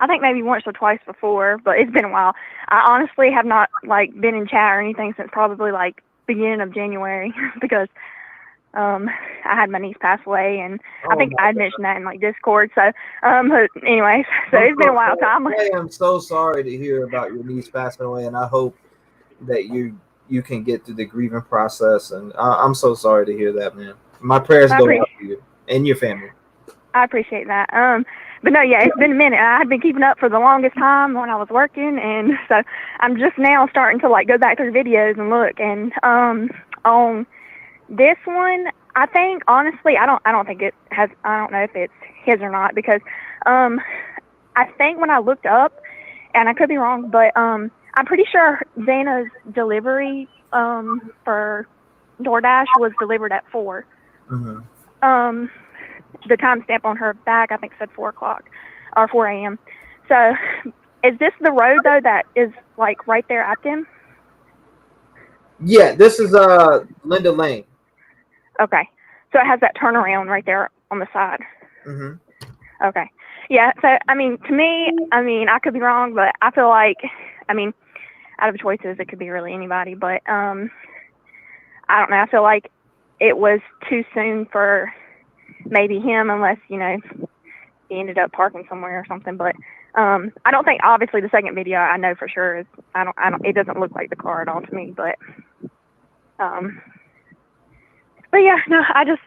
think maybe once or twice before, but it's been a while. I honestly have not been in chat or anything since probably beginning of January because I had my niece pass away, and I think I had mentioned that in Discord. So, but anyways, so it's been a while. So I am so sorry to hear about your niece passing away, and I hope that you can get through the grieving process. And I'm so sorry to hear that, man. My prayers go out to you and your family. I appreciate that. But no, yeah, it's been a minute. I had been keeping up for the longest time when I was working, and so I'm just now starting to go back through videos and look. And on this one, I think honestly, I don't think it has. I don't know if it's his or not, because I think when I looked up, and I could be wrong, but I'm pretty sure Xana's delivery for DoorDash was delivered at 4. Mm-hmm. The timestamp on her bag, I think, said 4 o'clock or 4 a.m. So, is this the road though that is like right there at them? Yeah, this is Linda Lane. Okay, so it has that turnaround right there on the side. Mm-hmm. Okay, yeah. So, I mean, to me, I mean, I could be wrong, but I feel like, I mean, out of choices, it could be really anybody, but I don't know. I feel like it was too soon for maybe him, unless, you know, he ended up parking somewhere or something. But I don't think, obviously, the second video I know for sure is, I don't, it doesn't look like the car at all to me. But yeah, no, I just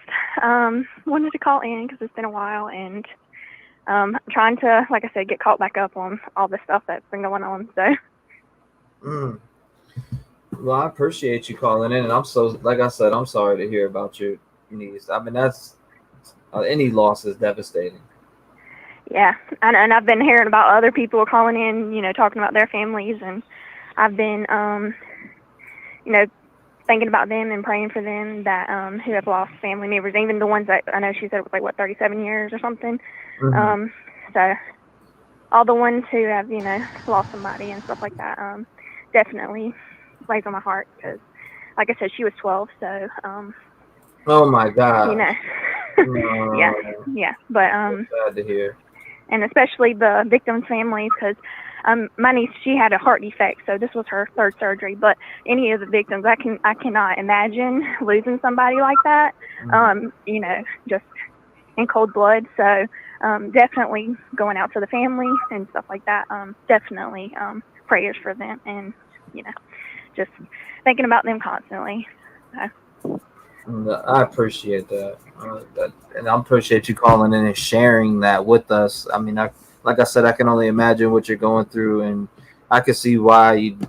wanted to call in because it's been a while, and I'm trying to, like I said, get caught back up on all the stuff that's been going on. So. Well, I appreciate you calling in, and I'm so, like I said, I'm sorry to hear about your niece. I mean, that's any loss is devastating. Yeah, and I've been hearing about other people calling in, you know, talking about their families, and I've been, you know, thinking about them and praying for them that who have lost family members, even the ones that I know she said it was like, what, 37 years or something. Mm-hmm. So all the ones who have, you know, lost somebody and stuff like that, definitely lays on my heart because, like I said, she was 12, so Oh my God. you know, No. yeah, but Sad to hear. and especially the victims' families, because my niece, she had a heart defect, so this was her 3rd surgery. But any of the victims, I cannot imagine losing somebody like that, you know, just in cold blood. So definitely going out to the family and stuff like that. Definitely prayers for them, and you know, just thinking about them constantly. So. I appreciate that. And I appreciate you calling in and sharing that with us. I mean, like I said, I can only imagine what you're going through, and I can see why you'd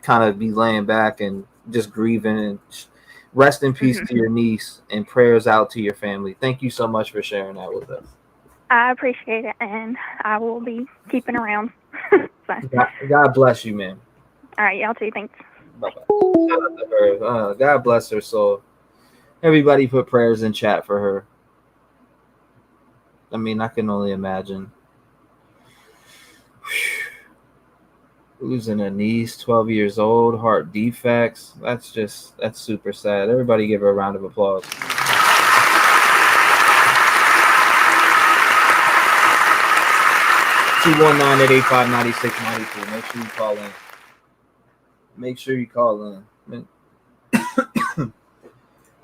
kind of be laying back and just grieving. And rest in peace to your niece, and prayers out to your family. Thank you so much for sharing that with us. I appreciate it, and I will be keeping around. So. God bless you, man. All right, y'all too. Thanks. Bye-bye. Shout out to her. God bless her soul. Everybody put prayers in chat for her. I mean, I can only imagine. Losing a niece, 12 years old, heart defects. That's super sad. Everybody give her a round of applause. (219-885-9692). Make sure you call in. Make sure you call in.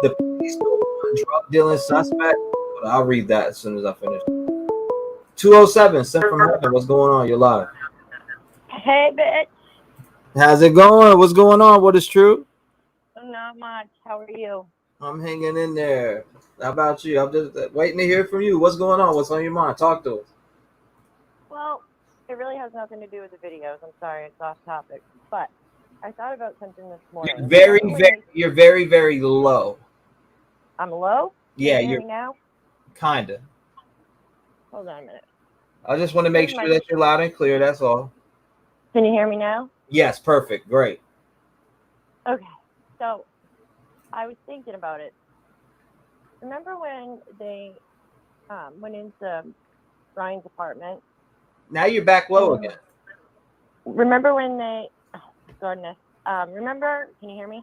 The police drug dealing suspect. I'll read that as soon as I finish. 207, sent from heaven. What's going on? You're live. Hey, bitch. How's it going? What's going on? What is true? Not much. How are you? I'm hanging in there. How about you? I'm just waiting to hear from you. What's going on? What's on your mind? Talk to us. Well, it really has nothing to do with the videos. I'm sorry, it's off topic. But I thought about something this morning. You're very, very low. I'm low? Yeah, Can you hear me now? Kinda. Hold on a minute. I just want to make sure that you're loud and clear. That's all. Can you hear me now? Yes, perfect. Great. Okay. So I was thinking about it. Remember when they went into Brian's apartment? Now you're back low again. Remember when they? Oh, goodness. Remember? Can you hear me?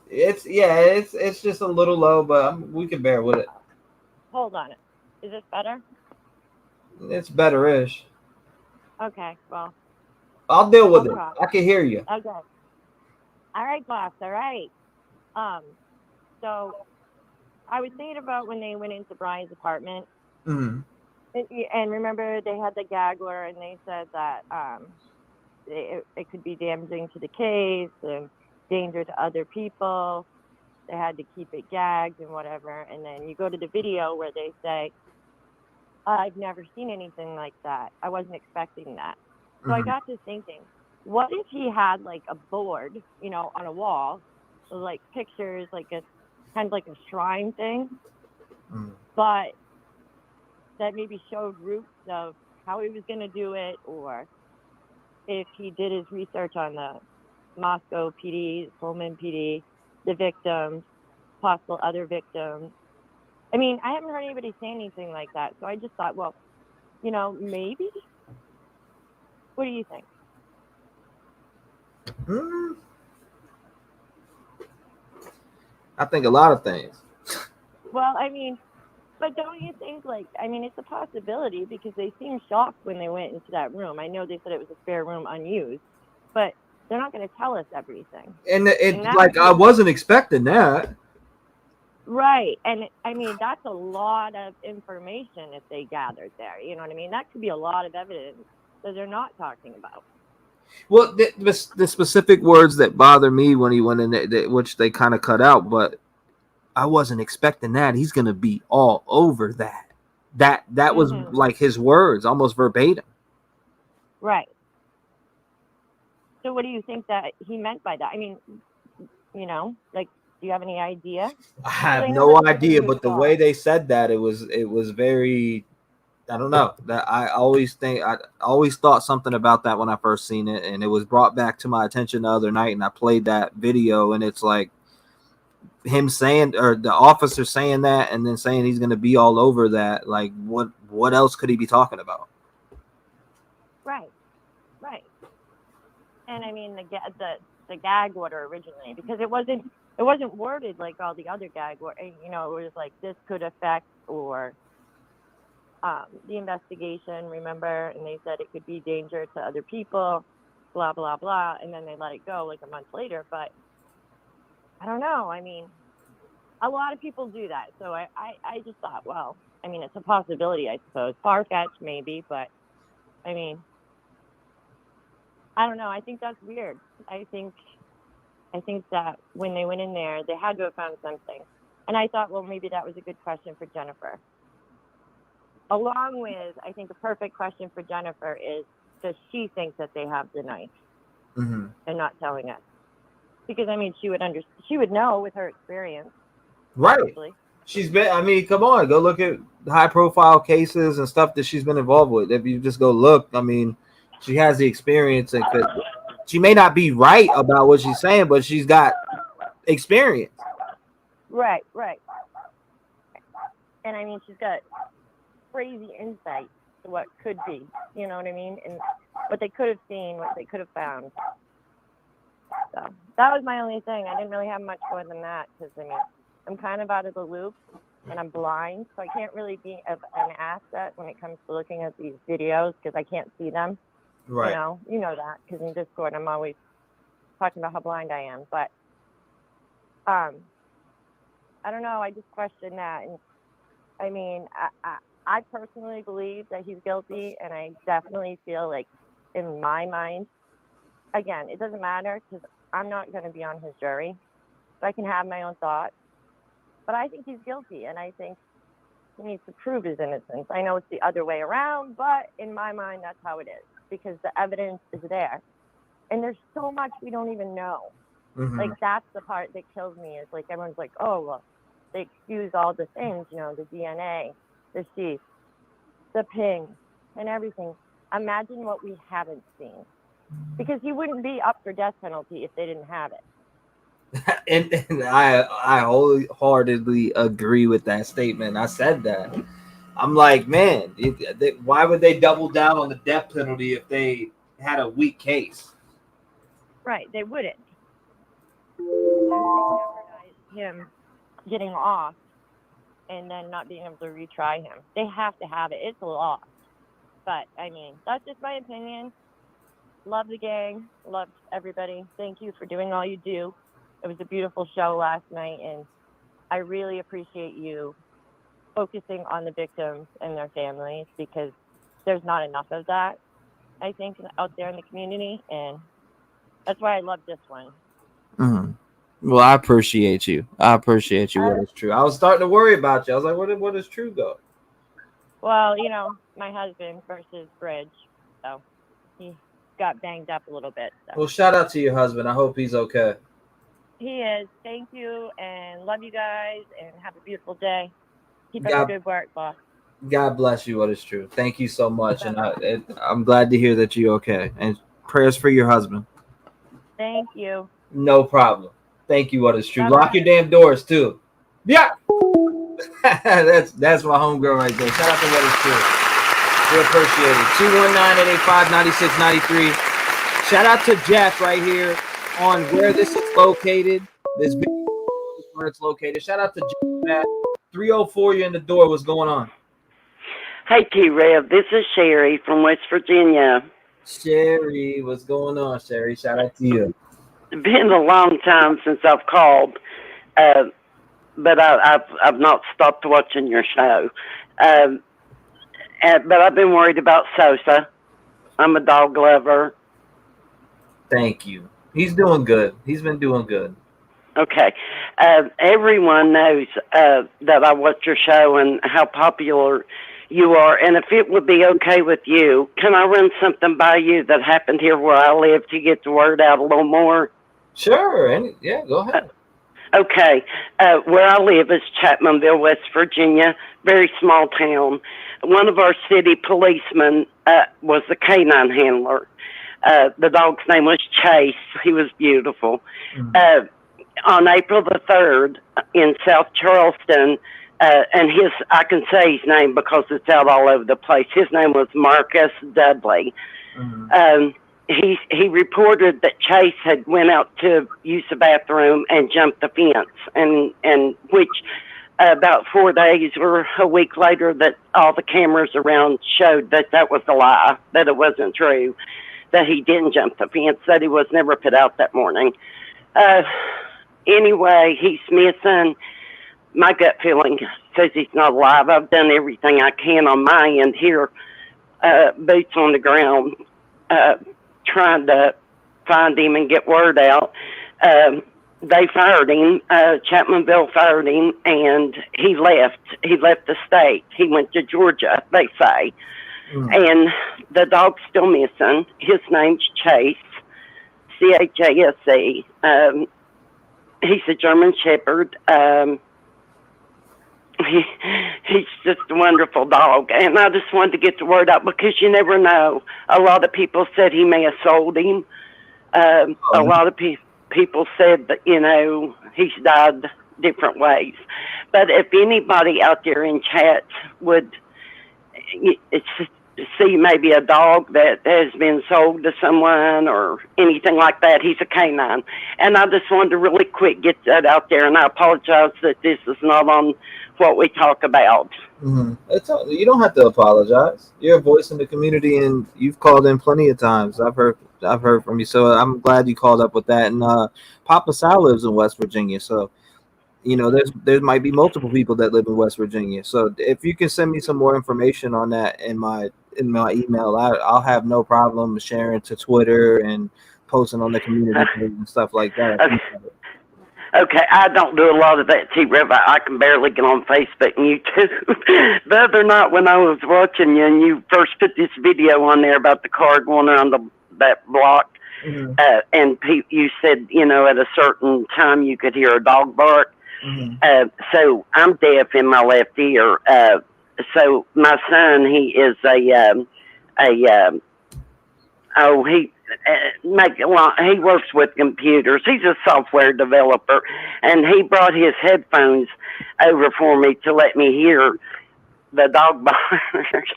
It's just a little low, but we can bear with it. Hold on. Is this better? It's better-ish. Okay. Well. I'll deal with it. I can hear you. Okay. All right, boss. All right. So I was thinking about when they went into Brian's apartment. Mm-hmm. And remember, they had the gag order, and they said that it could be damaging to the case and danger to other people. They had to keep it gagged and whatever. And then you go to the video where they say, I've never seen anything like that. I wasn't expecting that. So I got to thinking, what if he had like a board, on a wall, with like pictures, like a kind of like a shrine thing, but that maybe showed routes of how he was going to do it, or if he did his research on the Moscow PD, Pullman PD, the victims, possible other victims. I mean, I haven't heard anybody say anything like that. So I just thought, well, you know, maybe. What do you think? I think a lot of things. Well, I mean, but don't you think, like, I mean, it's a possibility because they seemed shocked when they went into that room. I know they said it was a spare room unused, but they're not going to tell us everything. And like, I wasn't expecting that. Right. And I mean, that's a lot of information if they gathered there. You know what I mean? That could be a lot of evidence that they're not talking about. Well, the specific words that bother me when he went in there, which they kind of cut out, but I wasn't expecting that. He's going to be all over that. That was like his words, almost verbatim. Right. So what do you think that he meant by that? I mean, you know, like, do you have any idea? I have no idea, but the way they said that, it was very, I don't know. That I always thought something about that when I first seen it, and it was brought back to my attention the other night, and I played that video, and it's like him saying, or the officer saying that, and then saying he's going to be all over that. Like, what else could he be talking about? Right. And I mean, the gag order originally, because it wasn't worded like all the other gag order. You know, it was like, this could affect, or the investigation, remember? And they said it could be danger to other people, blah, blah, blah. And then they let it go like a month later. But I don't know. I mean, a lot of people do that. So I just thought, well, I mean, it's a possibility, I suppose. Far-fetched, maybe. But, I mean, I don't know. I think that's weird. I think that when they went in there, they had to have found something. And I thought, well, maybe that was a good question for Jennifer. Along with, I think a perfect question for Jennifer is, does she think that they have the knife and not telling us? Because, I mean, she would know with her experience. Right. Probably. She's been, I mean, come on, go look at high profile cases and stuff that she's been involved with. If you just go look, I mean, she has the experience, and she may not be right about what she's saying, but she's got experience. Right. And I mean, she's got crazy insight to what could be, you know what I mean? And what they could have seen, what they could have found. So that was my only thing. I didn't really have much more than that, because I mean, I'm kind of out of the loop and I'm blind, so I can't really be an asset when it comes to looking at these videos, because I can't see them. Right. You know that, because in Discord I'm always talking about how blind I am. But I don't know. I just question that. And I mean, I personally believe that he's guilty, and I definitely feel like, in my mind, again, it doesn't matter because I'm not going to be on his jury. So I can have my own thoughts. But I think he's guilty, and I think he needs to prove his innocence. I know it's the other way around, but in my mind, that's how it is, because the evidence is there. And there's so much we don't even know. Like, that's the part that kills me, is like, everyone's like, oh, well, they excuse all the things, you know, the DNA, the sheath, the ping, and everything. Imagine what we haven't seen. Because he wouldn't be up for death penalty if they didn't have it. And I wholeheartedly agree with that statement. I said that. I'm like, man, why would they double down on the death penalty if they had a weak case? Right, they wouldn't. Him getting off and then not being able to retry him. They have to have it. It's a loss. But, I mean, that's just my opinion. Love the gang. Love everybody. Thank you for doing all you do. It was a beautiful show last night, and I really appreciate you focusing on the victims and their families, because there's not enough of that, I think, out there in the community, and that's why I love this one. Well, I appreciate you. What is true. I was starting to worry about you. I was like, where does True go? Well, you know, my husband versus Bridge, so he got banged up a little bit. So. Well, shout out to your husband. I hope he's okay. He is. Thank you, and love you guys, and have a beautiful day. Keep up the good work, boss. God bless you. What is true. Thank you so much, and I'm glad to hear that you're okay. And Prayers for your husband. Thank you. No problem. Thank you, What Is True. Bye-bye. Lock your damn doors too. Yeah. that's my homegirl right there. Shout out to What Is True. We appreciate it. 219-885-9693. Shout out to Jeff right here on where this is located. This video is where it's located. Shout out to Jeff. 304, you're in the door. What's going on? Hey, T-REV, this is Sherry from West Virginia. Sherry, what's going on, Sherry? Shout out to you. It's been a long time since I've called, but I've not stopped watching your show. But I've been worried about Sosa. I'm a dog lover. Thank you. He's doing good. He's been doing good. Okay. Everyone knows that I watch your show and how popular you are. And if it would be okay with you, can I run something by you that happened here where I live to get the word out a little more? Sure. Yeah, go ahead. Okay. Where I live is Chapmanville, West Virginia, very small town. One of our city policemen was the canine handler. The dog's name was Chase. He was beautiful. Mm-hmm. On April the 3rd in South Charleston, and I can say his name because it's out all over the place. His name was Marcus Dudley. Mm-hmm. He reported that Chase had went out to use the bathroom and jumped the fence, and which about 4 days or a week later that all the cameras around showed that was a lie, that it wasn't true, that he didn't jump the fence, that he was never put out that morning. Anyway, he's missing. My gut feeling says he's not alive. I've done everything I can on my end here, boots on the ground, trying to find him and get word out. They fired him. Chapmanville fired him, and he left. He left the state. He went to Georgia, they say. And the dog's still missing. His name's Chase, C-H-A-S-E. He's a German Shepherd. He's just a wonderful dog. And I just wanted to get the word out because you never know. A lot of people said he may have sold him. A lot of people said that, he's died different ways. But if anybody out there in chat would see maybe a dog that has been sold to someone or anything like that, he's a canine. And I just wanted to really quick get that out there, and I apologize that this is not on what we talk about. Mm-hmm. You don't have to apologize. You're a voice in the community, and you've called in plenty of times. I've heard from you, so I'm glad you called up with that. And Papa Sal lives in West Virginia, so there might be multiple people that live in West Virginia. So if you can send me some more information on that in my email, I'll have no problem sharing to Twitter and posting on the community page and stuff like that. Okay, I don't do a lot of that, T-REV. I can barely get on Facebook and YouTube. The other night when I was watching you and you first put this video on there about the car going around that block, mm-hmm. And you said, at a certain time you could hear a dog bark. Mm-hmm. So I'm deaf in my left ear. So my son, he is he works with computers. He's a software developer, and he brought his headphones over for me to let me hear the dog barks.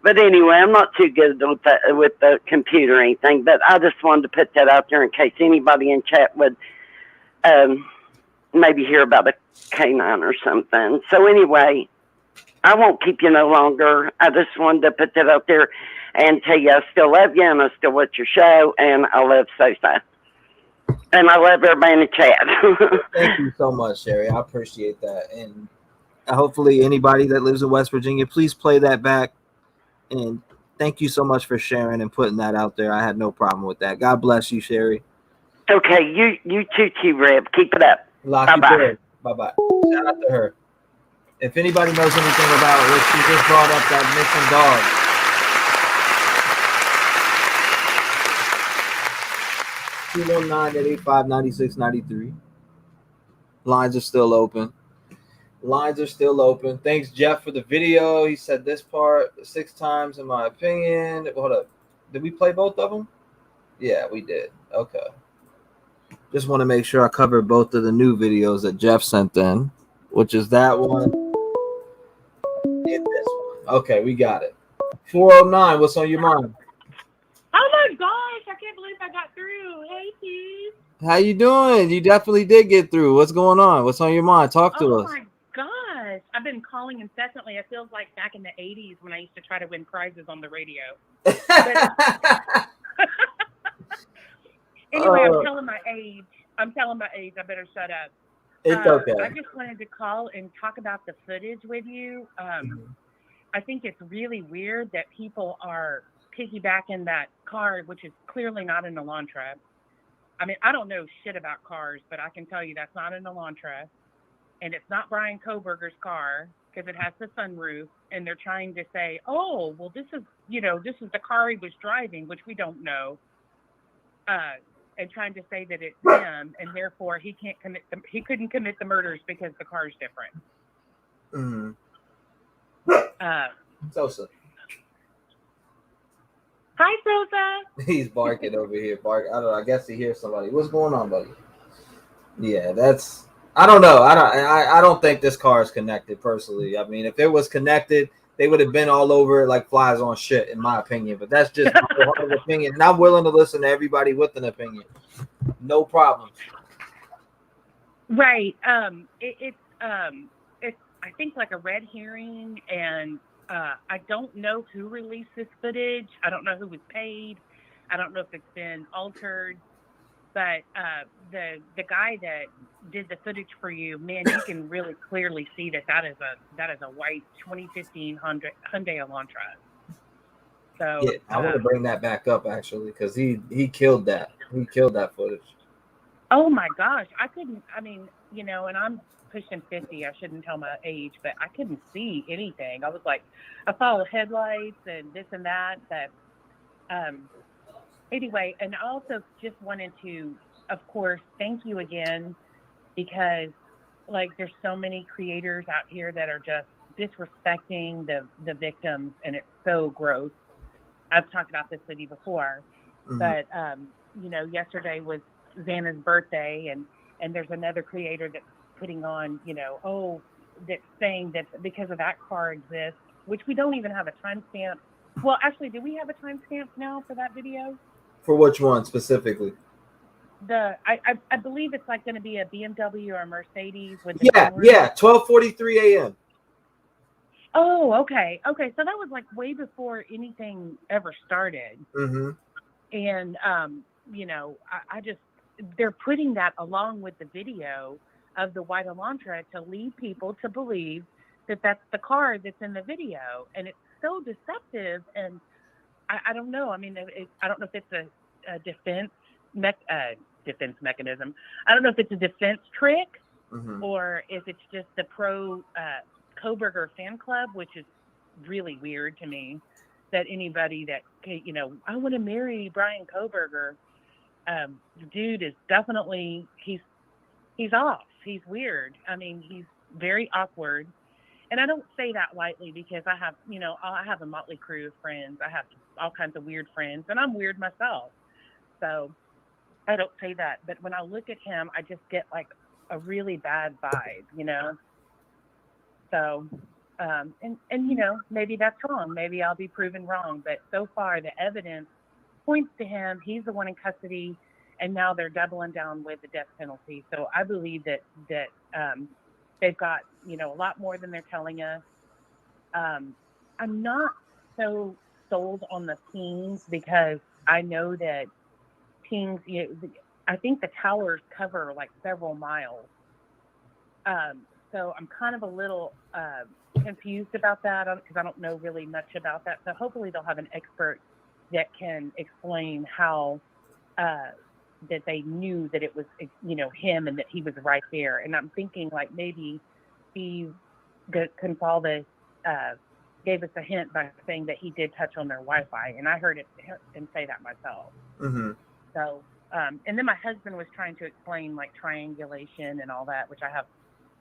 But anyway, I'm not too good with the computer or anything, but I just wanted to put that out there in case anybody in chat would maybe hear about a canine or something. So anyway, I won't keep you no longer. I just wanted to put that out there and tell you I still love you, and I still watch your show, and I love Sosa. And I love everybody in the chat. Thank you so much, Sherry. I appreciate that. And hopefully anybody that lives in West Virginia, please play that back. And thank you so much for sharing and putting that out there. I had no problem with that. God bless you, Sherry. Okay, you too, T-REV. Keep it up. Bye-bye. Bye-bye. Shout out to her. If anybody knows anything about what she just brought up, that missing dog, 219-885-9693. Lines are still open. Thanks, Jeff, for the video. He said this part 6 times, in my opinion. Hold up. Did we play both of them? Yeah, we did. Okay. Just want to make sure I covered both of the new videos that Jeff sent in, which is that one and this one. Okay, we got it. 409, what's on your mind? Oh my gosh, I can't believe I got through. Hey, Keith. How you doing? You definitely did get through. What's going on? What's on your mind? Talk to Oh us. my gosh. I've been calling incessantly. It feels like back in the 80s when I used to try to win prizes on the radio. Anyway, I'm telling my age. I better shut up. It's okay. I just wanted to call and talk about the footage with you. I think it's really weird that people are piggybacking that car, which is clearly not an Elantra. I mean, I don't know shit about cars, but I can tell you that's not an Elantra. And it's not Brian Koberger's car because it has the sunroof. And they're trying to say, oh, well, this is the car he was driving, which we don't know. And trying to say that it's him, and therefore he couldn't commit the murders because the car's different. Sosa. Hi, Sosa. He's barking over here. I don't know. I guess he hears somebody. What's going on, buddy? Yeah, that's. I don't know. I don't think this car is connected personally. I mean, if it was connected, they would have been all over it like flies on shit, in my opinion. But that's just my opinion, and I'm willing to listen to everybody with an opinion. No problem. Right. It's I think like a red herring, and I don't know who released this footage. I don't know who was paid. I don't know if it's been altered. But the guy that did the footage for you, man, you can really clearly see that is a white 2015 Hyundai Elantra. So yeah, I want to bring that back up actually because he killed that. He killed that footage. Oh my gosh, I couldn't. I mean, and I'm pushing 50. I shouldn't tell my age, but I couldn't see anything. I was like, I saw headlights and this and that. But anyway, and I also just wanted to, of course, thank you again, because like there's so many creators out here that are just disrespecting the victims, and it's so gross. I've talked about this with you before, but yesterday was Xana's birthday, and there's another creator that's putting on, that's saying that because of that car exists, which we don't even have a timestamp. Well, actually, do we have a timestamp now for that video? For which one specifically? I believe it's like going to be a BMW or a Mercedes with the 12:43 a.m. Oh, okay. So that was like way before anything ever started. And I just, they're putting that along with the video of the white Elantra to lead people to believe that that's the car that's in the video, and it's so deceptive. And I don't know. I mean, I don't know if it's a defense mechanism. I don't know if it's a defense trick or if it's just the pro Koberger fan club, which is really weird to me. That anybody that I want to marry Brian Koberger. The dude is definitely he's off. He's weird. I mean, he's very awkward. And I don't say that lightly because I have, I have a motley crew of friends. I have all kinds of weird friends, and I'm weird myself. So I don't say that. But when I look at him, I just get like a really bad vibe, So, and maybe that's wrong. Maybe I'll be proven wrong. But so far, the evidence points to him. He's the one in custody, and now they're doubling down with the death penalty. So I believe that they've got, a lot more than they're telling us. I'm not so sold on the pings because I know that pings, I think the towers cover like several miles. So I'm kind of a little confused about that because I don't know really much about that. So hopefully they'll have an expert that can explain how that they knew that it was, him and that he was right there. And I'm thinking like maybe Steve Gonsalves gave us a hint by saying that he did touch on their Wi-Fi, and I heard him say that myself. So, and then my husband was trying to explain like triangulation and all that, which I have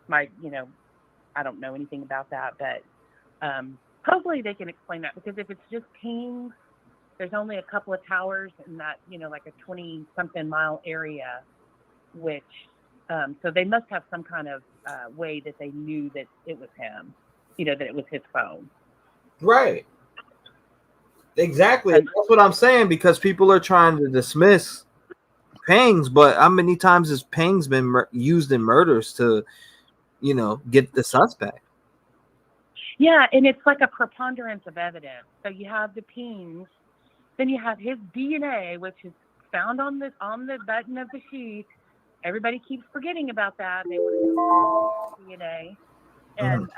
my, I don't know anything about that, but hopefully they can explain that, because if it's just pings, there's only a couple of towers in that, like a 20-something mile area, which, so they must have some kind of way that they knew that it was him, that it was his phone. Right. Exactly. That's what I'm saying, because people are trying to dismiss pangs, but how many times has pangs been used in murders to, get the suspect? Yeah, and it's like a preponderance of evidence. So you have the pings, then you have his DNA, which is found on the button of the sheet. Everybody keeps forgetting about that. They want to know DNA, and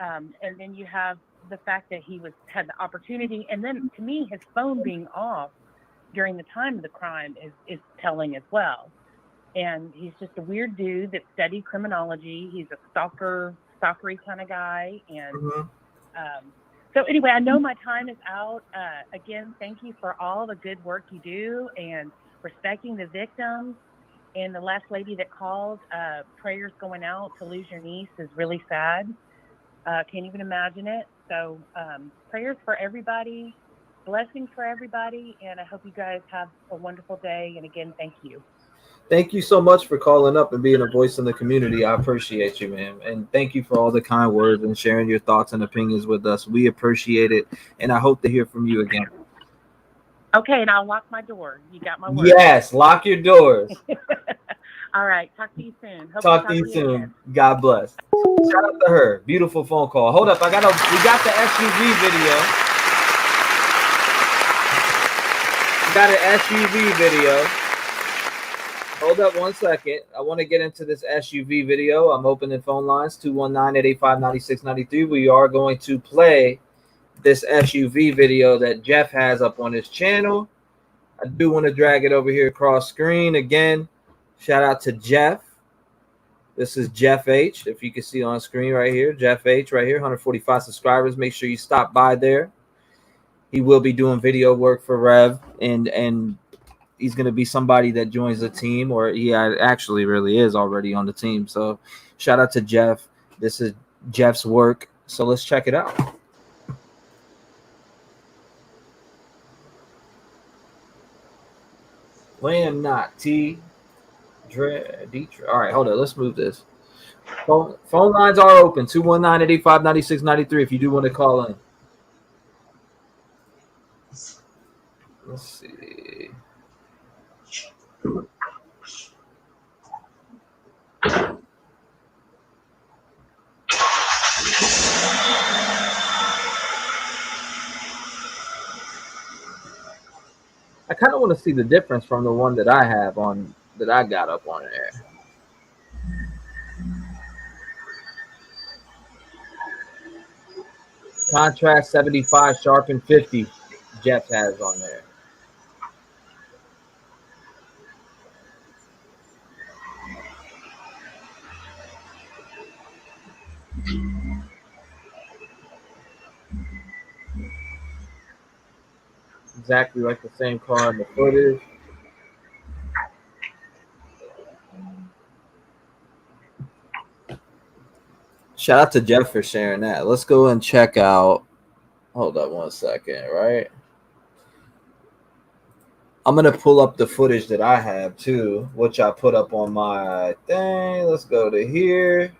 then you have the fact that he had the opportunity, and then to me, his phone being off during the time of the crime is telling as well. And he's just a weird dude that studied criminology. He's a stalkery kind of guy, and so anyway, I know my time is out. Again, thank you for all the good work you do and respecting the victims. And the last lady that called, prayers going out. To lose your niece is really sad. Can't even imagine it. So prayers for everybody, blessings for everybody, and I hope you guys have a wonderful day. And again, thank you. Thank you so much for calling up and being a voice in the community. I appreciate you, man. And thank you for all the kind words and sharing your thoughts and opinions with us. We appreciate it. And I hope to hear from you again. Okay, and I'll lock my door. You got my word. Yes, lock your doors. All right, talk to you soon. Talk to you soon. Again. God bless. Shout out to her. Beautiful phone call. Hold up, we got the SUV video. We got an SUV video. Hold up 1 second. I want to get into this SUV video. I'm opening phone lines 219-885-9693. We are going to play this SUV video that Jeff has up on his channel. I do want to drag it over here across screen again. Shout out to Jeff. This is Jeff H. If you can see on screen right here, Jeff H. right here, 145 subscribers. Make sure you stop by there. He will be doing video work for Rev, and he's going to be somebody that joins the team, or he actually really is already on the team. So shout out to Jeff. This is Jeff's work. So let's check it out. Lamb not T-REV. All right, hold on. Let's move this. Phone lines are open. 219-885-9693 if you do want to call in. Let's see. I kind of want to see the difference from the one that I have on, that I got up on there. Contrast 75, sharpen 50. Jeff has on there. Exactly like the same car in the footage. Shout out to Jeff for sharing that. Let's go and check out. Hold up 1 second, right? I'm going to pull up the footage that I have too, which I put up on my thing. Let's go to here.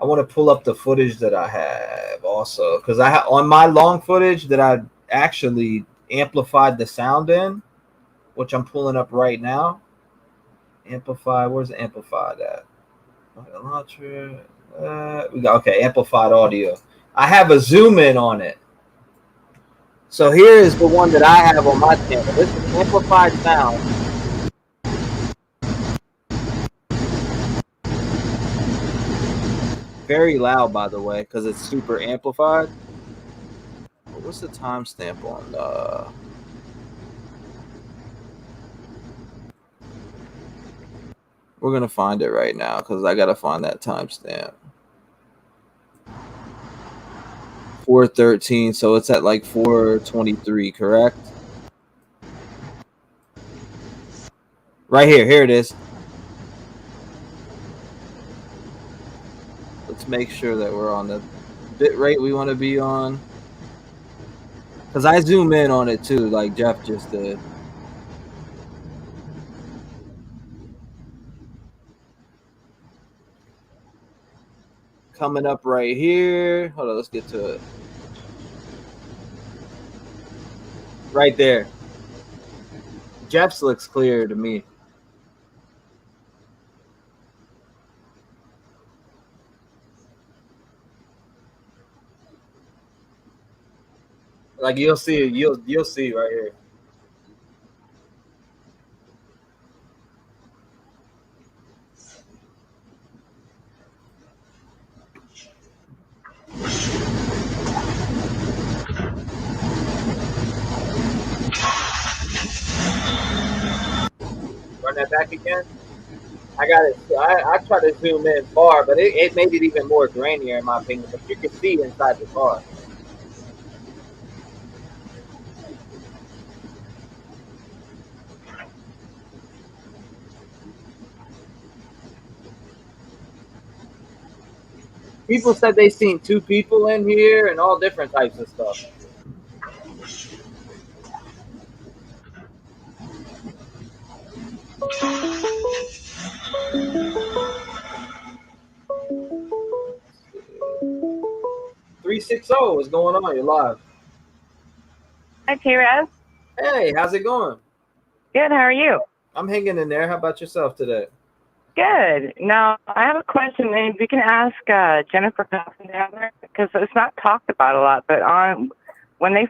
I want to pull up the footage that I have also, because I have on my long footage that I actually amplified the sound in, which I'm pulling up right now. Amplify, where's amplified at? Launcher. We got okay, amplified audio. I have a zoom in on it. So here is the one that I have on my channel. This is amplified sound. Very loud, by the way, because it's super amplified. What's the timestamp on? We're gonna find it right now because I gotta find that timestamp. 4:13, so it's at like 4:23, correct? Right here. Here it is. Let's make sure that we're on the bit rate we want to be on. Because I zoom in on it too, like Jeff just did. Coming up right here. Hold on, let's get to it. Right there. Jeff's looks clear to me. Like you'll see, you'll see right here. Run that back again. I got it. I try to zoom in far, but it made it even more grainier in my opinion. But you can see inside the car. People said they seen 2 people in here and all different types of stuff. $360, what's going on? You're live. Hi, T-REV. Hey, how's it going? Good. How are you? I'm hanging in there. How about yourself today? Good. Now, I have a question. Maybe you can ask Jennifer Coffin down there because it's not talked about a lot. But they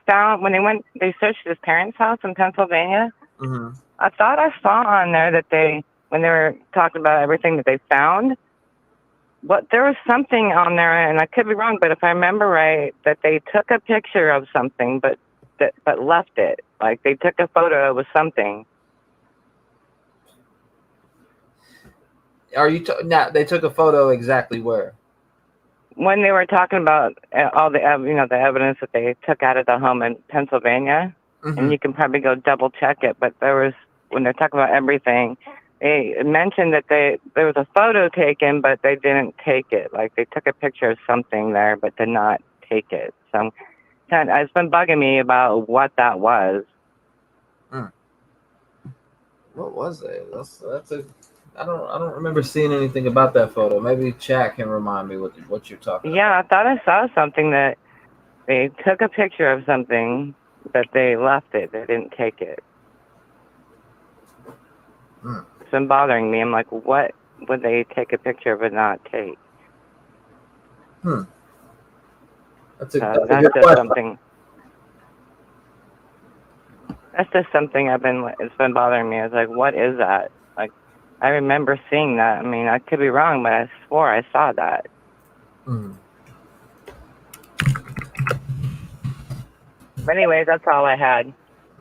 searched his parents' house in Pennsylvania. Mm-hmm. I thought I saw on there that when they were talking about everything that they found, there was something on there, and I could be wrong, but if I remember right, that they took a picture of something, but left it. Like they took a photo with something. Are you now? They took a photo exactly where? When they were talking about all the the evidence that they took out of the home in Pennsylvania, and you can probably go double check it. But when they're talking about everything, they mentioned that there was a photo taken, but they didn't take it. Like they took a picture of something there, but did not take it. So it's been bugging me about what that was. What was it? I don't remember seeing anything about that photo. Maybe Chad can remind me what you're talking about. Yeah, I thought I saw something that they took a picture of something, but they left it. They didn't take it. It's been bothering me. I'm like, what would they take a picture of and not take? That's a that's good just question. something. That's just something it's been bothering me. I was like, what is that? Like, I remember seeing that. I mean, I could be wrong, but I swore I saw that. But anyways, that's all I had.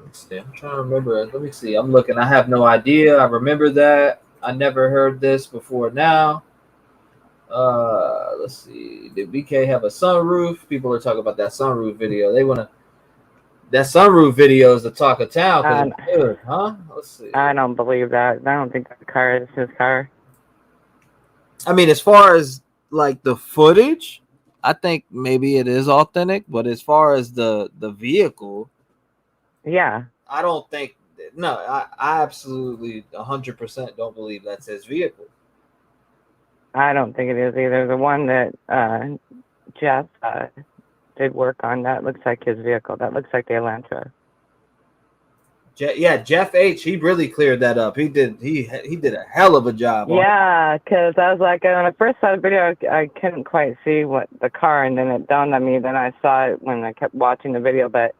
Let's see. I'm trying to remember. Let me see. I'm looking. I have no idea. I remember that. I never heard this before now. Let's see. Did BK have a sunroof? People are talking about that sunroof video. That sunroof video is the talk of town because it's good, huh? Let's see. I don't believe that. I don't think that car is his car. I mean, as far as like the footage, I think maybe it is authentic, but as far as the vehicle, yeah, I don't think. No, I absolutely 100% don't believe that's his vehicle. I don't think it is either. The one that Jeff did work on, that looks like his vehicle. That looks like the Elantra. Jeff H. He really cleared that up. He did a hell of a job. Yeah, because I was like, when I first saw the video, I couldn't quite see what the car, and then it dawned on me. Then I saw it when I kept watching the video, but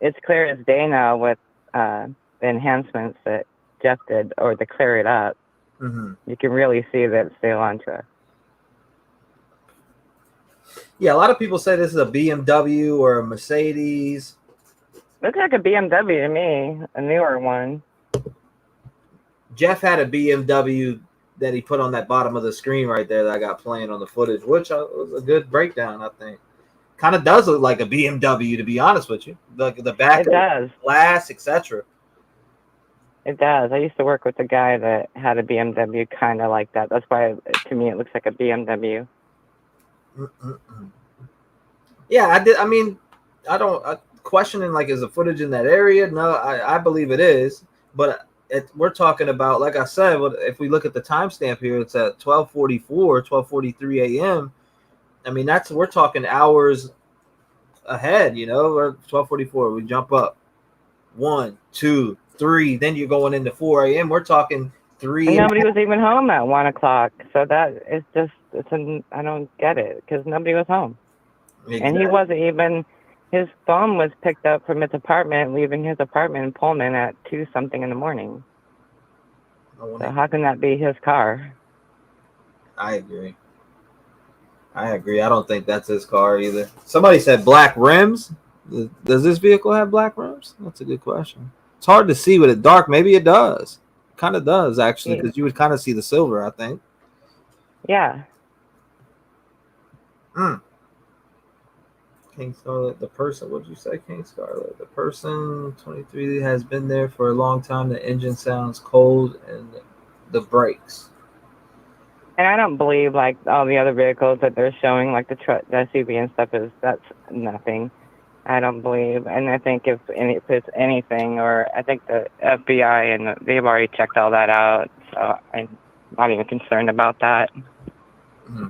it's clear as day now with the enhancements that Jeff did, or to clear it up. You can really see that it's the Elantra. Yeah, a lot of people say this is a BMW or a Mercedes. Looks like a BMW to me, a newer one. Jeff had a BMW that he put on that bottom of the screen right there that I got playing on the footage, which was a good breakdown, I think. Kind of does look like a BMW, to be honest with you. The back glass, etc. It does. I used to work with a guy that had a BMW kind of like that. That's why, to me, it looks like a BMW. Yeah, I did. I mean, questioning like, is the footage in that area? No, I believe it is, but we're talking about, like I said, if we look at the timestamp here, it's at 12:43 a.m. I mean, we're talking hours ahead, you know. We're 12:44. We jump up 1, 2, 3. Then you're going into 4 a.m. We're talking 3. And nobody was even home at 1 o'clock. So that is just, I don't get it because nobody was home. Exactly. And he wasn't even, his phone was picked up from his apartment, leaving his apartment in Pullman at 2-something in the morning. So how can that be his car? I agree. I don't think that's his car either. Somebody said black rims. Does this vehicle have black rims? That's a good question. It's hard to see with it dark. Maybe it does. Kind of does, actually, because you would kind of see the silver, I think. Yeah. King Scarlet, the person, what did you say, King Scarlet? The person, 23, has been there for a long time. The engine sounds cold and the brakes. And I don't believe like all the other vehicles that they're showing, like the truck, the SUV and stuff, that's nothing. I don't believe. And I think if it's anything, or I think the FBI and they've already checked all that out. So I'm not even concerned about that. Mm-hmm.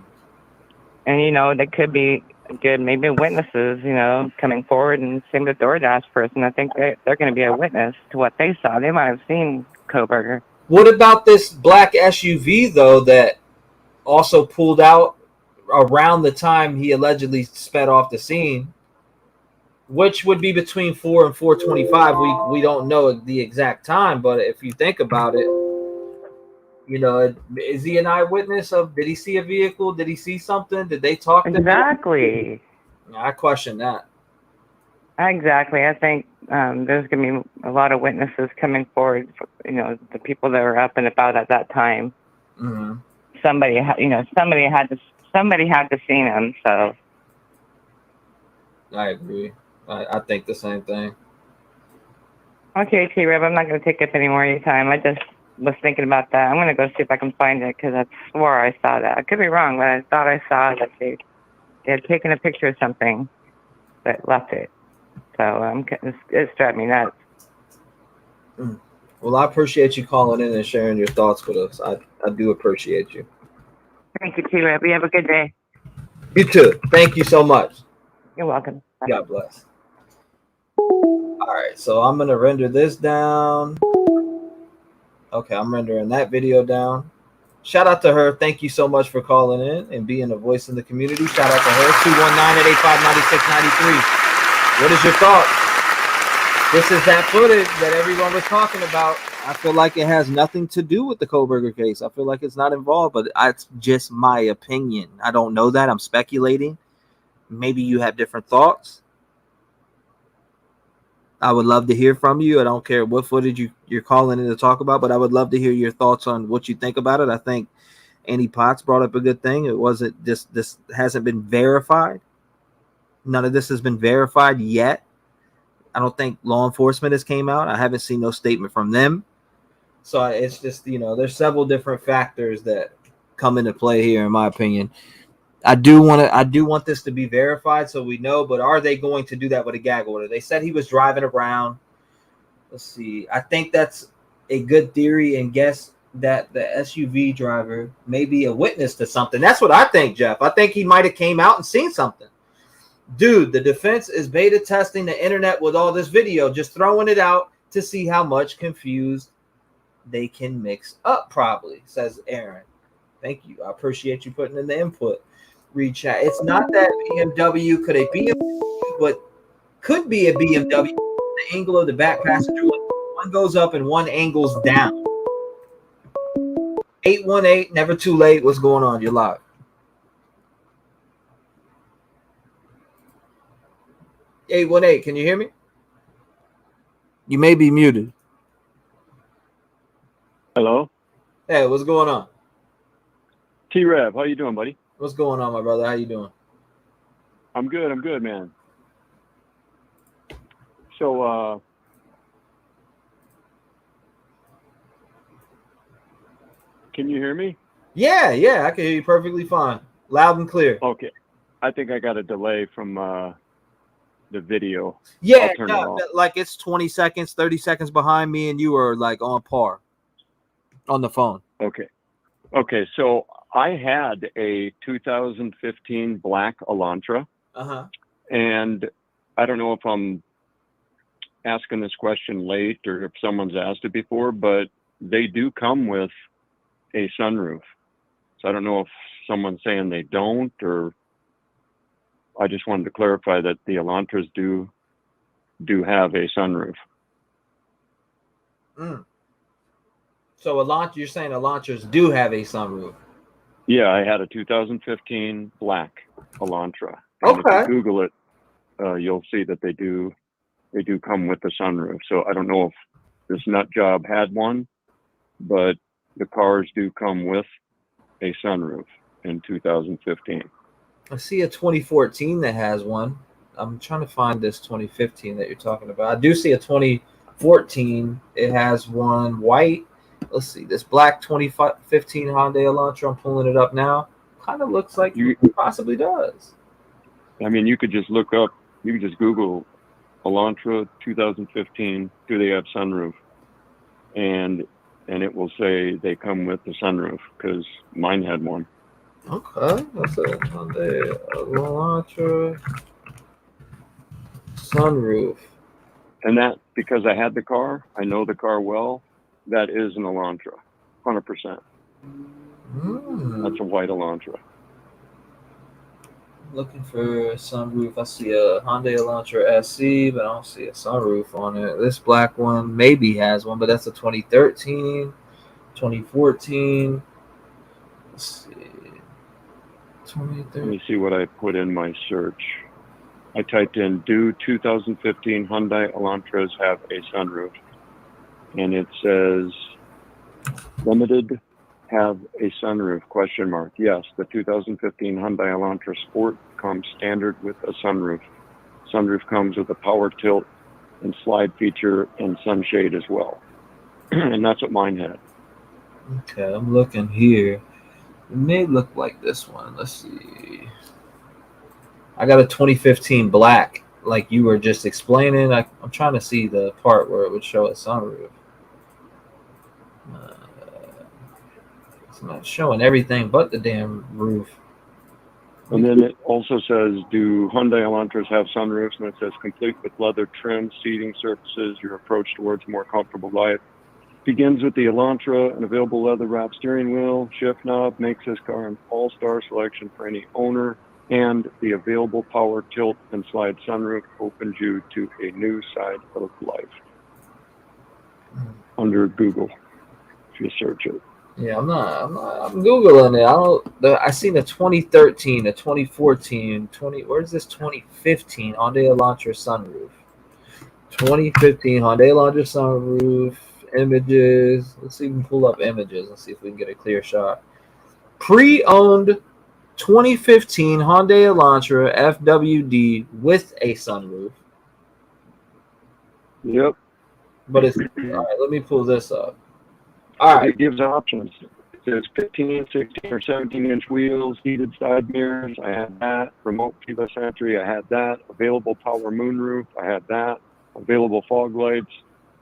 And, you know, they could be good, maybe witnesses, you know, coming forward, and same with the DoorDash person. I think they're going to be a witness to what they saw. They might have seen Kohberger. What about this black SUV, though, that also pulled out around the time he allegedly sped off the scene, which would be between 4 and 4:25. We don't know the exact time, but if you think about it, you know, is he an eyewitness of? Did he see a vehicle? Did he see something? Did they talk to him? Exactly. I question that. Exactly. I think there's going to be a lot of witnesses coming forward. You know, the people that were up and about at that time. Mm-hmm. Somebody had to see him. So I agree. I think the same thing. Okay, T-REV, I'm not going to take up any more of your time. I just was thinking about that. I'm going to go see if I can find it because I swore I saw that. I could be wrong, but I thought I saw that they had taken a picture of something that left it. So it's driving me nuts. Well, I appreciate you calling in and sharing your thoughts with us. I do appreciate you. Thank you, T-REV. You have a good day. You too. Thank you so much. You're welcome. Bye. God bless. All right, so I'm going to render this down. Okay, I'm rendering that video down. Shout out to her. Thank you so much for calling in and being a voice in the community. Shout out to her. 219-885-9693. What is your thought? This is that footage that everyone was talking about. I feel like it has nothing to do with the Kohberger case. I feel like it's not involved, but it's just my opinion. I don't know that. I'm speculating. Maybe you have different thoughts. I would love to hear from you. I don't care what footage you're calling in to talk about, but I would love to hear your thoughts on what you think about it. I think Annie Potts brought up a good thing. It wasn't just, this hasn't been verified. None of this has been verified yet. I don't think law enforcement has came out. I haven't seen no statement from them. So it's just, you know, there's several different factors that come into play here, in my opinion. I do want this to be verified so we know, but are they going to do that with a gag order? They said he was driving around. Let's see. I think that's a good theory, and guess that the SUV driver may be a witness to something. That's what I think, Jeff. I think he might have came out and seen something. Dude, the defense is beta testing the internet with all this video, just throwing it out to see how much confused they can mix up, probably, says Aaron. Thank you. I appreciate you putting in the input. Read chat. It's not that BMW could a BMW, but could be a BMW. The angle of the back passenger, one goes up and one angles down. 818, never too late. What's going on? You're live. 818, can you hear me? You may be muted. Hello. Hey, what's going on? T-REV, how you doing, buddy? What's going on, my brother? How you doing? I'm good, man. So, can you hear me? Yeah, I can hear you perfectly fine. Loud and clear. Okay. I think I got a delay from video. Yeah, I'll turn it no, off. like it's 20 seconds, 30 seconds behind me, and you are like on par on the phone. Okay. Okay, so I had a 2015 black Elantra, and I don't know if I'm asking this question late or if someone's asked it before, but they do come with a sunroof. So I don't know if someone's saying they don't, or I just wanted to clarify that the Elantras do have a sunroof. So Elantra, you're saying Elantras do have a sunroof? Yeah, I had a 2015 black Elantra. And if you Google it, you'll see that they do come with the sunroof. So I don't know if this nut job had one, but the cars do come with a sunroof in 2015. I see a 2014 that has one. I'm trying to find this 2015 that you're talking about. I do see a 2014. It has one white. Let's see, this black 2015 Hyundai Elantra. I'm pulling it up now. Kind of looks like it possibly does. I mean, you could just look up. You could just Google Elantra 2015. Do they have sunroof? And it will say they come with the sunroof because mine had one. Okay, that's a Hyundai Elantra sunroof. And that, because I had the car, I know the car well, that is an Elantra, 100%. That's a white Elantra. Looking for a sunroof. I see a Hyundai Elantra SE, but I don't see a sunroof on it. This black one maybe has one, but that's a 2013, 2014. Let's see. 2013. Let me see what I put in my search. I typed in, do 2015 Hyundai Elantras have a sunroof? And it says, limited have a sunroof, question mark. Yes, the 2015 Hyundai Elantra Sport comes standard with a sunroof. Sunroof comes with a power tilt and slide feature and sunshade as well. And that's what mine had. Okay, I'm looking here. It may look like this one. Let's see. I got a 2015 black, like you were just explaining. I'm trying to see the part where it would show a sunroof. It's not showing everything but the damn roof. And then it also says, do Hyundai Elantras have sunroofs? And it says, complete with leather trim, seating surfaces, your approach towards a more comfortable life. Begins with the Elantra, an available leather-wrapped steering wheel, shift knob, makes this car an all-star selection for any owner, and the available power tilt and slide sunroof opens you to a new side of life. Under Google, if you search it. Yeah, I'm Googling it. I seen a 2013, a 2014, where's this 2015 Hyundai Elantra sunroof? 2015 Hyundai Elantra sunroof, images. Let's see if we can pull up images and see if we can get a clear shot. Pre-owned 2015 Hyundai Elantra FWD with a sunroof. Yep. But it's all right. Let me pull this up. All right. It gives options. It says 15, 16, or 17-inch wheels, heated side mirrors. I had that. Remote keyless entry. I had that. Available power moonroof. I had that. Available fog lights.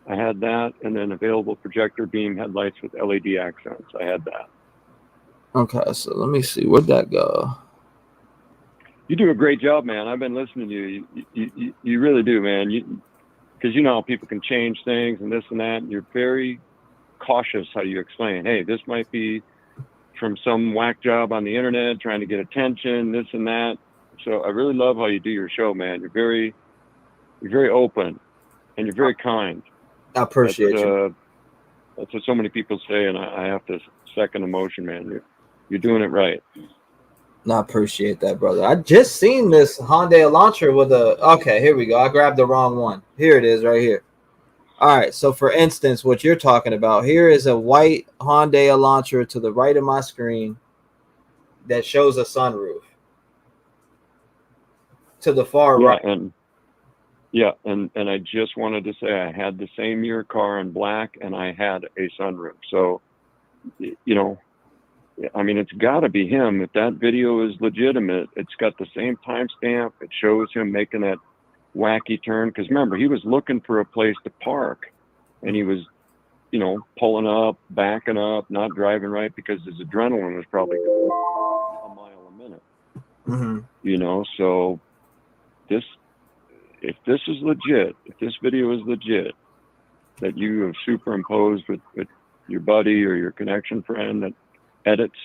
I had that. And then available projector beam headlights with LED accents. I had that. Okay, so let me see. Where'd that go? You do a great job, man. I've been listening to you. You really do, man. Because you know how people can change things and this and that. And you're very cautious how you explain, hey, this might be from some whack job on the internet trying to get attention, this and that. So I really love how you do your show, man. You're very open and you're very kind. I appreciate you. That's what so many people say, and I have to second emotion, man. You're doing it right. I appreciate that, brother. I just seen this Hyundai Elantra with okay, here we go. I grabbed the wrong one. Here it is right here. All right, so for instance, what you're talking about, here is a white Hyundai Elantra to the right of my screen that shows a sunroof. To the far right. And I just wanted to say I had the same year car in black and I had a sunroof. So, you know, I mean, it's got to be him. If that video is legitimate, it's got the same timestamp. It shows him making that wacky turn. Because remember, he was looking for a place to park, and he was, you know, pulling up, backing up, not driving right because his adrenaline was probably going a mile a minute. Mm-hmm. You know, so if this is legit, if this video is legit, that you have superimposed with your buddy or your connection friend that edits,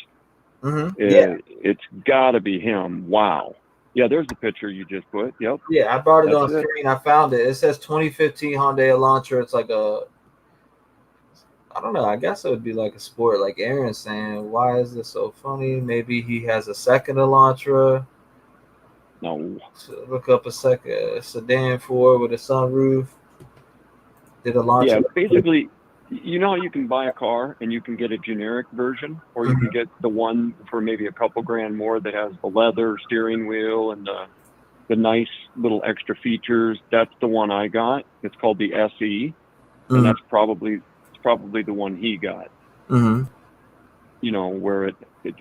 it's got to be him. Wow. Yeah, there's the picture you just put. Yep. Yeah, I brought it That's on screen. I found it. It says 2015 Hyundai Elantra. It's like I don't know. I guess it would be like a sport. Like Aaron's saying, why is this so funny? Maybe he has a second Elantra. No. So look up a sedan Ford with a sunroof. Did Elantra? Yeah, basically, you know, you can buy a car and you can get a generic version, or you can get the one for maybe a couple grand more that has the leather steering wheel and the nice little extra features. That's the one I got. It's called the SE, and that's probably the one he got. Mm-hmm. You know, where it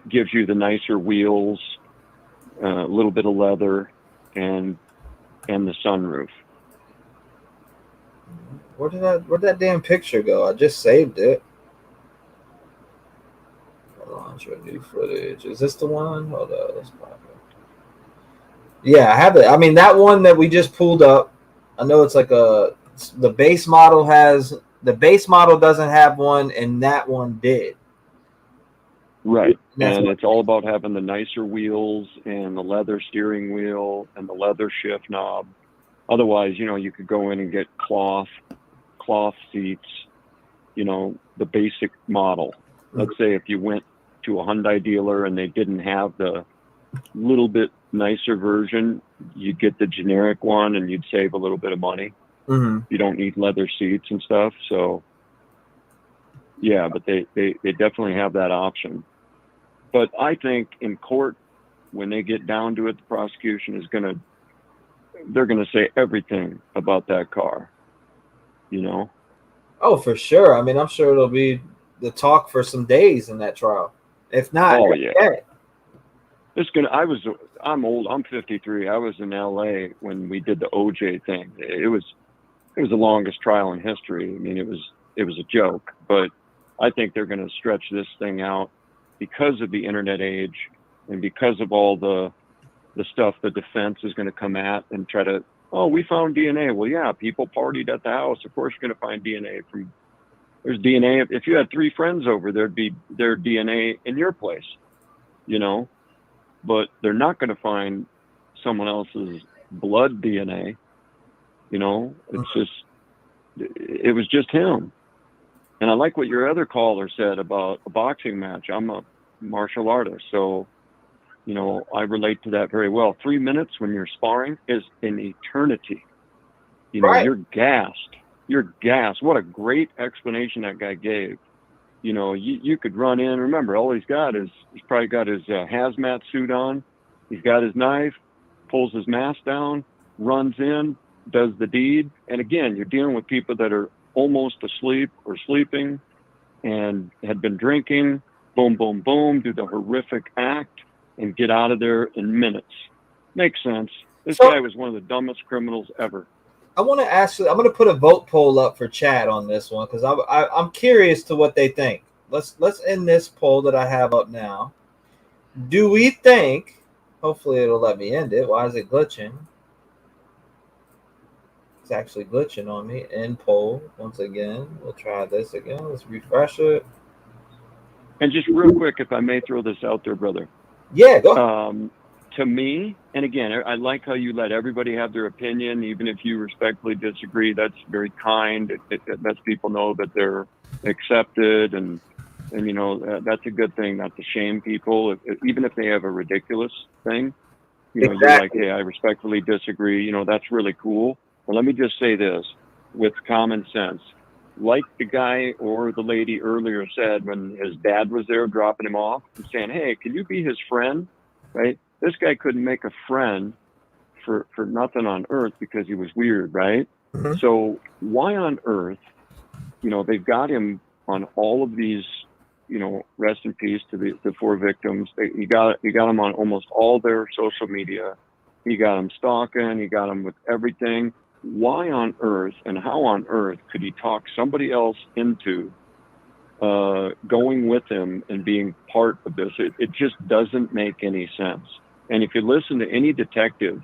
gives you the nicer wheels, a little bit of leather, and the sunroof. Where'd that damn picture go? I just saved it. Launch your new footage. Is this the one? Hold on, let's pop it. Yeah, I have it. I mean, that one that we just pulled up. I know it's like the base model doesn't have one, and that one did. Right, and it's all about having the nicer wheels and the leather steering wheel and the leather shift knob. Otherwise, you know, you could go in and get cloth seats, you know, the basic model. Let's say if you went to a Hyundai dealer and they didn't have the little bit nicer version, you'd get the generic one and you'd save a little bit of money. Mm-hmm. You don't need leather seats and stuff. So, yeah, but they definitely have that option. But I think in court, when they get down to it, the prosecution is they're going to say everything about that car, you know? Oh, for sure. I mean, I'm sure it'll be the talk for some days in that trial. If not, I'm old. I'm 53. I was in LA when we did the OJ thing. It was the longest trial in history. I mean, it was a joke, but I think they're going to stretch this thing out because of the internet age and because of all the stuff the defense is going to come at and try to, oh, we found DNA. Well, yeah, people partied at the house. Of course, you're going to find DNA there's DNA. If you had 3 friends over, there'd be their DNA in your place, you know, but they're not going to find someone else's blood DNA. You know, it was just him. And I like what your other caller said about a boxing match. I'm a martial artist, so, you know, I relate to that very well. 3 minutes when you're sparring is an eternity. You know, You're gassed. What a great explanation that guy gave. You know, you could run in. Remember, all he's probably got his hazmat suit on. He's got his knife, pulls his mask down, runs in, does the deed. And again, you're dealing with people that are almost asleep or sleeping and had been drinking. Boom, boom, boom, do the horrific act and get out of there in minutes. Makes sense. This guy was one of the dumbest criminals ever. I want to ask you, I'm going to put a vote poll up for chat on this one because I'm curious to what they think. Let's end this poll that I have up now. Do we think, hopefully it'll let me end it. Why is it glitching? It's actually glitching on me. End poll once again. We'll try this again. Let's refresh it. And just real quick, if I may throw this out there, brother. Yeah, go. To me, and again, I like how you let everybody have their opinion, even if you respectfully disagree. That's very kind. It lets people know that they're accepted, and you know, that's a good thing, not to shame people, even if they have a ridiculous thing. You know, You're like, hey, I respectfully disagree. You know, that's really cool. Well, let me just say this with common sense. Like the guy or the lady earlier said when his dad was there dropping him off and saying, hey, can you be his friend? Right? This guy couldn't make a friend for nothing on earth because he was weird, right? Mm-hmm. So why on earth, you know, they've got him on all of these, you know, rest in peace to the 4 victims. You got him on almost all their social media. He got him stalking. He got him with everything. Why on earth and how on earth could he talk somebody else into going with him and being part of this? It just doesn't make any sense. And if you listen to any detective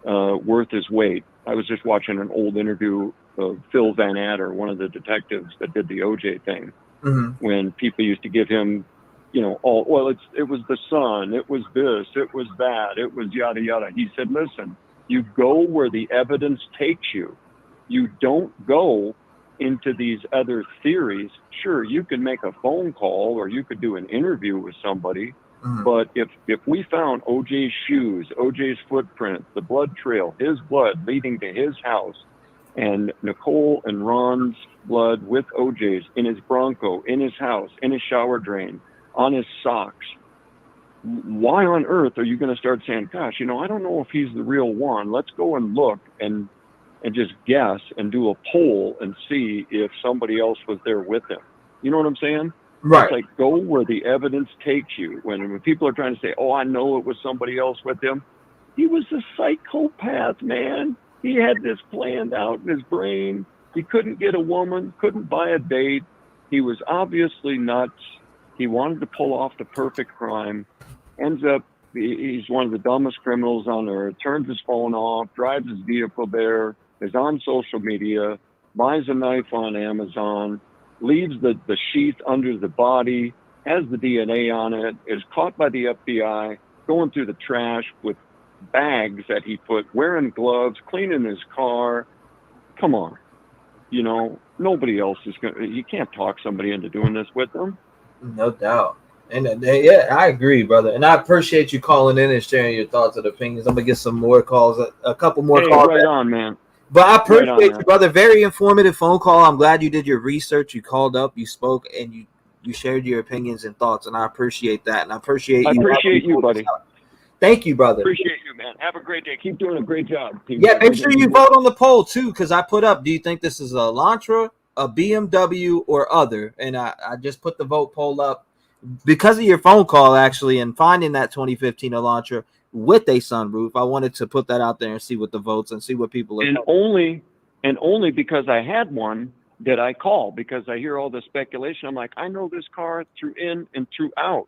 worth his weight, I was just watching an old interview of Phil Van Adder, one of the detectives that did the OJ thing, when people used to give him, it was the sun, it was this, it was that, it was yada yada. He said, listen, you go where the evidence takes you. You don't go into these other theories. Sure, you can make a phone call or you could do an interview with somebody, but if we found OJ's shoes, OJ's footprint, the blood trail, his blood leading to his house, and Nicole and Ron's blood with OJ's in his Bronco, in his house, in his shower drain, on his socks, why on earth are you going to start saying, gosh, I don't know if he's the real one. Let's go and look and just guess and do a poll and see if somebody else was there with him. You know what I'm saying? Right. It's like, go where the evidence takes you. When people are trying to say, oh, I know it was somebody else with him. He was a psychopath, man. He had this planned out in his brain. He couldn't get a woman, couldn't buy a date. He was obviously nuts. He wanted to pull off the perfect crime. Ends up, he's one of the dumbest criminals on earth, turns his phone off, drives his vehicle there, is on social media, buys a knife on Amazon, leaves the sheath under the body, has the DNA on it, is caught by the FBI, going through the trash with bags that he put, wearing gloves, cleaning his car. Come on. Nobody else is going to, you can't talk somebody into doing this with them. No doubt. And yeah, I agree, brother. And I appreciate you calling in and sharing your thoughts and opinions. I'm going to get some more calls, a couple more calls. Right on, man. But I appreciate you, brother. Very informative phone call. I'm glad you did your research. You called up, you spoke, and you shared your opinions and thoughts. And I appreciate that. And I appreciate you, buddy. Thank you, brother. Appreciate you, man. Have a great day. Keep doing a great job. Yeah, make sure you vote on the poll, too, because I put up, do you think this is a Elantra, a BMW, or other? And I just put the vote poll up because of your phone call, actually, and finding that 2015 Elantra with a sunroof. I wanted to put that out there and see what the votes and see what people are. And only because I had one did I call, because I hear all the speculation. I'm like, I know this car through in and through out.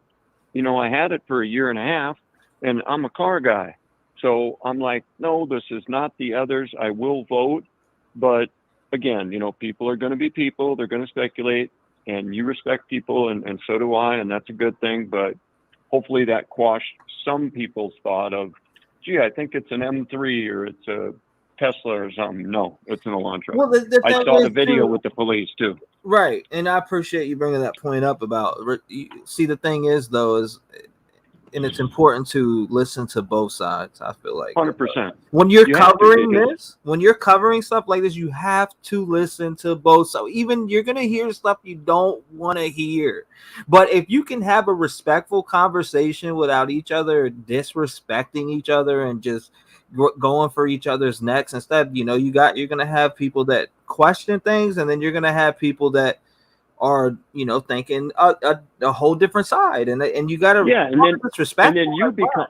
I had it for a year and a half, and I'm a car guy. So I'm like, no, this is not the others. I will vote. But again, people are going to be people. They're going to speculate, and you respect people, and so do I, and that's a good thing. But hopefully that quashed some people's thought of, gee, I think it's an M3 or it's a Tesla or something. No, it's an Elantra. Well, I saw the video with the police too. Right, and I appreciate you bringing that point up about. See, the thing is, though, and it's important to listen to both sides. I feel like 100%. When you're covering stuff like this, you have to listen to both. So even you're gonna hear stuff you don't want to hear, but if you can have a respectful conversation without each other disrespecting each other and just going for each other's necks instead, you're gonna have people that question things, and then you're gonna have people that are thinking a whole different side, and you gotta respect. And then you become,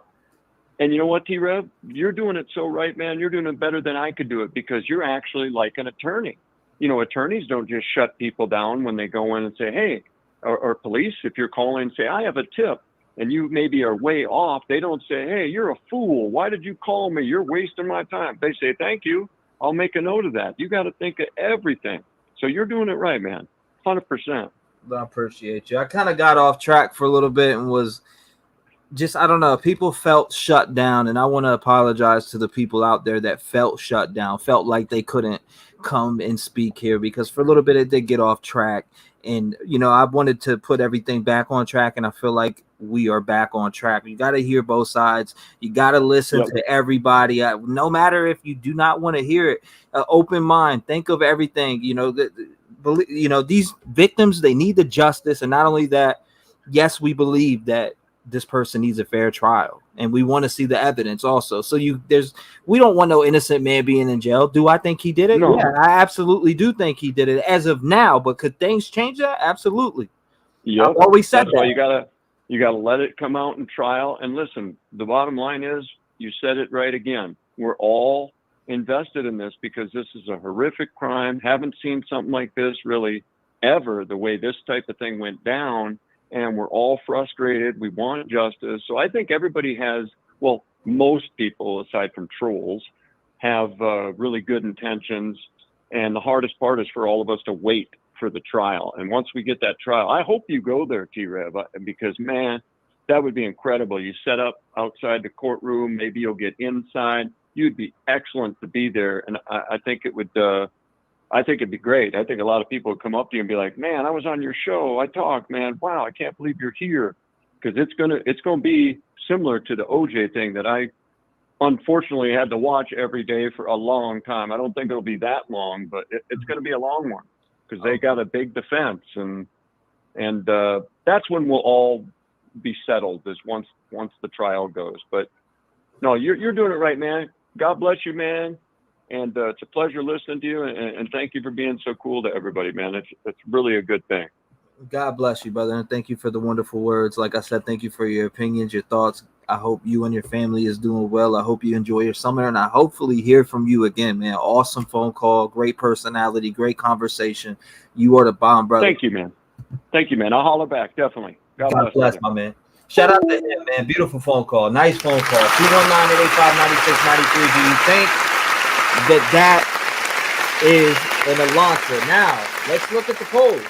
and you know what, T-REV, you're doing it so right, man. You're doing it better than I could do it, because you're actually like an attorney. Attorneys don't just shut people down when they go in and say, hey, or police, if you're calling and say, I have a tip, and you maybe are way off, they don't say, hey, you're a fool. Why did you call me? You're wasting my time. They say, thank you. I'll make a note of that. You got to think of everything. So you're doing it right, man. 100%. I appreciate you. I kind of got off track for a little bit and was just, I don't know, people felt shut down, and I want to apologize to the people out there that felt shut down, felt like they couldn't come and speak here, because for a little bit it did get off track, and I wanted to put everything back on track, and I feel like we are back on track. You got to hear both sides. You got to listen to everybody, no matter if you do not want to hear it. Open mind, think of everything. These victims, they need the justice, and not only that, yes, we believe that this person needs a fair trial, and we want to see the evidence also. So we don't want no innocent man being in jail. Do I think he did it? No. Yeah, I absolutely do think he did it as of now, but could things change that? Absolutely. Yep. I've always said That's why you gotta let it come out in trial. And listen, the bottom line is, You said it right again. We're all invested in this because this is a horrific crime. Haven't seen something like this really ever, the way this type of thing went down. And we're all frustrated. We want justice. So I think everybody has, well, most people, aside from trolls, have really good intentions. And the hardest part is for all of us to wait for the trial. And once we get that trial, I hope you go there, T-REV, because, man, that would be incredible. You set up outside the courtroom, maybe you'll get inside. You'd be excellent to be there. And I think it would, I think it'd be great. I think a lot of people would come up to you and be like, man, I was on your show. I talked, man. Wow, I can't believe you're here. Because it's gonna be similar to the OJ thing that I unfortunately had to watch every day for a long time. I don't think it'll be that long, but it's going to be a long one because they got a big defense, and that's when we'll all be settled, is once the trial goes. But no, you're doing it right, man. God bless you, man. And it's a pleasure listening to you, and thank you for being so cool to everybody, man. It's really a good thing. God bless you, brother, and thank you for the wonderful words. Like I said, thank you for your opinions, your thoughts. I hope you and your family is doing well. I hope you enjoy your summer, and I hopefully hear from you again, man. Awesome phone call, great personality, great conversation. You are the bomb, brother. Thank you, man. Thank you, man. I'll holler back, definitely. God bless, my man. Shout out to him, man. Beautiful phone call. Nice phone call. 219-885-9693. Do you think that is an Elantra? Now, let's look at the polls.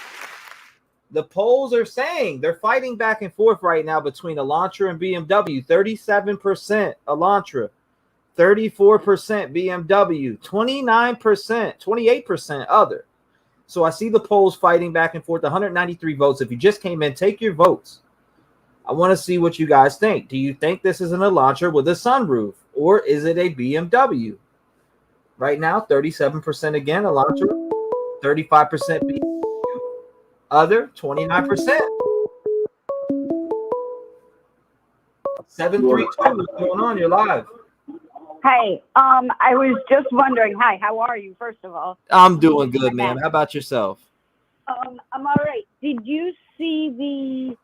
The polls are saying they're fighting back and forth right now between Elantra and BMW. 37% Elantra, 34% BMW, 29%, 28% other. So I see the polls fighting back and forth. 193 votes. If you just came in, take your votes. I want to see what you guys think. Do you think this is an Elantra with a sunroof, or is it a BMW? Right now, 37% again Elantra, 35% BMW. Other 29%. 732. What's going on? You're live. Hey, I was just wondering. Hi, how are you? First of all, I'm doing good, man. How about yourself? I'm all right. Did you see the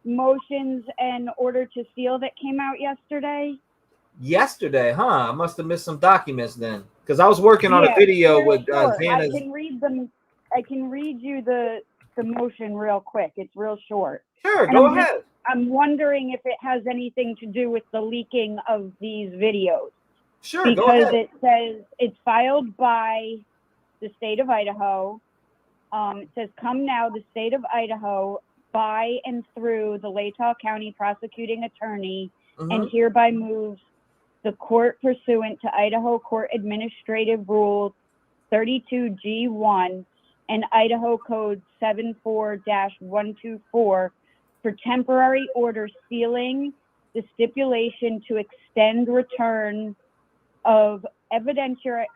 motions and order to seal that came out yesterday? Yesterday, huh? I must have missed some documents then, because I was working on a video with Xana's. I can read them. I can read you the motion real quick. It's real short. Sure, go ahead. I'm wondering if it has anything to do with the leaking of these videos. Sure, because go ahead. It says it's filed by the state of Idaho. It says, come now, the state of Idaho, by and through the Latah County prosecuting attorney, and hereby moves the court pursuant to Idaho Court Administrative Rule 32G1 and Idaho Code 74-124 for temporary order sealing the stipulation to extend return of evidentiary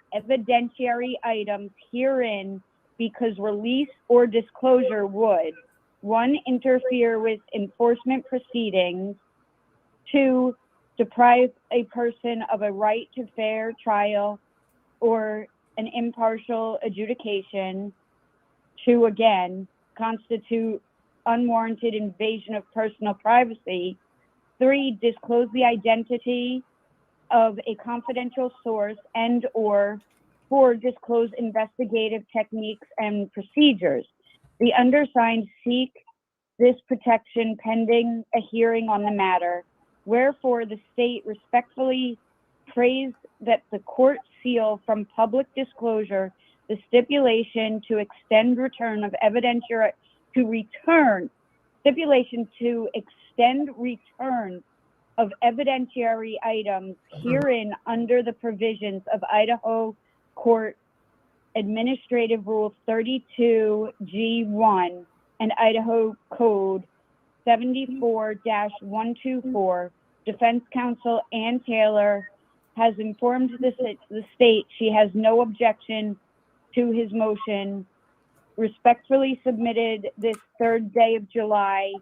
items herein, because release or disclosure would, 1, interfere with enforcement proceedings, 2, deprive a person of a right to fair trial or an impartial adjudication, 2, again, constitute unwarranted invasion of personal privacy, 3, disclose the identity of a confidential source, and or 4, disclose investigative techniques and procedures. The undersigned seek this protection pending a hearing on the matter. Wherefore, the state respectfully prays that the court seal from public disclosure the stipulation to extend return of evidentiary of evidentiary items herein under the provisions of Idaho Court Administrative Rule 32G1 and Idaho Code 74-124. Defense counsel Ann Taylor has informed the state she has no objection to his motion. Respectfully submitted this 3rd day of July,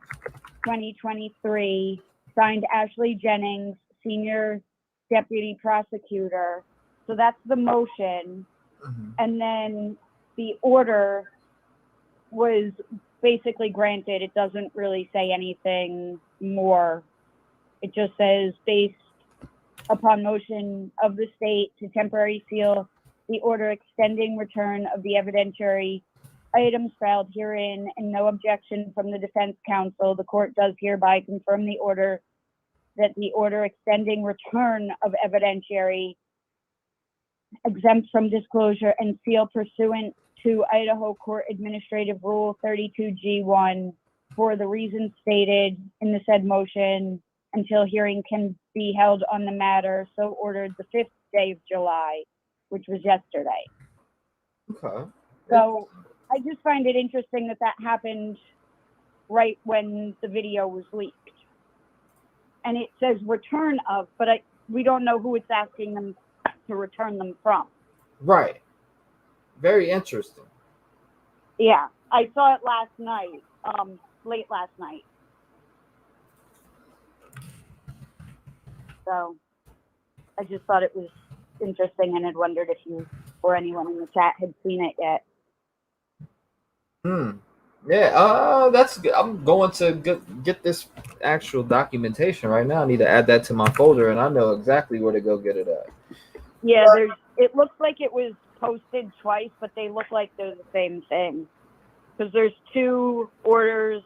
2023. Signed, Ashley Jennings, Senior Deputy Prosecutor. So that's the motion. And then the order was basically granted. It doesn't really say anything more. It just says based upon motion of the state to temporary seal the order extending return of the evidentiary items filed herein and no objection from the defense counsel, the court does hereby confirm the order that the order extending return of evidentiary exempt from disclosure and seal pursuant to Idaho Court Administrative Rule 32G1 for the reasons stated in the said motion until hearing can be held on the matter, so ordered the 5th day of July, which was yesterday. Okay. So I just find it interesting that that happened right when the video was leaked. And it says return of, but we don't know who it's asking them to return them from. Right. Very interesting. Yeah, I saw it last night, late last night. So I just thought it was interesting and had wondered if you or anyone in the chat had seen it yet. Yeah, that's good. I'm going to get this actual documentation right now. I need to add that to my folder, and I know exactly where to go get it at. Yeah, it looks like it was posted twice, but they look like they're the same thing. Because there's 2 orders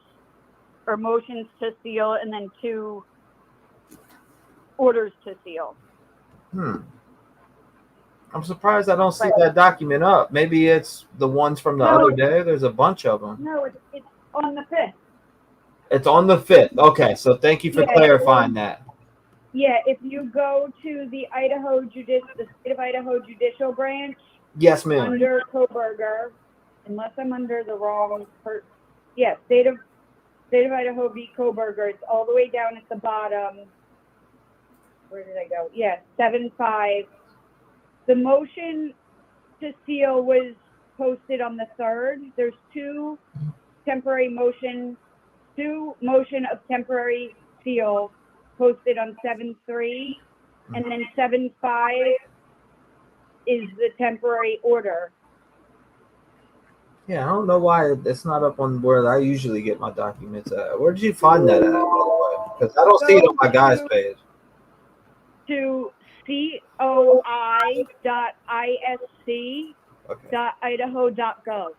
or motions to seal and then 2 orders to seal. I'm surprised I don't see that document up. Maybe it's the ones from the other day. There's a bunch of them. No, it's on the 5th. It's on the 5th. Okay, so thank you for clarifying that. Yeah, if you go to the the State of Idaho Judicial Branch. Yes, ma'am. Under Koberger, unless I'm under the wrong State of Idaho v. Koberger. It's all the way down at the bottom. Where did I go? Yeah, 7-5. The motion to seal was posted on the 3rd. There's 2 motion of temporary seal posted on 7-3, and then 7-5 is the temporary order. Yeah, I don't know why it's not up on where I usually get my documents at. Where did you find that at, by the way? Because I don't see it on my guy's page. To coi.isc.idaho.gov.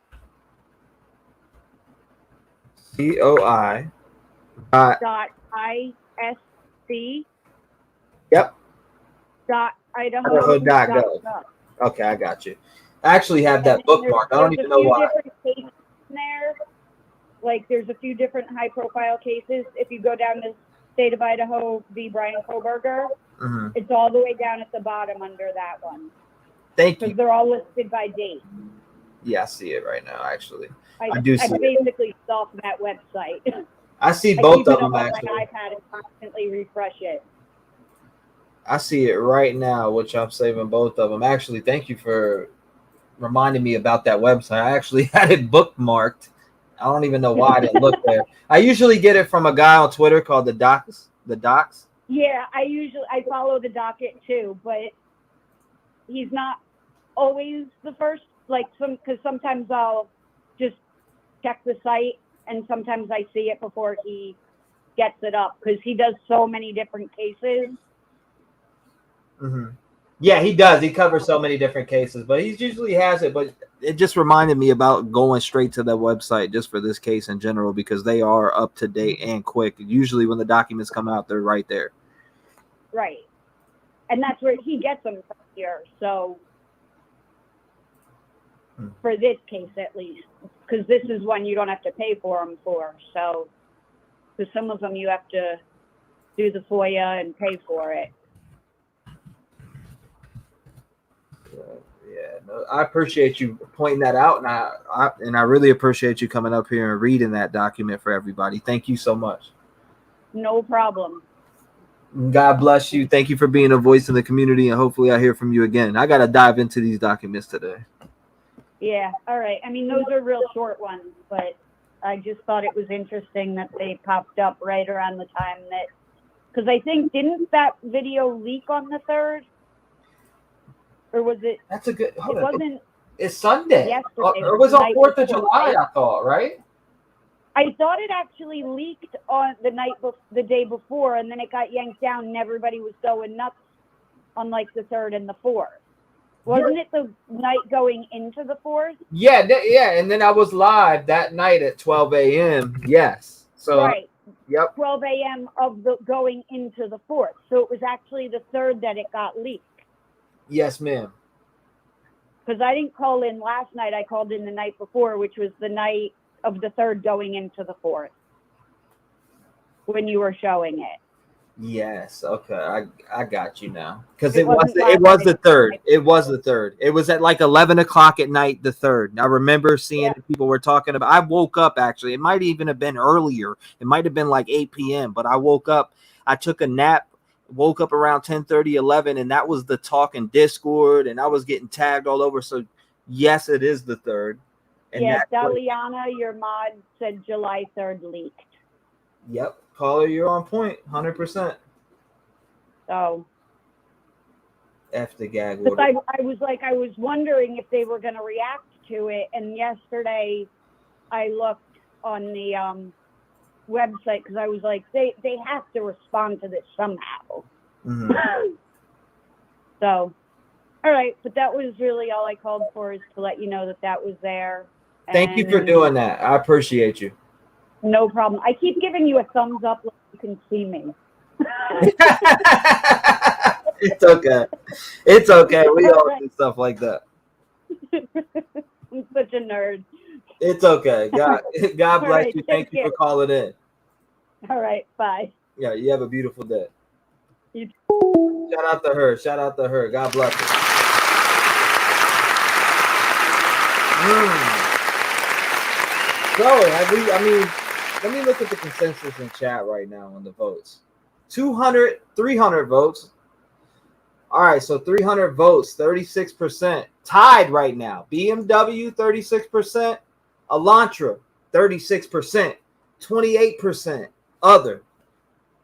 COI.ISC. Yep. .idaho.gov. Okay, I got you. I actually have that bookmarked. I don't even know why. Different cases in there. Like there's a few different high-profile cases. If you go down to State of Idaho v. Brian Koberger, it's all the way down at the bottom under that one. Thank you. Because they're all listed by date. Yeah, I see it right now, actually. I do see I basically stalk that website. I see both of them, I actually. keep it up on my iPad and constantly refresh it. I see it right now, which I'm saving both of them. Actually, thank you for reminding me about that website. I actually had it bookmarked. I don't even know why I didn't look there. I usually get it from a guy on Twitter called the Docs. Yeah, I follow the docket too, but he's not always the first. Because sometimes I'll just check the site, and sometimes I see it before he gets it up because he does so many different cases. Yeah, he does. He covers so many different cases, but he usually has it. But it just reminded me about going straight to the website just for this case in general, because they are up to date and quick. Usually when the documents come out, they're right there. Right. And that's where he gets them from here. So for this case, at least, because this is one you don't have to pay for them for. So because some of them you have to do the FOIA and pay for it. Yeah, no, I appreciate you pointing that out, and I really appreciate you coming up here and reading that document for everybody. Thank you so much. No problem. God bless you. Thank you for being a voice in the community, and hopefully I hear from you again. I got to dive into these documents today. Yeah, all right. I mean, those are real short ones, but I just thought it was interesting that they popped up right around the time that, because I think, didn't that video leak on the 3rd? Or was it? That's a good. It wasn't. It's Sunday. Yesterday. It was on 4th of before, July, right? I thought, right? I thought it actually leaked on the day before, and then it got yanked down, and everybody was going nuts on like the 3rd and the 4th. Wasn't it the night going into the 4th? Yeah, and then I was live that night at 12 a.m. Yes. So right. Yep. 12 a.m. of the going into the 4th. So it was actually the 3rd that it got leaked. Yes, ma'am. Because I didn't call in last night. I called in the night before, which was the night of the 3rd going into the 4th when you were showing it. Yes. Okay. I got you now. Because It it was wasn't the last night. 3rd. It was the 3rd. It was at like 11 o'clock at night, the 3rd. I remember seeing people were talking about. I woke up actually. It might even have been earlier. It might have been like 8 p.m. But I woke up. I took a nap. Woke up around 10:30, 11, and that was the talk in Discord, and I was getting tagged all over. So yes, it is the 3rd. And yeah, that's what- Daliana, your mod, said July 3rd leaked. Yep. Caller, you're on point. 100%. So F the gag but order. I was wondering if they were going to react to it. And yesterday I looked on the website because I was like, they have to respond to this somehow. Mhm. So, all right. But that was really all I called for, is to let you know that that was there. Thank you for And doing that. I appreciate you. no problem. I keep giving you a thumbs up like you can see me. It's okay. It's okay. We all do stuff like that. I'm such a nerd. It's okay. God All bless right, you. take Thank you care. for calling in. All right. Bye. Yeah, you have a beautiful day. You Shout out to her. Shout out to her. God bless her. So, let me look at the consensus in chat right now on the votes. 300 votes. All right, so 300 votes, 36%. Tied right now. BMW, 36%. Elantra, 36%. 28% other.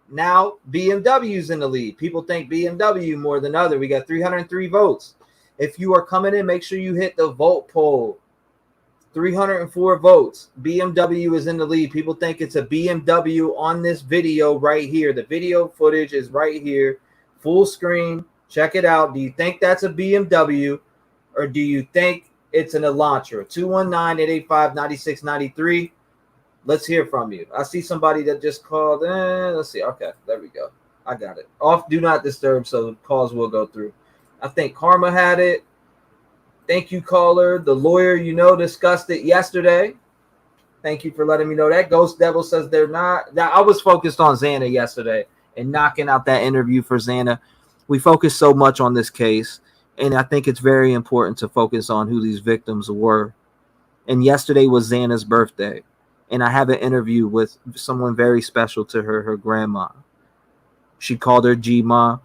Now, BMW's in the lead. People think BMW more than other. We got 303 votes. If you are coming in, make sure you hit the vote poll. 304 votes. BMW is in the lead. People think it's a BMW on this video right here. The video footage is right here. Full screen. Check it out. Do you think that's a BMW, or do you think it's an Elantra? 219-885-9693. Let's hear from you. I see somebody that just called. Let's see. Okay, there we go. I got it. Off do not disturb, so calls will go through. I think Karma had it. Thank you, caller. The lawyer, discussed it yesterday. Thank you for letting me know that. Ghost Devil says they're not. Now, I was focused on Xana yesterday and knocking out that interview for Xana. We focus so much on this case, and I think it's very important to focus on who these victims were. And yesterday was Xana's birthday, and I have an interview with someone very special to her, her grandma. She called her G-Ma.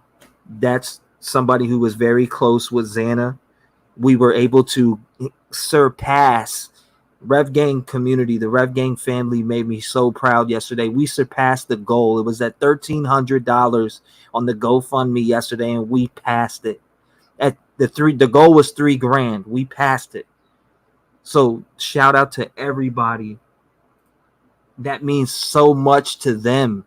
That's somebody who was very close with Xana. We were able to surpass Rev Gang community. The Rev Gang family made me so proud yesterday. We surpassed the goal. It was at $1,300 on the GoFundMe yesterday, and we passed it. At the goal was $3,000. We passed it. So shout out to everybody. That means so much to them.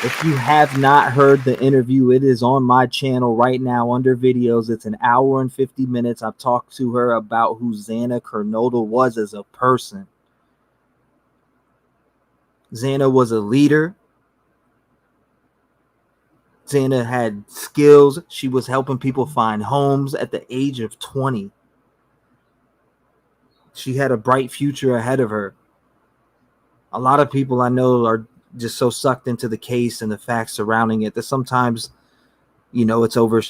If you have not heard the interview, it is on my channel right now under videos. It's an hour and 50 minutes. I've talked to her about who Xana Kernodle was as a person. Xana was a leader. Xana had skills. She was helping people find homes at the age of 20. She had a bright future ahead of her. A lot of people I know are just so sucked into the case and the facts surrounding it that sometimes, it's over.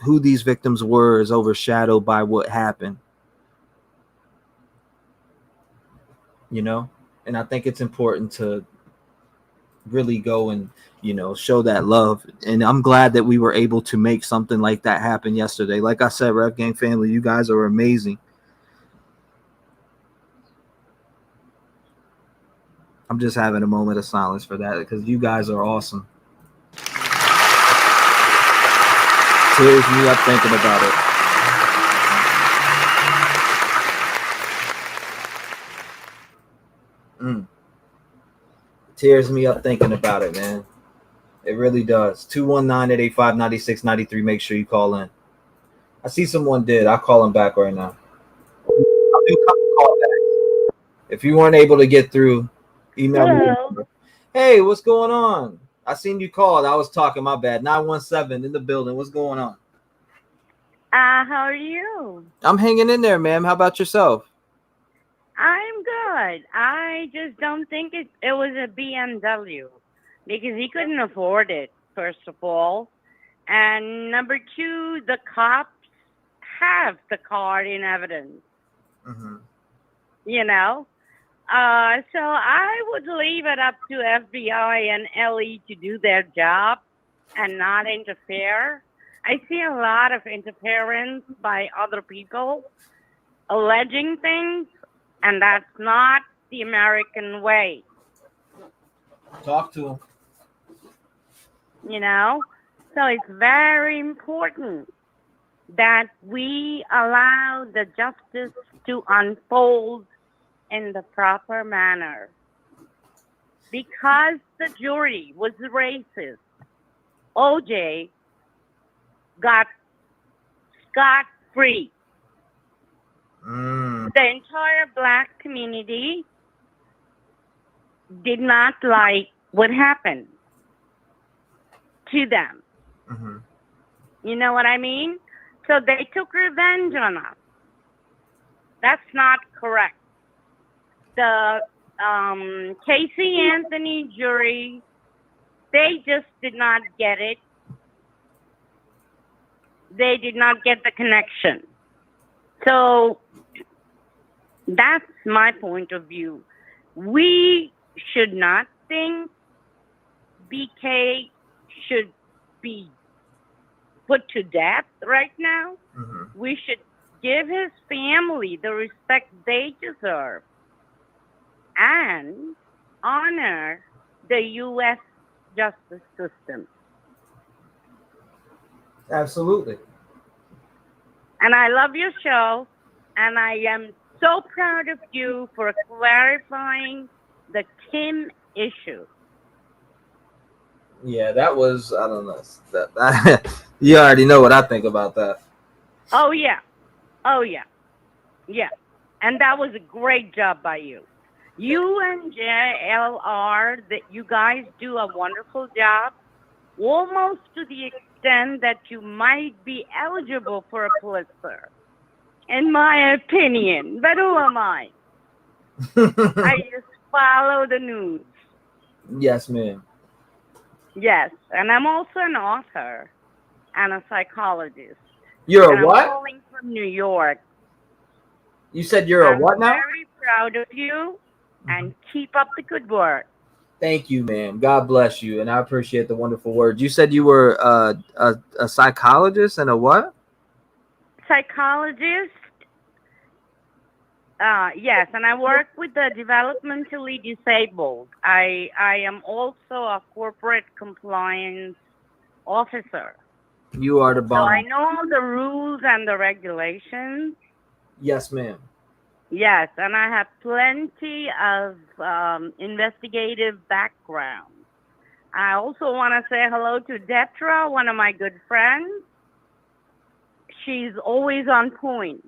Who these victims were is overshadowed by what happened. And I think it's important to really go and, show that love. And I'm glad that we were able to make something like that happen yesterday. Like I said, Rev Gang family, you guys are amazing. I'm just having a moment of silence for that because you guys are awesome. Tears me up thinking about it. Tears me up thinking about it, man. It really does. 219-885-9693. Make sure you call in. I see someone did. I'll call him back right now. I'll do a couple callbacks. If you weren't able to get through, email me. Hey, what's going on? I seen you called. I was talking. My bad. 917 in the building. What's going on? How are you? I'm hanging in there, ma'am. How about yourself? I'm good. I just don't think it was a BMW because he couldn't afford it, first of all. And number two, the cops have the car in evidence. Mm-hmm. You know? So I would leave it up to FBI and LE to do their job and not interfere. I see a lot of interference by other people alleging things, and that's not the American way. Talk to him. You know? So it's very important that we allow the justice to unfold in the proper manner. Because the jury was racist, OJ got scot-free. The entire black community did not like what happened to them. Mm-hmm. You know what I mean? So they took revenge on us. That's not correct. The Casey Anthony jury, they just did not get it. They did not get the connection. So that's my point of view. We should not think BK should be put to death right now. Mm-hmm. We should give his family the respect they deserve and honor the U.S. justice system. Absolutely. And I love your show, and I am so proud of you for clarifying the Kim issue. Yeah, that was, I don't know. You already know what I think about that. Oh, yeah. Oh, yeah. Yeah. And that was a great job by you. You and JLR, that you guys do a wonderful job, almost to the extent that you might be eligible for a Pulitzer, in my opinion. But who am I? I just follow the news. Yes, ma'am. Yes, and I'm also an author and a psychologist. You're and a what? I'm calling from New York. You said you're a what now? I'm very proud of you, and keep up the good work. Thank you, ma'am. God bless you, and I appreciate the wonderful words. You said you were a psychologist and a what? Psychologist. Yes, and I work with the developmentally disabled. I am also a corporate compliance officer. You are the bomb. So I know the rules and the regulations. Yes, ma'am. Yes, and I have plenty of investigative background. I also want to say hello to Detra, one of my good friends. She's always on point.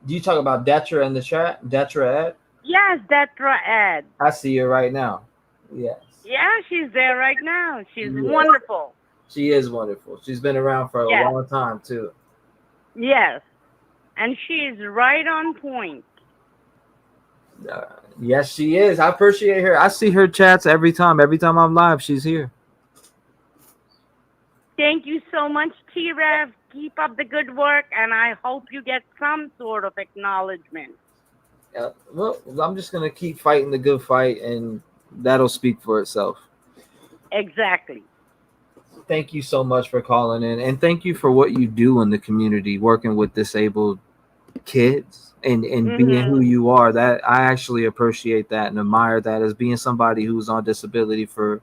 Do you talk about Detra in the chat? Detra Ed? Yes, Detra Ed. I see her right now. Yes. Yeah, she's there right now. She's Yes. wonderful. She is wonderful. She's been around for a long time, too. Yes, and she's right on point. Yes, she is. I appreciate her. I see her chats every time. Every time I'm live, she's here. Thank you so much, T-REV. Keep up the good work, and I hope you get some sort of acknowledgement. Well, I'm just going to keep fighting the good fight, and that'll speak for itself. Exactly. Thank you so much for calling in, and thank you for what you do in the community, working with disabled kids and being who you are. That I actually appreciate that and admire that as being somebody who's on disability for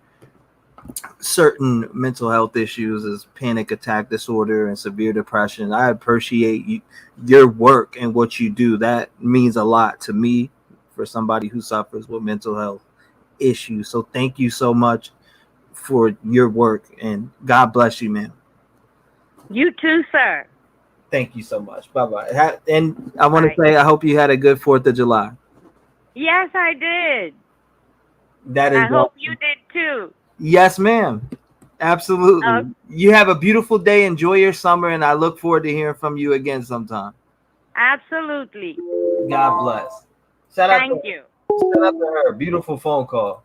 certain mental health issues as panic attack disorder and severe depression. I appreciate your work and what you do. That means a lot to me for somebody who suffers with mental health issues. So thank you so much for your work, and God bless you, ma'am. You too, sir. Thank you so much. Bye-bye. And I want to say I hope you had a good 4th of July. Yes, I did. That is I hope awesome. you did too. Yes, ma'am. Absolutely. You have a beautiful day. Enjoy your summer, and I look forward to hearing from you again sometime. Absolutely. God bless. Thank you. Shout out to her. Beautiful phone call.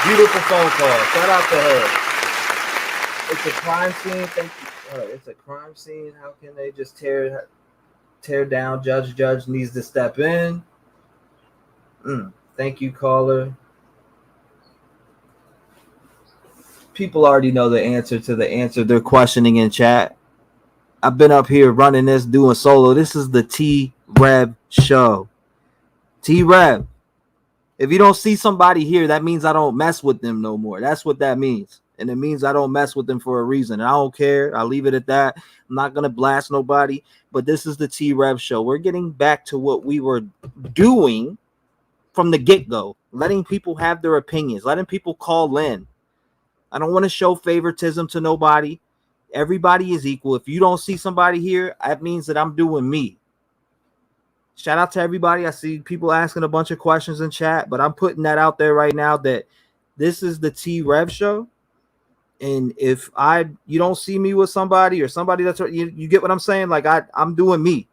Beautiful phone call. Shout out to her. It's a crime scene. Thank you. It's a crime scene. How can they just tear down? Judge needs to step in. Thank you, caller. People already know the answer to the answer they're questioning in chat. I've been up here running this, doing solo. This is the T-REV show. T-REV. If you don't see somebody here, that means I don't mess with them no more. That's what that means. And it means I don't mess with them for a reason. And I don't care. I'll leave it at that. I'm not going to blast nobody. But this is the T-REV show. We're getting back to what we were doing from the get-go. Letting people have their opinions. Letting people call in. I don't want to show favoritism to nobody. Everybody is equal. If you don't see somebody here, that means that I'm doing me. Shout out to everybody. I see people asking a bunch of questions in chat, but I'm putting that out there right now that this is the T-REV show. And if you don't see me with somebody or somebody that's you get what I'm saying? Like I'm doing me.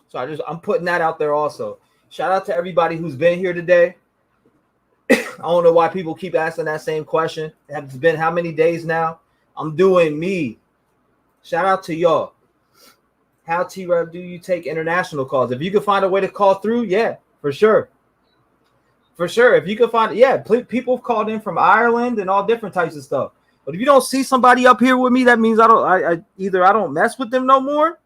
So I'm putting that out there also. Shout out to everybody who's been here today. I don't know why people keep asking that same question. It's been how many days now? I'm doing me. Shout out to y'all. How T-REV do you take international calls? If you can find a way to call through, yeah, for sure. For sure. If you can find it, yeah. People have called in from Ireland and all different types of stuff. But if you don't see somebody up here with me, that means either I don't mess with them no more,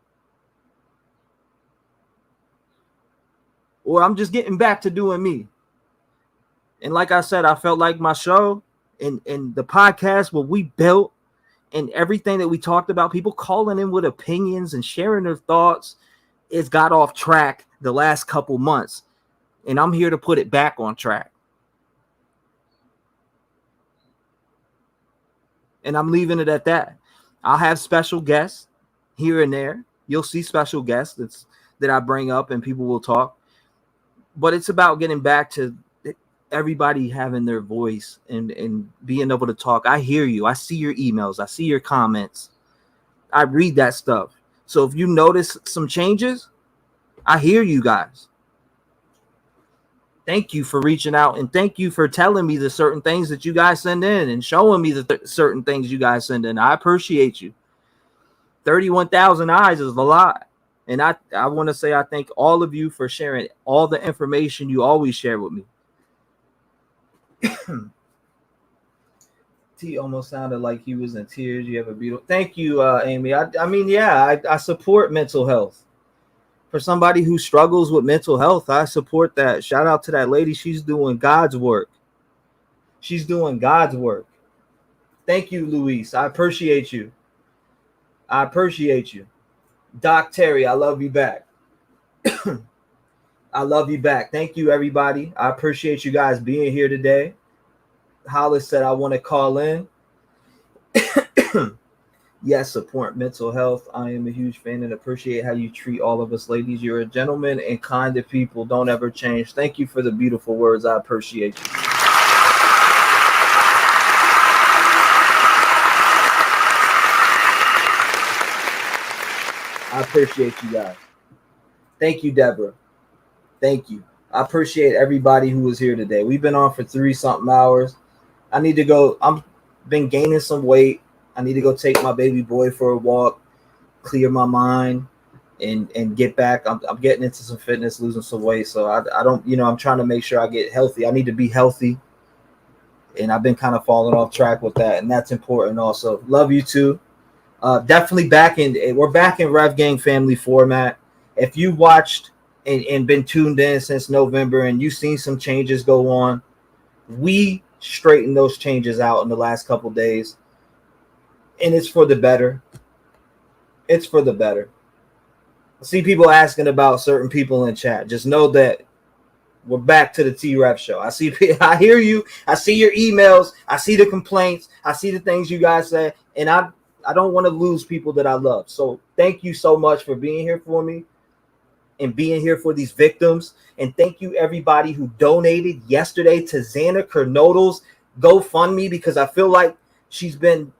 or I'm just getting back to doing me. And like I said, I felt like my show and the podcast, what we built and everything that we talked about, people calling in with opinions and sharing their thoughts, it's got off track the last couple months. And I'm here to put it back on track. And I'm leaving it at that. I'll have special guests here and there. You'll see special guests that I bring up and people will talk. But it's about getting back to everybody having their voice and being able to talk. I hear you. I see your emails. I see your comments. I read that stuff. So if you notice some changes, I hear you guys. Thank you for reaching out, and thank you for telling me the certain things that you guys send in and showing me the certain things you guys send in. I appreciate you. 31,000 eyes is a lot. And I want to say I thank all of you for sharing all the information you always share with me. T almost sounded like he was in tears. You have a beautiful. Thank you, Amy. I support mental health. For somebody who struggles with mental health, I support that. Shout out to that lady. She's doing God's work. She's doing God's work. Thank you, Luis. I appreciate you. I appreciate you. Doc Terry, I love you back. I love you back. Thank you, everybody. I appreciate you guys being here today. Hollis said, I want to call in. Yes, support mental health. I am a huge fan and appreciate how you treat all of us ladies. You're a gentleman and kind to people. Don't ever change. Thank you for the beautiful words. I appreciate you. I appreciate you guys. Thank you, Deborah. Thank you. I appreciate everybody who was here today. We've been on for 3-something hours. I need to go. I've been gaining some weight. I need to go take my baby boy for a walk, clear my mind, and get back. I'm getting into some fitness, losing some weight. So I don't, I'm trying to make sure I get healthy. I need to be healthy. And I've been kind of falling off track with that. And that's important also. Love you too. Definitely we're back in Rev Gang family format. If you watched and been tuned in since November and you've seen some changes go on, we straightened those changes out in the last couple days. And it's for the better. It's for the better. I see people asking about certain people in chat. Just know that we're back to the T-REV show. I hear you. I see your emails. I see the complaints. I see the things you guys say. And I don't want to lose people that I love. So thank you so much for being here for me and being here for these victims. And thank you everybody who donated yesterday to Xana Kernodle's GoFundMe, because I feel like she's been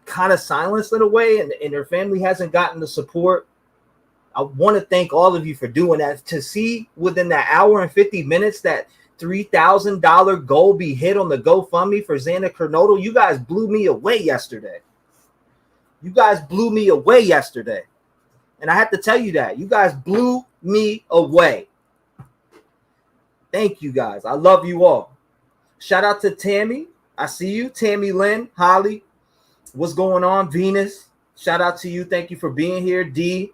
kind of silenced in a way, and her family hasn't gotten the support. I want to thank all of you for doing that. To see within that hour and 50 minutes that $3,000 goal be hit on the GoFundMe for Xana Kernodle, you guys blew me away yesterday. You guys blew me away yesterday. And I have to tell you that. You guys blew me away. Thank you guys. I love you all. Shout out to Tammy. I see you. Tammy Lynn, Holly. What's going on? Venus. Shout out to you. Thank you for being here. D.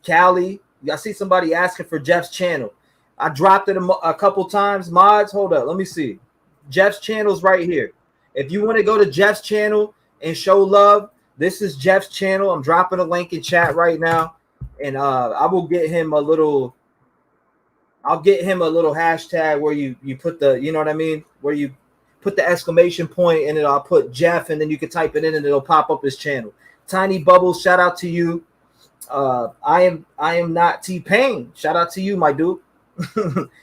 Callie. I see somebody asking for Jeff's channel. I dropped it a couple times. Mods, hold up. Let me see. Jeff's channel's right here. If you want to go to Jeff's channel and show love, this is Jeff's channel. I'm dropping a link in chat right now. And I will get him a little, I'll get him a little hashtag where you put the, you know what I mean? Where you put the exclamation point and then I'll put Jeff and then you can type it in and it'll pop up his channel. Tiny Bubbles, shout out to you. I am not T-Pain. Shout out to you, my dude.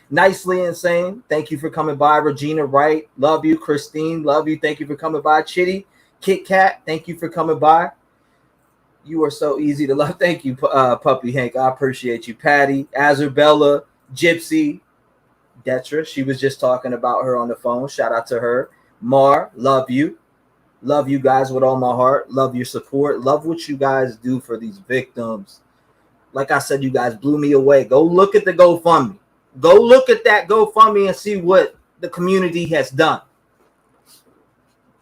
Nicely Insane. Thank you for coming by. Regina Wright, love you. Christine, love you. Thank you for coming by. Chitty, Kit Kat, thank you for coming by. You are so easy to love. Thank you, Puppy Hank. I appreciate you. Patty, Azarbella, Gypsy, Detra. She was just talking about her on the phone. Shout out to her. Mar, love you. Love you guys with all my heart. Love your support. Love what you guys do for these victims. Like I said, you guys blew me away. Go look at the GoFundMe. Go look at that GoFundMe and see what the community has done.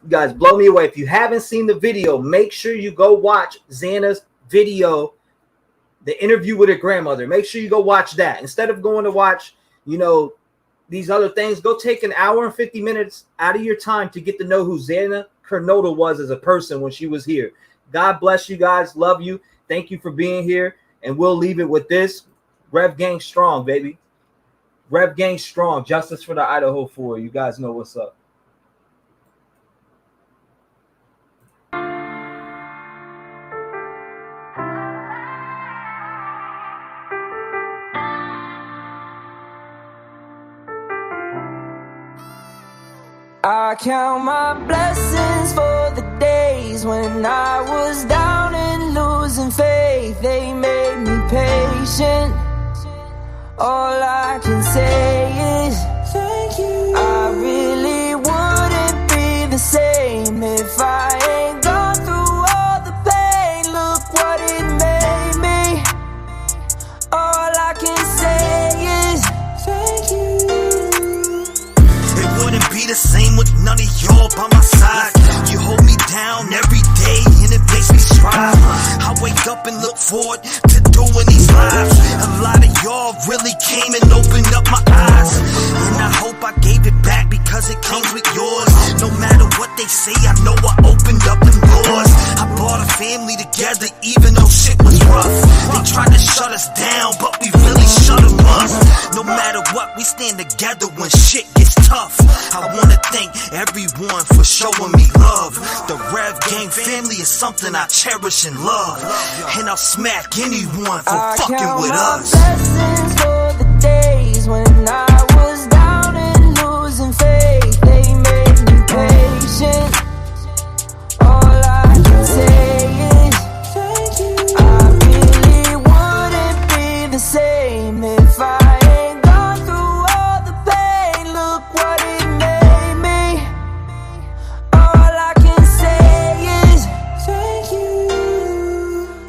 You guys blow me away. If you haven't seen the video, make sure you go watch Xana's video, the interview with her grandmother. Make sure you go watch that. Instead of going to watch, you know, these other things, go take an hour and 50 minutes out of your time to get to know who Xana Kernodle was as a person when she was here. God bless you guys. Love you. Thank you for being here. And we'll leave it with this. Rev Gang strong, baby. Rev Gang strong. Justice for the Idaho 4. You guys know what's up. I count my blessings for the days when I was down and losing faith. They made me patient. All I can say is thank you. I really wouldn't be the same if I ain't gone through all the pain. Look what it made me. All I can say is thank you. Be the same with none of y'all by my side. You hold me down every day and it makes me strive. I wake up and look forward to doing these lives. A lot of y'all really came and opened up my eyes, and I hope I gave it back because it comes with yours. No matter what they say, I know I opened up them doors. I brought a family together even though shit was rough. They tried to shut us down, but we really shut them up. No matter what, we stand together when shit gets tough. I wanna thank everyone for showing me love. The Rev Gang family is something I cherish and love, and I'll smack anyone for fucking with us. Blessings for the days when I was down and losing faith. They made me patient. All I can say is thank you. I really wouldn't be the same if I ain't gone through all the pain. Look what it made me. All I can say is thank you.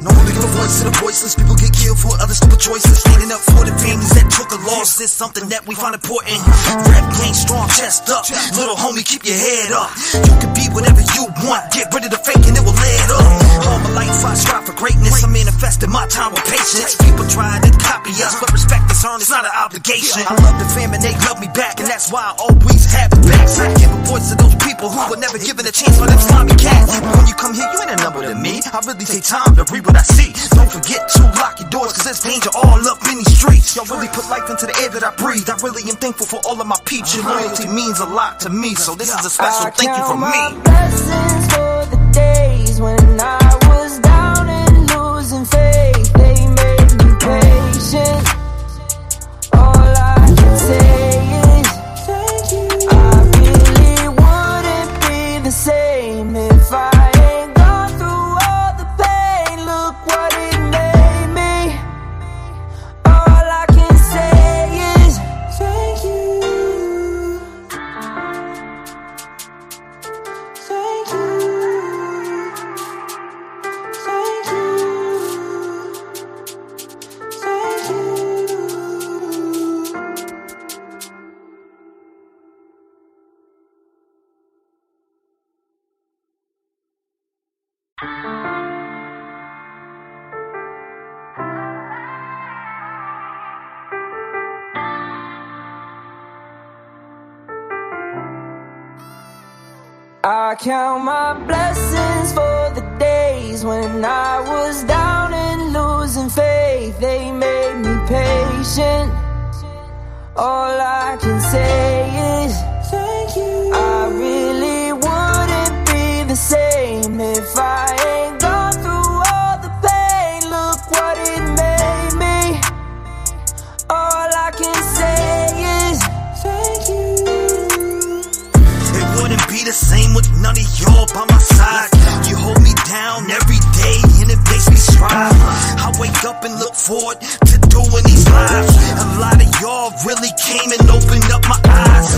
No one making a voice to the voiceless. People get killed for other stupid choices. Standing up for the families that took a loss is something that we find important. Rap gang strong, chest up. Little homie, keep your head up. You can be whatever you want. Get rid of the fake and it will let up. All my light life, I strive for greatness. I manifested my time with patience. People try to copy us, but respect is earned, it's not an obligation. I love the fam and they love me back, and that's why I always have the backs. I give a voice to those people who were never given a chance for them slimy cats. When you come here, you ain't a number to me. I really take time to read what I see. Don't forget to lock your doors, cause there's danger all up in these streets. Y'all really put life into the air that I breathe. I really am thankful for all of my peeps. Your loyalty means a lot to me, so this is a special thank you from me. Blessings for the days when I was down and losing faith. They made me patient. All I can say is thank you. I really wouldn't be the same if I ain't gone through all the pain. Look what it made me. All I can say is thank you. Thank you. Thank you. Thank you. I count my blessings for the days when I was down and losing faith. They made me patient. All I can say is thank you. I really wouldn't be the same if I ain't gone through all the pain. Look what it made me. All I can say is thank you. It wouldn't be the same with none of y'all by my side. You hold me down every day and it makes me strive. I wake up and look forward to doing these lives. A lot of y'all really came and opened up my eyes,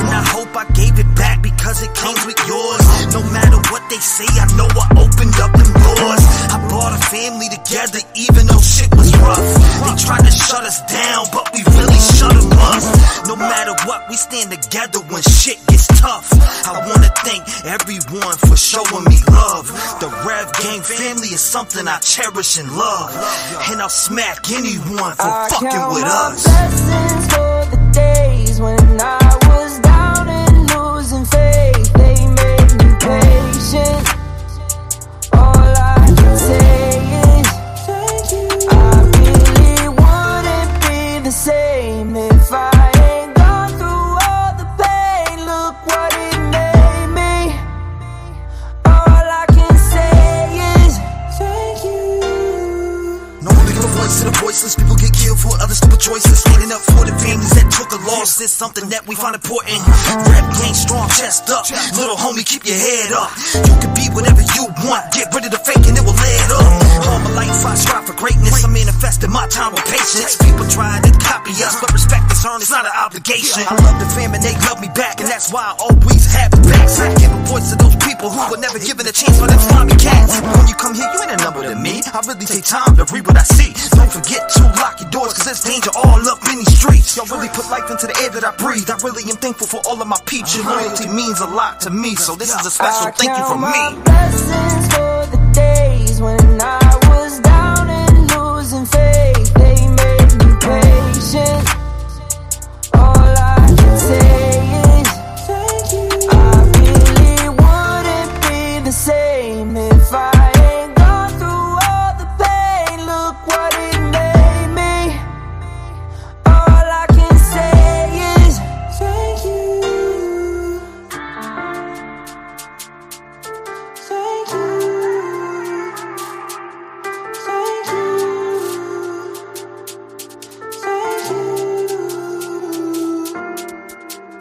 and I hope I gave it back because it comes with yours. No matter what they say, I know I opened up them doors. I brought a family together even though shit was rough. They tried to shut us down, but we really shut them up. No matter what, we stand together when shit gets tough. I wanna thank everyone for showing me love. The Rev Gang family is something I cherish and love, and I'll smack anyone for fucking with us. Blessings for the days when I was down and losing faith. They made me patient. All I can say is thank you. I really wouldn't be the same if I ain't gone through all the pain. Look what it made me. All I can say is thank you. No one making a voice to the voiceless. People get killed for other stupid choices. Standing up for the families that took a loss is something that we find important. Rap gang strong, chest up. Little homie, keep your head up. You can be whatever you want. Get rid of the fake and it will lead up. All my life I strive for greatness. I manifested my time with patience. People try to copy us, but respect is earned, it's not an obligation. I love the fam and they love me back, and that's why I always have the backs. I give a voice to those people who were never given a chance for them slimy cats. When you come here, you ain't a number to me. I really take time to read what I see. Don't forget to lock your doors, cause there's danger all up in these streets. Y'all really put life into the air that I breathe. I really am thankful for all of my peeps. Your loyalty means a lot to me, so this is a special thank you from me. Blessings for